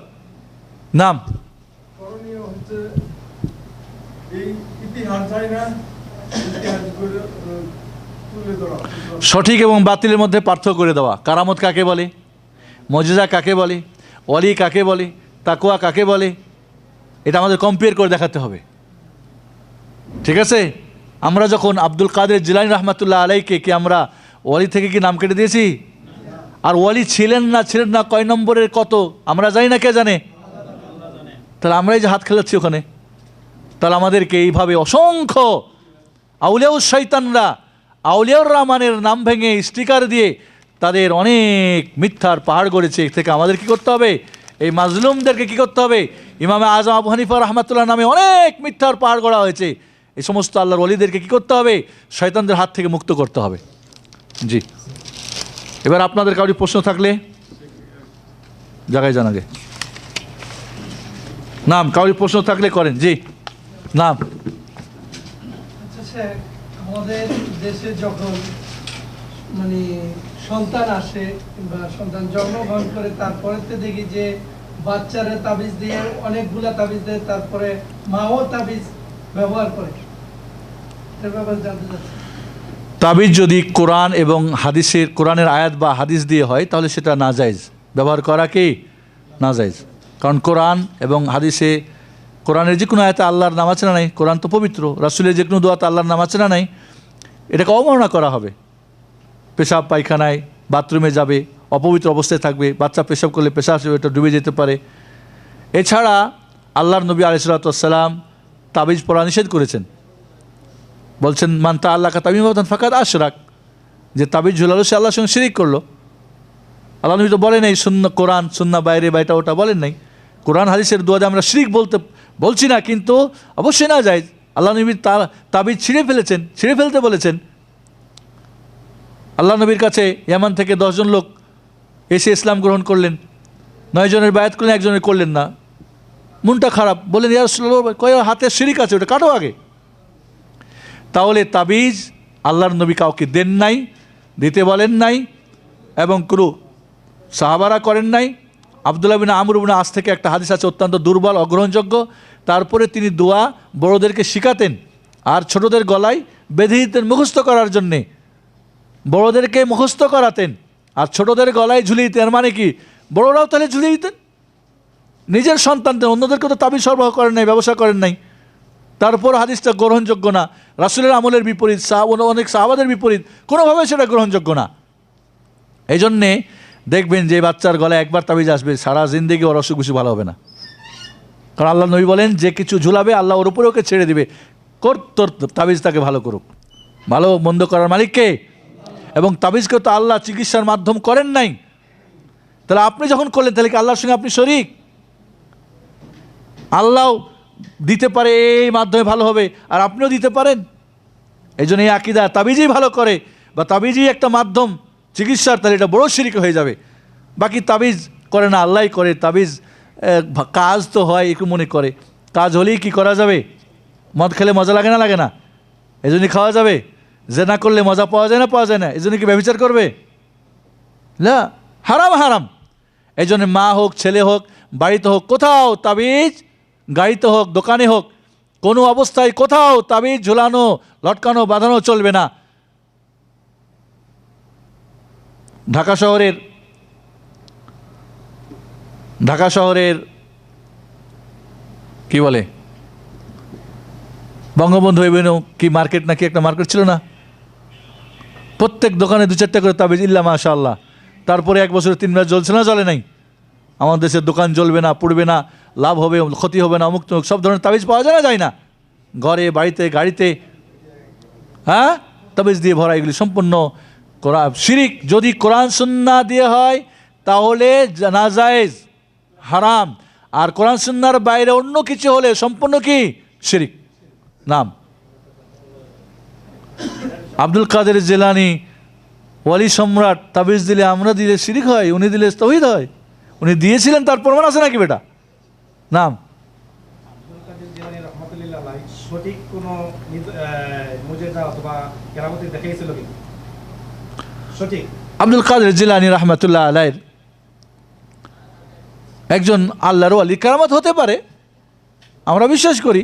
নাম? সঠিক এবং বাতিলের মধ্যে পার্থক্য করে দেওয়া। কারামত কাকে বলে? মুজিজা কাকে বলে? ওয়ালি কাকে বলে? তাকওয়া কাকে বলে? এটা আমাদের কম্পেয়ার করে দেখাতে হবে, ঠিক আছে? আমরা যখন আব্দুল কাদের জিলানী রহমাতুল্লাহ আলাইকে কি আমরা ওয়ালি থেকে কি নাম কেটে দিয়েছি? আর ওয়ালি ছিলেন না কয় নম্বরের কত আমরা জানি না, কে জানে? তাহলে আমরাই যে হাত খেলাচ্ছি ওখানে। তাহলে আমাদেরকে এইভাবে অসংখ্য আউলিয়াউস শয়তানরা আউলিয়াউর রহমানের নাম ভেঙে স্টিকার দিয়ে তাদের অনেক মিথ্যার পাহাড় গড়েছে। থেকে আমাদের কি করতে হবে? এই মাজলুমদেরকে কি করতে হবে? ইমামে আজম আবু হানিফা রহমাতুল্লাহ নামে অনেক মিথ্যার পাহাড় গড়া হয়েছে, এই সমস্ত আল্লাহর ওয়ালিদেরকে কি করতে হবে? শয়তানদের হাত থেকে মুক্ত করতে হবে। জি, এবার আপনাদের কাউরি প্রশ্ন থাকলে জায়গায় জান আগে। নাম? কাউরি প্রশ্ন থাকলে করেন। জি, নাম? আমাদের দেশে যখন মানে সন্তান আসে কিংবা সন্তান জন্মগ্রহণ করে, তারপরে তো দেখি যে বাচ্চারা তাবিজ দিয়ে অনেকগুলা তাবিজ দেয়, তারপরে মাও তাবিজ ব্যবহার করে। এর ব্যাপারে জানতে চাচ্ছি। তাবিজ যদি কোরআন এবং হাদিসের, কোরআনের আয়াত বা হাদিস দিয়ে হয় তাহলে সেটা নাজায়েজ, ব্যবহার করা কি নাজায়েজ। কারণ কোরআন এবং হাদিসে, কোরআনের যে কোনো আয়াতে আল্লাহর নাম আছে না নাই? কোরআন তো পবিত্র। রাসূলের যে কোনো দোয়াতে আল্লাহর নাম আছে না নাই? এটাকে অবমাননা করা হবে। পেশাব পায়খানায় বাথরুমে যাবে, অপবিত্র অবস্থায় থাকবে, বাচ্চা পেশাব করলে পেশাব এটা ডুবে যেতে পারে। এছাড়া আল্লাহর নবী আলাইহিস সালাতু ওয়াস সালাম তাবিজ পরা নিষেধ করেছেন, বলছেন মান তাআল্লাকা তামিমাতান ফাকাদ আশরাক, যে তাবিজ ঝুলালো সে আল্লাহর সঙ্গে শিরিক করলো। আল্লাহ নবী তো বলেন এই সুন্নাহ কোরআন সুন্নাহ বাইরে বাইটা ওটা বলেন নাই। কোরআন হাদিসের দুয়াদে আমরা শিরিক বলছি না, কিন্তু অবশ্যই না যায়। আল্লাহ নবী তাবিজ ছিঁড়ে ফেলতে বলেছেন। আল্লাহ নবীর কাছে ইয়ামান থেকে 10 জন লোক এসে ইসলাম গ্রহণ করলেন, 9 জনের বায়াত করলেন, একজনের করলেন না। মনটা খারাপ, বললেন ইয়া রাসূলুল্লাহ কয় হাতে শিরিক আছে, ওটা কাটো আগে। তাহলে তাবিজ আল্লাহর নবী কাউকে দেন নাই, দিতে বলেন নাই, এবং কোনো সাহাবারা করেন নাই। আব্দুল্লাহ বিন আমর ইবনে আস থেকে একটা হাদিস আছে অত্যন্ত দুর্বল, অগ্রহণযোগ্য। তারপরে তিনি দোয়া বড়োদেরকে শিখাতেন আর ছোটদের গলায় বেঁধে দিতেন মুখস্থ করার জন্যে। বড়োদেরকে মুখস্থ করাতেন আর ছোটদের গলায় ঝুলিয়ে দিতেন। মানে কি, বড়োরাও তাহলে ঝুলিয়ে দিতেন নিজের সন্তানদের, অন্যদেরকে তো তাবিজ সরবরাহ করেন নাই, ব্যবসা করেন নাই। তারপর হাদিসটা গ্রহণযোগ্য না, রাসূলের আমলের বিপরীত, অনেক সাহাবাদের বিপরীত, কোনোভাবে সেটা গ্রহণযোগ্য না। এই জন্যে দেখবেন যে বাচ্চার গলায় একবার তাবিজ আসবে, সারা জিন্দেগি ওর অসুখ বিসুখ ভালো হবে না। কারণ আল্লাহ নবী বলেন যে কিছু ঝুলাবে আল্লাহ ওর উপরে ওকে ছেড়ে দিবে, তোর তাবিজ তাকে ভালো করুক। ভালো মন্দ করার মালিক কে? এবং তাবিজকে তো আল্লাহ চিকিৎসার মাধ্যম করেন নাই, তাহলে আপনি যখন করলেন তাহলে কি আল্লাহর সঙ্গে আপনি শরীক? আল্লাহ দিতে পারে এই মাধ্যমে ভালো হবে, আর আপনিও দিতে পারেন। এই জন্য এই আকীদা তাবিজই ভালো করে বা তাবিজই একটা মাধ্যম চিকিৎসার, তাহলে এটা বড় শিরক হয়ে যাবে। বাকি তাবিজ করে না, আল্লাহই করে। তাবিজ কাজ তো হয় একটু মনে করে, কাজ হলেই কি করা যাবে? মদ খেলে মজা লাগে না? লাগে না? এই জন্যই খাওয়া যাবে? জেনা করলে মজা পাওয়া যায় না? পাওয়া যায় না? এই জন্য কি ব্যভিচার করবে? না, হারাম হারাম। এই জন্য মা হোক, ছেলে হোক, বাড়িতে হোক, কোথাও তাবিজ, গাড়িতে হোক, দোকানে হোক, কোনো অবস্থায় কোথাও তাবিজ ঝুলানো, লটকানো, বাঁধানো চলবে না। ঢাকা শহরের কি বলে বঙ্গবন্ধু এভিনিউ কি মার্কেট, নাকি একটা মার্কেট ছিল না, প্রত্যেক দোকানে 2-4টা করে তাবিজ, ইল্লা মাশাআল্লাহ। তারপরে 1 বছরে 3 মাস জ্বলছে না? জ্বলে নাই? আমাদের দেশের দোকান জ্বলবে না, পড়বে না, লাভ হবে, ক্ষতি হবে না, অমুক তমুক সব ধরনের তাবিজ পাওয়া যায় না? যায় না? ঘরে, বাড়িতে, গাড়িতে, হ্যাঁ, তাবিজ দিয়ে ভরা। এগুলি সম্পূর্ণ শিরিক। যদি কোরআন সুন্নাহ দিয়ে হয় তাহলে নাজায়েজ, হারাম। আর কোরআন সুন্নাহর বাইরে অন্য কিছু হলে সম্পূর্ণ কি? শিরিক। নাম আব্দুল কাদের জিলানী, ওয়ালি সম্রাট, তাবিজ দিলে, আমরা দিলে শিরিক হয়, উনি দিলে তাওহীদ হয়। উনি দিয়েছিলেন, তার প্রমাণ আছে নাকি বেটা? নাম আব্দুল কাদের জিলানী রাহমাতুল্লাহ আলাইহি সঠিক কোনো মুজিজা অথবা কেরামতি দেখিয়েছিল কি? সঠিক আব্দুল কাদের জিলানী রাহমাতুল্লাহ আলাইহির একজন আল্লাহর ওয়ালি, কেরামত হতে পারে, আমরা বিশ্বাস করি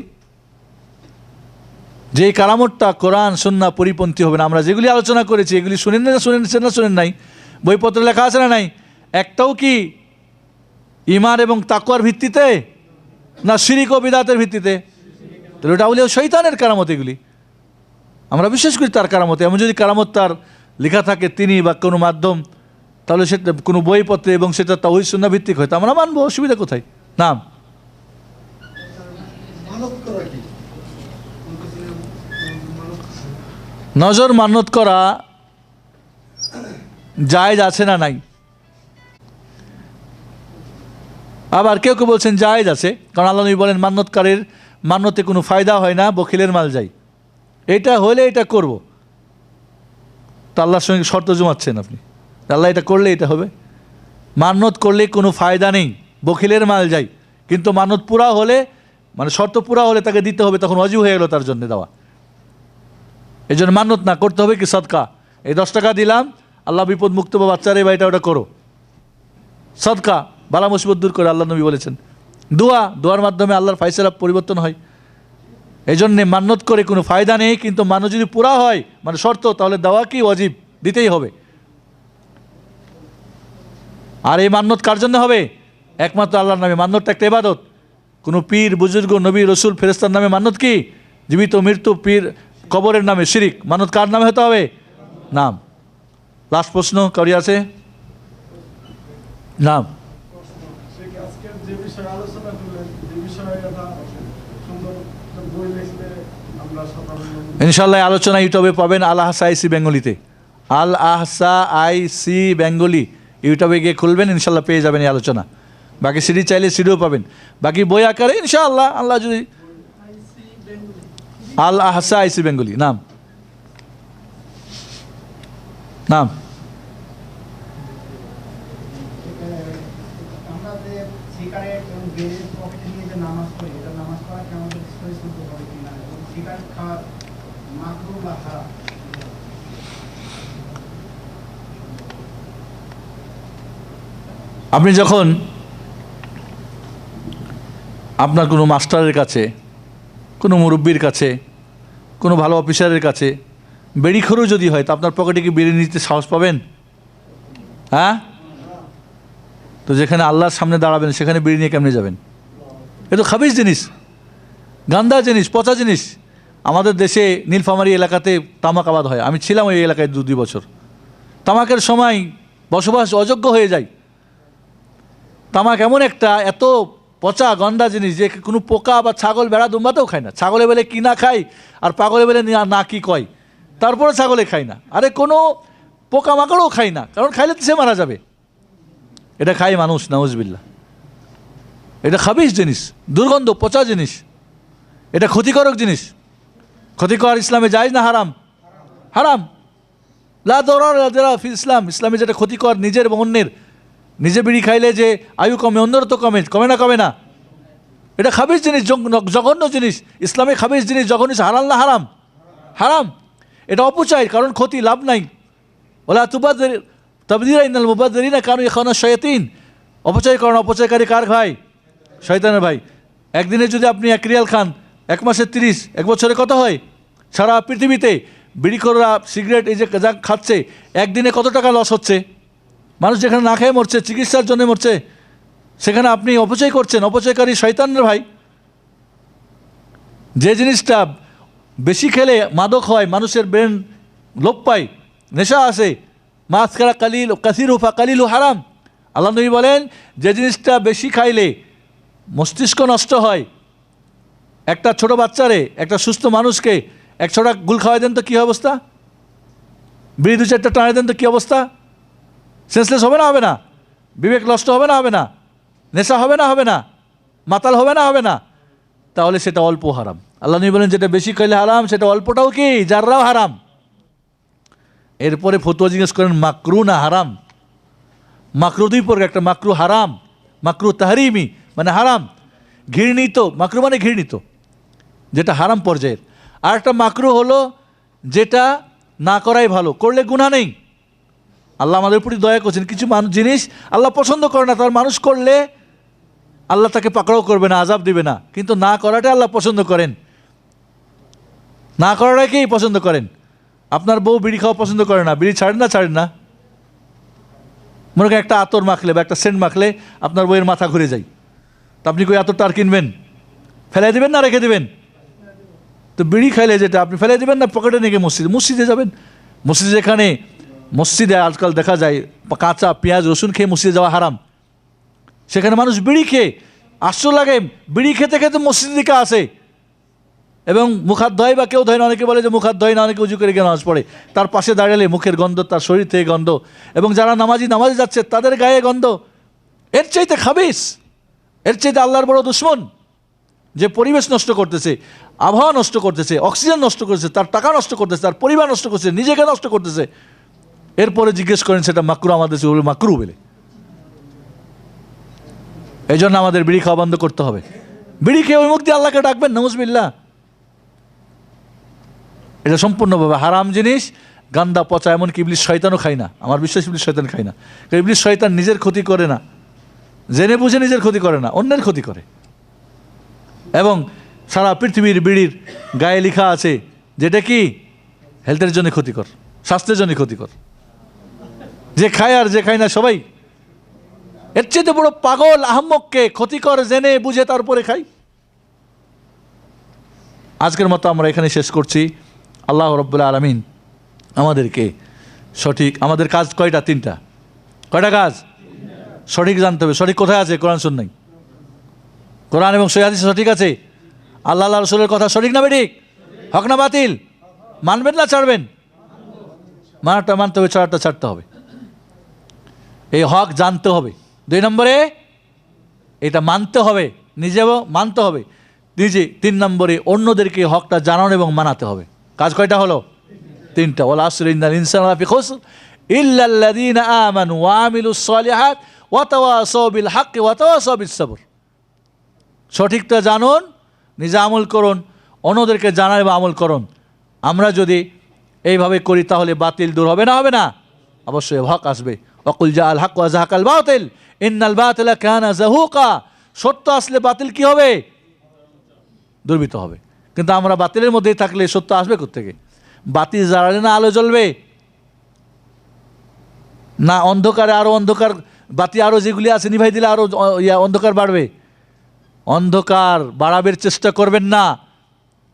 যে এই কারামতটা কোরআন সুন্নাহ পরিপন্থী হবে না। আমরা যেগুলি আলোচনা করেছি এগুলি শুনেন নাই? বইপত্রে লেখা আছে না নাই? একটাও কি ঈমান এবং তাকওয়ার ভিত্তিতে, না শিরক ও বিদআতের ভিত্তিতে? তাহলে ওটা আউলিয়া শয়তানের কারামত। এগুলি আমরা বিশ্বাস করি তার কারামতে। এমন যদি কারামত তার লেখা থাকে তিনি বা কোনো মাধ্যম, তাহলে সেটা কোনো বইপত্রে এবং সেটা তাওহীদ সুন্নাহ ভিত্তিক হয়, তা আমরা মানবো, অসুবিধা কোথায়? নাম নজর মান্যত করা জায়েজ আছে না নাই? আবার কেউ কেউ বলছেন জায়েজ আছে, কারণ আল্লাহ নবী বলেন মান্যতকারীর মান্যতে কোনো ফায়দা হয় না, বখিলের মাল যায়। এটা হলে এটা করব, তো আল্লাহর সঙ্গে শর্ত জমাচ্ছেন আপনি, আল্লাহ এটা করলে এটা হবে। মান্যত করলে কোনো ফায়দা নেই, বখিলের মাল যায়। কিন্তু মান্যত পুরা হলে, মানে শর্ত পুরা হলে তাকে দিতে হবে, তখন ওয়াজিব হয়ে গেল তার জন্য দেওয়া। এই জন্য মান্যত না, করতে হবে কি সদকা। এই 10 টাকা দিলাম, আল্লাহ বিপদ মুক্ত বা বাচ্চারে বা এটা ওটা করো, সদকা, বালা মুসিবত দূর করে, আল্লাহ নবী বলেছেন। দোয়ার মাধ্যমে আল্লাহর ফায়সালা পরিবর্তন হয়। এই জন্যে মান্যত করে কোনো ফায়দা নেই। কিন্তু মান্য যদি পুরা হয়, মানে শর্ত, তাহলে দেওয়া কি ওয়াজিব, দিতেই হবে। আর এই মান্যত কার জন্য হবে? একমাত্র আল্লাহর নামে। মান্যতটা একটা ইবাদত। কোনো পীর, বুজুর্গ, নবী, রসুল, ফেরেশতার নামে মান্যত কি? জীবিত, মৃত্যু, পীর, কবরের নামে শিরিক। মান্যত কার নামে হতে হবে? নাম। লাস্ট প্রশ্ন কারি আছে? না, আজকের যে বিষয়ে আলোচনা করলেন, যে বিষয়ে একটা সুন্দর বই লিখলে আমরা সাধারণ ইনশাল্লাহ আলোচনা ইউটিউবে পাবেন, আল আহসা আইসি বেঙ্গলিতে, আল আহসা আইসি বেঙ্গলি ইউটিউবে গিয়ে খুলবেন, ইনশাল্লাহ পেয়ে যাবেন এই আলোচনা। বাকি সিডি চাইলে সিডিও পাবেন, বাকি বই আকারে ইনশাআল্লাহ, আল্লাহ যদি। আল আহসা আইসি বেঙ্গলি নাম নাম আমরা যে সিগারেট এবং বিড়ির পকেটে নিয়ে যে নামাজ পড়ি, এটা নামাজ পড়া কি আমাদের পরিশুদ্ধ হবে কিনা, এবং সিগারেট খাওয়া মাকরুহ বা হারাম? আপনি যখন আপনার কোনো মাস্টারের কাছে, কোনো মুরব্বির কাছে, কোনো ভালো অফিসারের কাছে বেড়িখোরও যদি হয়, তা আপনার পকেটে কি বেরিয়ে নিতে সাহস পাবেন? হ্যাঁ, তো যেখানে আল্লাহর সামনে দাঁড়াবেন সেখানে বেরিয়ে নিয়ে কেমনে যাবেন? এ তো খাবিজ জিনিস, গান্দা জিনিস, পচা জিনিস। আমাদের দেশে নীলফামারী এলাকাতে তামাক আবাদ হয়, আমি ছিলাম ওই এলাকায় 2 বছর। তামাকের সময় বসবাস অযোগ্য হয়ে যায়। তামাক এমন একটা এত পচা গন্ধা জিনিস যে কোনো পোকা বা ছাগল বেড়া দুম্বাতেও খায় না। ছাগলে বেলে কি না খায়, আর পাগলে বেলে না কি কয়, তারপরে ছাগলে খায় না। আরে কোনো পোকামাকড়ও খায় না, কারণ খাইলে তো সে মারা যাবে। এটা খায় মানুষ, নাউজুবিল্লাহ। এটা খাবিজ জিনিস, দুর্গন্ধ, পচা জিনিস, এটা ক্ষতিকারক জিনিস। ক্ষতিকর ইসলামে জায়েজ না হারাম? হারাম। লা দরার লা দিরার ফি ইসলাম, ইসলামে যেটা ক্ষতিকর নিজের এবং অন্যের। নিজে বিড়ি খাইলে যে আয়ু কমে, অন্যের তো কমে, কমে না? কমে না। এটা খাবিজ জিনিস, জঘন্য জিনিস। ইসলামে খাবিজ জিনিস, জঘন্য, হালাল না হারাম? হারাম। এটা অপচয়, কারণ ক্ষতি, লাভ নাই। ওলা তুবাদ্দির তাবদীরা ইন্নাল মুবাদ্দিরিনা কানু ইখওয়ানাশ শায়াতিন। অপচয় করেন, অপচয়কারী কার ভাই? শয়তানের ভাই। একদিনে যদি আপনি 1 রিয়াল খান, 1 মাসে 30, 1 বছরে কত হয়? সারা পৃথিবীতে বিড়িখোররা সিগারেট এই যে যা খাচ্ছে, একদিনে কত টাকা লস হচ্ছে? মানুষ যেখানে না খেয়ে মরছে, চিকিৎসার জন্য মরছে, সেখানে আপনি অপচয় করছেন। অপচয়কারী শয়তানের ভাই। যে জিনিসটা বেশি খেলে মাদক হয়, মানুষের ব্রেন লোপ পায়, নেশা আসে, মাসকারা কালিল কাসিরু ফা কালিলু হারাম। আল্লাহ নবী বলেন, যে জিনিসটা বেশি খাইলে মস্তিষ্ক নষ্ট হয়। একটা ছোট বাচ্চারে, একটা সুস্থ মানুষকে 1 ছড়া গুল খাওয়াই দেন তো কী অবস্থা? বিড়ি 2-4টা টানাই দেন তো কী অবস্থা? সেন্সলেস হবে না? হবে না? বিবেক নষ্ট হবে না? হবে না? নেশা হবে না? হবে না? মাতাল হবে না? হবে না? তাহলে সেটা অল্প হারাম। আল্লাহ নবী বলেন, যেটা বেশি খাইলে হারাম, সেটা অল্পটাও কি যাররাও হারাম। এরপরে ফতোয়া জিজ্ঞেস করেন, মাকরু না হারাম? মাকরু 2 প্রকার, একটা মাকরু হারাম, মাকরু তাহরিমি মানে হারাম, ঘৃণিত। মাকরু মানে ঘৃণিত, যেটা হারাম পর্যায়ের। আর একটা মাকরু হলো যেটা না করাই ভালো, করলে গুনাহ নেই। আল্লাহ আমাদের উপরই দয়া করছেন। কিছু জিনিস আল্লাহ পছন্দ করে না, তার মানুষ করলে আল্লাহ তাকে পাকড়াও করবে না, আযাব দিবে না, কিন্তু না করাটা আল্লাহ পছন্দ করেন। না করাটাকেই পছন্দ করেন। আপনার বউ বিড়ি খাওয়া পছন্দ করে না, বিড়ি ছাড়েন না? ছাড়েন না? মনে করেন একটা আতর মাখলে বা একটা সেন্ট মাখলে আপনার বউয়ের মাথা ঘুরে যায়, তা আপনি কই আতরটা আর কিনবেন? ফেলাই দেবেন না রেখে দেবেন? তো বিড়ি খাইলে যেটা আপনি ফেলাই দেবেন না, পকেটে নিয়ে গিয়ে মসজিদে যাবেন। মসজিদে যেখানে, মসজিদে আজকাল দেখা যায় কাঁচা পেঁয়াজ রসুন খেয়ে মসজিদে যাওয়া হারাম, সেখানে মানুষ বিড়ি খেয়ে, আশ্চর্য লাগে, বিড়ি খেতে খেতে মসজিদের দিকে আসে এবং মুখাত ধয় বা কেউ ধয় না, অনেকে বলে যে মুখাত ধয় না, অনেকে উজু করে গিয়ে নামাজ পড়ে, তার পাশে দাঁড়ালে মুখের গন্ধ, তার শরীর থেকে গন্ধ, এবং যারা নামাজে যাচ্ছে তাদের গায়ে গন্ধ। এর চাইতে খাবিস, এর চাইতে আল্লাহর বড় দুশ্মন, যে পরিবেশ নষ্ট করতেছে, আবহাওয়া নষ্ট করতেছে, অক্সিজেন নষ্ট করতেছে, তার টাকা নষ্ট করতেছে, তার পরিবার নষ্ট করতেছে, নিজেকে নষ্ট করতেছে। এরপরে জিজ্ঞেস করেন সেটা মাকরু, আমাদের মাকরু বলে। এই জন্য আমাদের বিড়ি খাওয়া বন্ধ করতে হবে। বিড়ি খেয়ে ওই মুখ দিয়ে আল্লাহকে ডাকবেন, নাউজুবিল্লাহ। এটা সম্পূর্ণভাবে হারাম জিনিস, গান্দা পচা। এমনকি ইবলিস শয়তানও খায় না, আমার বিশ্বাস ইবলিস শয়তান খায় না। কারণ ইবলিস শয়তান নিজের ক্ষতি করে না, জেনে বুঝে নিজের ক্ষতি করে না, অন্যের ক্ষতি করে। এবং সারা পৃথিবীর বিড়ির গায়ে লেখা আছে যেটা কি হেলথের জন্য ক্ষতিকর, স্বাস্থ্যের জন্য ক্ষতিকর। যে খায় আর যে খায় না সবাই। এর চেয়ে বড় পাগল আহম্মককে ক্ষতিকর জেনে বুঝে তারপরে খাই। আজকের মতো আমরা এখানে শেষ করছি। আল্লাহ রাব্বুল আলামিন আমাদেরকে সঠিক। আমাদের কাজ কয়টা? তিনটা। কয়টা কাজ? সঠিক জানতে হবে। সঠিক কোথায় আছে? কোরআন সুন্নাহ। কোরআন এবং সহিহ হাদিসে সঠিক আছে। আল্লাহ আল্লাহ রসুলের কথা সঠিক না বেঠিক? হক না বাতিল? মানবেন না ছাড়বেন? মানাটা মানতে হবে, ছাড়াটা ছাড়তে হবে। এই হক জানতে হবে। 2 নম্বরে এটা মানতে হবে, নিজেও মানতে হবে নিজে। 3 নম্বরে অন্যদেরকে হকটা জানানো এবং মানাতে হবে। কাজ কয়টা হলো? 3টা। ওয়াল আসরি ইন্নাল ইনসানা লাফি খুসর ইল্লাল্লাযীনা আমানু ওয়া আমিলুস সালিহাত ওয়া তাওয়াসাউ বিল হাক্কি ওয়া তাওয়াসাউ বিস সবর। সঠিকটা জানুন, নিজে আমল করুন, অন্যদেরকে জানান এবং আমল করুন। আমরা যদি এইভাবে করি তাহলে বাতিল দূর হবে না? হবে না? অবশ্যই হক আসবে। ওয়াকুল জাআল হক ওয়া যাহাকাল বাতিল ইন্নাল বাতিলা কানা যাহুকা। সত্য আসলে বাতিল কি হবে? দুর্বৃত্ত হবে। কিন্তু আমরা বাতিলের মধ্যেই থাকলে সত্য আসবে কোত্থেকে? বাতি জ্বালালে না আলো জ্বলবে? না অন্ধকারে আরো অন্ধকার, বাতি আরো যেগুলি আছে নিভাই দিলে আরো অন্ধকার বাড়বে? অন্ধকার বাড়াবের চেষ্টা করবেন না,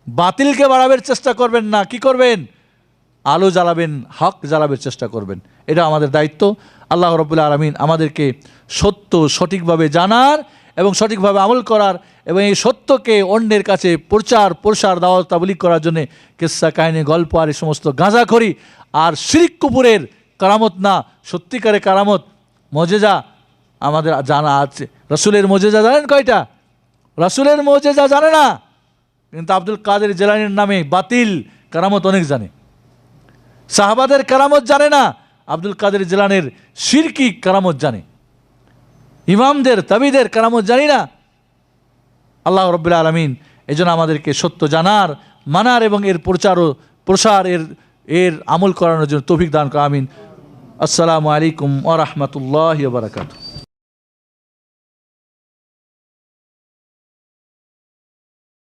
বাতিলকে বাড়াবের চেষ্টা করবেন না। কি করবেন? আলো জ্বালাবেন, হক জ্বালাবের চেষ্টা করবেন। এটা আমাদের দায়িত্ব। আল্লাহ রাব্বুল আলামিন আমাদেরকে সত্য সঠিকভাবে জানার এবং সঠিকভাবে আমল করার এবং এই সত্যকে অন্যের কাছে প্রসার দাওয়াত তাবলীগ করার জন্য কিসসা কাহিনী, গল্প আর এই সমস্ত গাঁজাখড়ি আর শিরক কুফরের কারামত না, সত্যিকারের কারামত মজেজা আমাদের জানা আছে। রাসূলের মজেজা জানেন কয়টা? রাসূলের মজেজা জানে না, কিন্তু আব্দুল কাদের জিলানীর নামে বাতিল কারামত অনেক জানে। সাহাবাদের কারামত জানে না, আব্দুল কাদের জিলানীর শিরকি কারামত জানে। ইমামদের তাবিদের কারামত জানি না। আল্লাহ রাব্বুল আলামিন এজন্য আমাদেরকে সত্য জানার, মানার এবং এর প্রসার এর আমল করানোর জন্য তৌফিক দান করুন। আমিন। আসসালামু আলাইকুম ওয়া রাহমাতুল্লাহি ওয়া বারাকাতুহু।